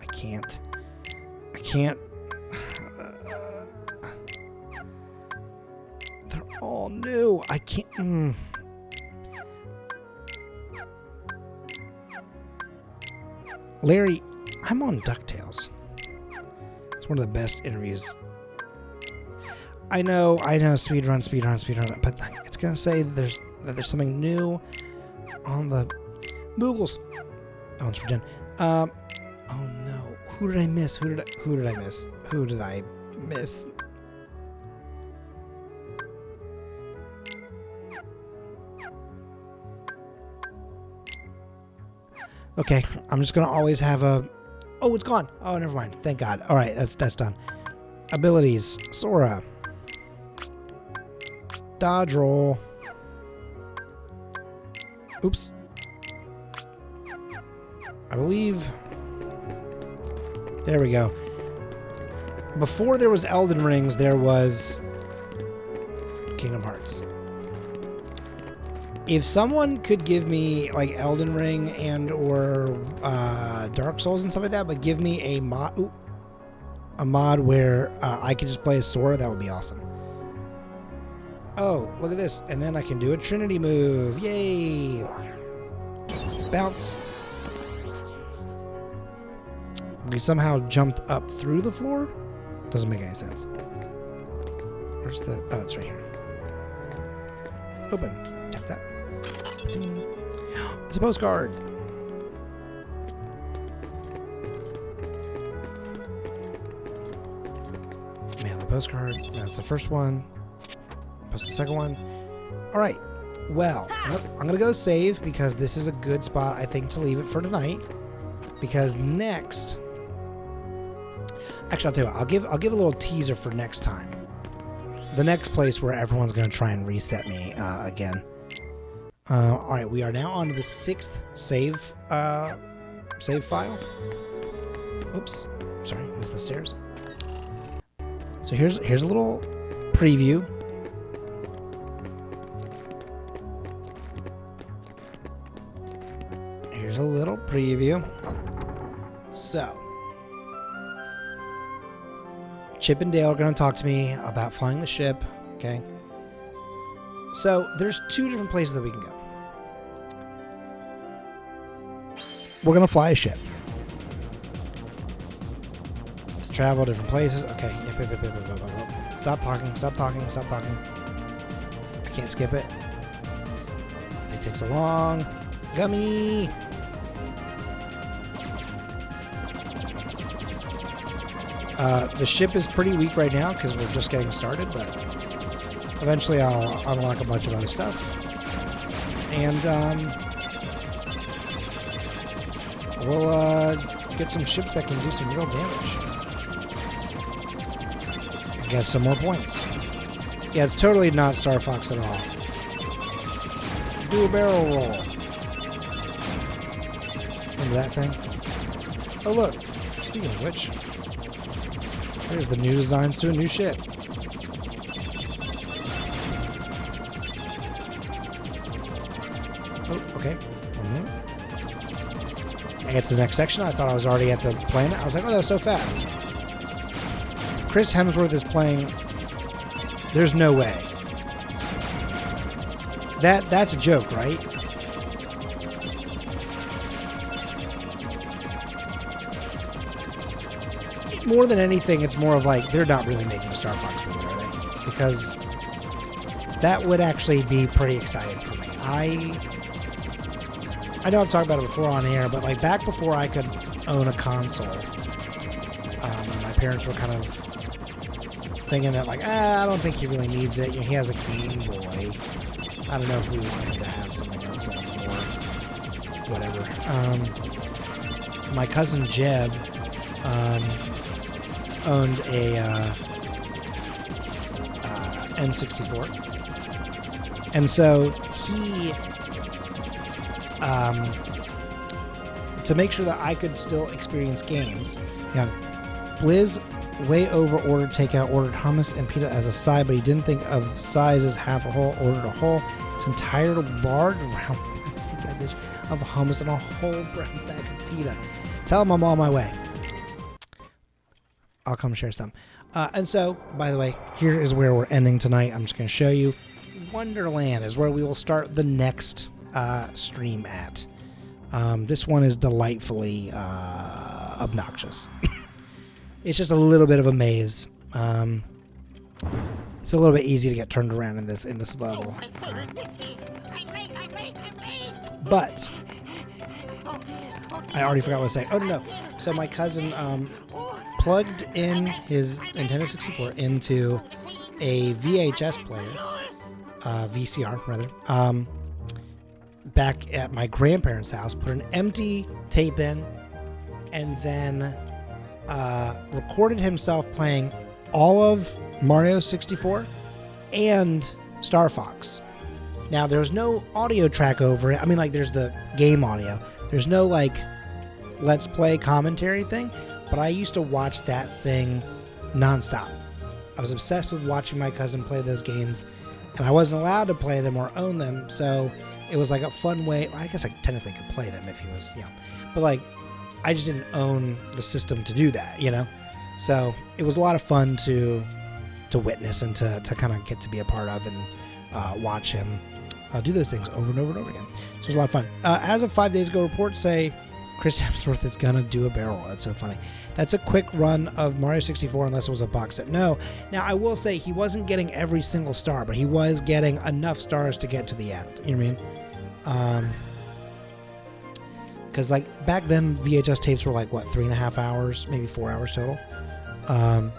can't. They're all new. I can't. Larry, I'm on DuckTales. It's one of the best interviews. I know, speedrun, but it's gonna say that there's something new on the Moogles. Oh, it's for Jen. Oh no, who did I miss? Who did I miss? Okay, I'm just gonna always have a... Oh, it's gone. Oh, never mind. Thank God. All right, that's done. Abilities. Sora. Dodge roll. Oops. I believe... There we go. Before there was Elden Rings, there was Kingdom Hearts. If someone could give me like Elden Ring and or Dark Souls and stuff like that, but give me a mod where I could just play as Sora, that would be awesome. Oh, look at this. And then I can do a Trinity move. Yay! Bounce. We somehow jumped up through the floor? Doesn't make any sense. Where's the... Oh, it's right here. Open. Tap that. It's a postcard. Mail the postcard. That's the first one. Post the second one. All right. Well, I'm going to go save because this is a good spot, I think, to leave it for tonight. Because next... Actually, I'll tell you what. I'll give a little teaser for next time. The next place where everyone's going to try and reset me again. All right, we are now on to the 6th save file. Oops, sorry, missed the stairs. So here's a little preview. here's a little preview. So, Chip and Dale are going to talk to me about flying the ship, okay? So, there's 2 different places that we can go. We're going to fly a ship. To travel different places. Okay. Yep. Stop talking. I can't skip it. It takes so long. Gummy! The ship is pretty weak right now because we're just getting started, but eventually I'll unlock a bunch of other stuff. And we'll get some ships that can do some real damage. And get some more points. Yeah, it's totally not Star Fox at all. Do a barrel roll. Remember that thing? Oh look, speaking of which, there's the new designs to a new ship. Oh, okay. I get to the next section. I thought I was already at the planet. I was like, oh, that was so fast. Chris Hemsworth is playing. There's no way. That's a joke, right? More than anything, it's more of like, they're not really making a Star Fox movie, are they? Because that would actually be pretty exciting for me. I know I've talked about it before on air, but like back before I could own a console, my parents were kind of thinking that like, I don't think he really needs it. You know, he has a Game Boy. I don't know if we wanted to have something else anymore. Whatever. My cousin Jeb owned a N64, and so he, to make sure that I could still experience games, yeah, Blizz way over ordered takeout, ordered hummus and pita as a side, but he didn't think of size as half a whole, ordered a whole. His entire large round of hummus and a whole brown bag of pita. Tell him I'm on my way. I'll come share some. And so, by the way, here is where we're ending tonight. I'm just going to show you. Wonderland is where we will start the next stream at. This one is delightfully obnoxious. It's just a little bit of a maze. It's a little bit easy to get turned around in this level. But I already forgot what I was saying. Oh no! So my cousin plugged in his Nintendo 64 into a VHS player, VCR rather, back at my grandparents' house, put an empty tape in, and then recorded himself playing all of Mario 64 and Star Fox. Now, there's no audio track over it. I mean, like, there's the game audio. There's no, like, Let's Play commentary thing. But I used to watch that thing nonstop. I was obsessed with watching my cousin play those games, and I wasn't allowed to play them or own them, so it was like a fun way. Well, I guess I technically could play them if he was young, but like I just didn't own the system to do that, you know. So it was a lot of fun to witness and to kind of get to be a part of and watch him do those things over and over and over again. So it was a lot of fun. As of 5 days ago, reports say Chris Hemsworth is gonna do a barrel roll. That's so funny. That's a quick run of Mario 64 unless it was a box set. No. Now, I will say he wasn't getting every single star, but he was getting enough stars to get to the end. You know what I mean? Because, like, back then, VHS tapes were, like, what, 3.5 hours, maybe 4 hours total? And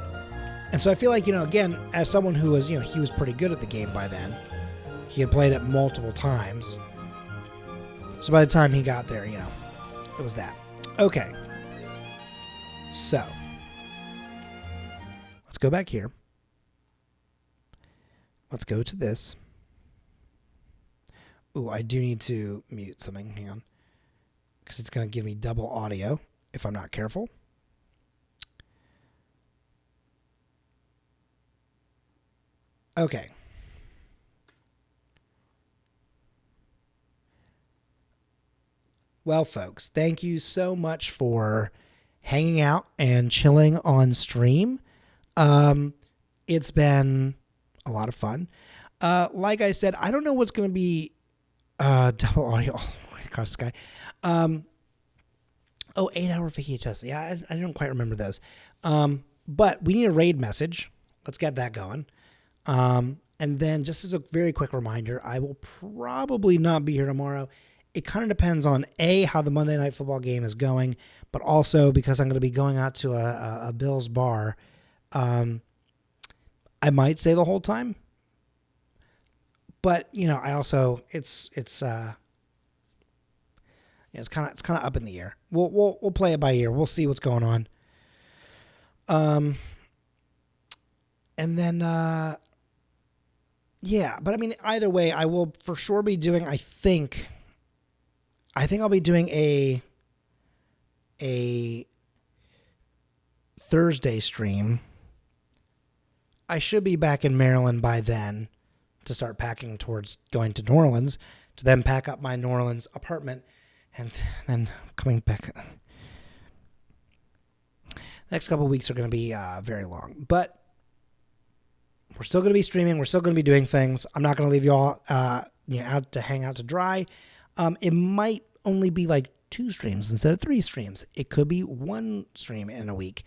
so I feel like, you know, again, as someone who was, you know, he was pretty good at the game by then. He had played it multiple times. So by the time he got there, you know, it was that. Okay. So, let's go back here. Let's go to this. Ooh, I do need to mute something. Hang on. Because it's going to give me double audio if I'm not careful. Okay. Well, folks, thank you so much for hanging out and chilling on stream. It's been a lot of fun. Like I said, I don't know what's going to be double audio all the way across the sky. 8-hour VHS. Yeah, I don't quite remember those. But we need a raid message. Let's get that going. And then just as a very quick reminder, I will probably not be here tomorrow. It kind of depends on how the Monday Night Football game is going, but also because I'm going to be going out to a Bills bar. I might stay the whole time, but I also it's kind of up in the air. We'll play it by ear. We'll see what's going on. And then but I mean either way, I will for sure be doing. I think I'll be doing a Thursday stream. I should be back in Maryland by then to start packing towards going to New Orleans, to then pack up my New Orleans apartment, and then coming back. Next couple of weeks are going to be very long, but we're still going to be streaming. We're still going to be doing things. I'm not going to leave you all out to hang out to dry. It might only be like 2 streams instead of 3 streams. It could be 1 stream in a week.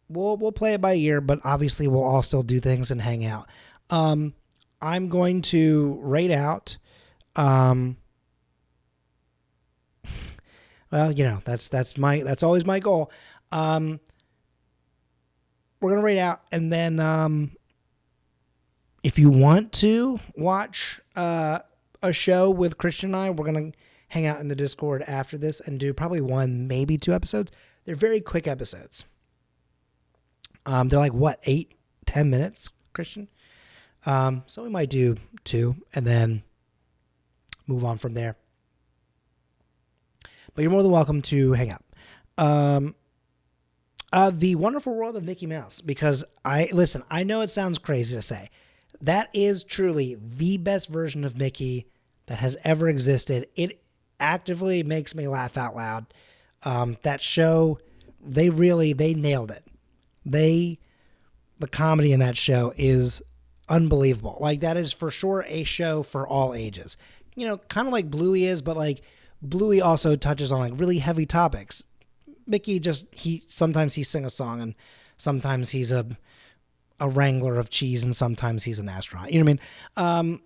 We'll play it by ear, but obviously we'll all still do things and hang out. I'm going to raid out. Well, that's always my goal. We're gonna raid out, and then if you want to watch a show with Christian and I, we're gonna hang out in the Discord after this and do probably 1, maybe 2 episodes. They're very quick episodes. They're like 8-10 minutes, Christian. So we might do 2 and then move on from there. But you're more than welcome to hang out. The Wonderful World of Mickey Mouse, because I know it sounds crazy to say. That is truly the best version of Mickey that has ever existed. It actively makes me laugh out loud. That show, they nailed it. The comedy in that show is unbelievable. Like, that is for sure a show for all ages. Kind of like Bluey is, but like Bluey also touches on like really heavy topics. Mickey sometimes he sings a song, and sometimes he's a wrangler of cheese, and sometimes he's an astronaut. You know what I mean?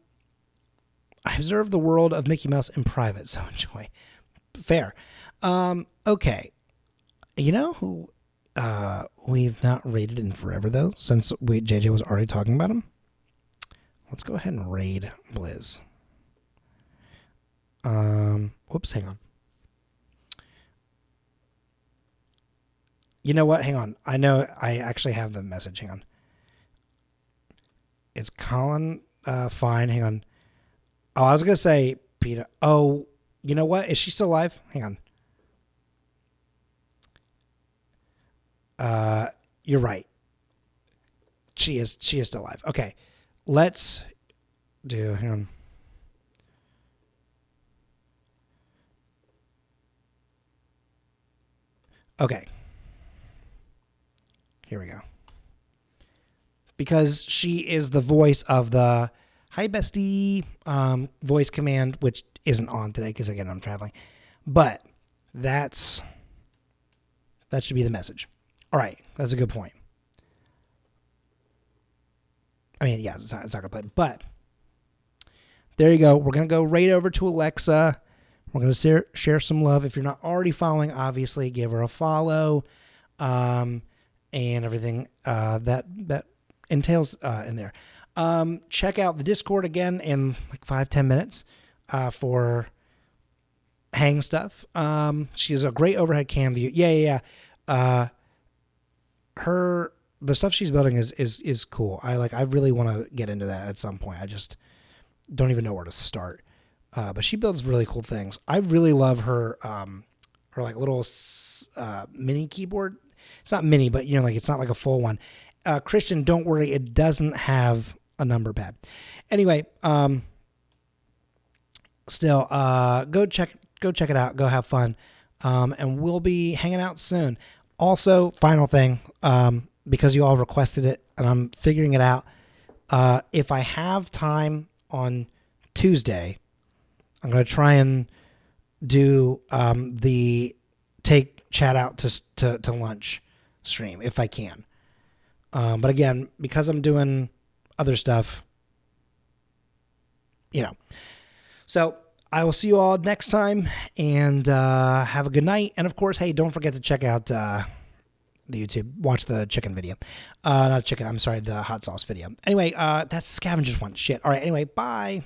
I observe the world of Mickey Mouse in private, so enjoy. Fair. Okay. You know who we've not raided in forever, though, since JJ was already talking about him? Let's go ahead and raid Blizz. Whoops, hang on. You know what? Hang on. I know I actually have the message. Hang on. Is Colin fine? Hang on. Oh, I was going to say, Peter. Oh, you know what? Is she still alive? Hang on. You're right. She is still alive. Okay. Let's do, hang on. Okay. Here we go. Because she is the voice of the Hi Bestie voice command, which isn't on today because, again, I'm traveling. But that should be the message. All right. That's a good point. I mean, yeah, it's not going to play. But there you go. We're going to go right over to Alexa. We're going to share some love. If you're not already following, obviously, give her a follow. And everything that entails in there. Check out the Discord again in like 5-10 minutes for hang stuff. She has a great overhead cam view. Yeah. The stuff she's building is cool. I really want to get into that at some point. I just don't even know where to start. But she builds really cool things. I really love her like little mini keyboard. It's not mini, but it's not like a full one. Christian, don't worry, it doesn't have a number pad. Anyway, still, go check go check it out. Go have fun. And we'll be hanging out soon. Also, final thing, because you all requested it and I'm figuring it out. If I have time on Tuesday, I'm going to try and do the take chat out to lunch stream if I can. But again, because I'm doing other stuff, So I will see you all next time, and have a good night. And of course, hey, don't forget to check out the YouTube. Watch the chicken video. Not chicken, I'm sorry, the hot sauce video. Anyway, that's the scavengers one. Shit. All right, anyway, bye.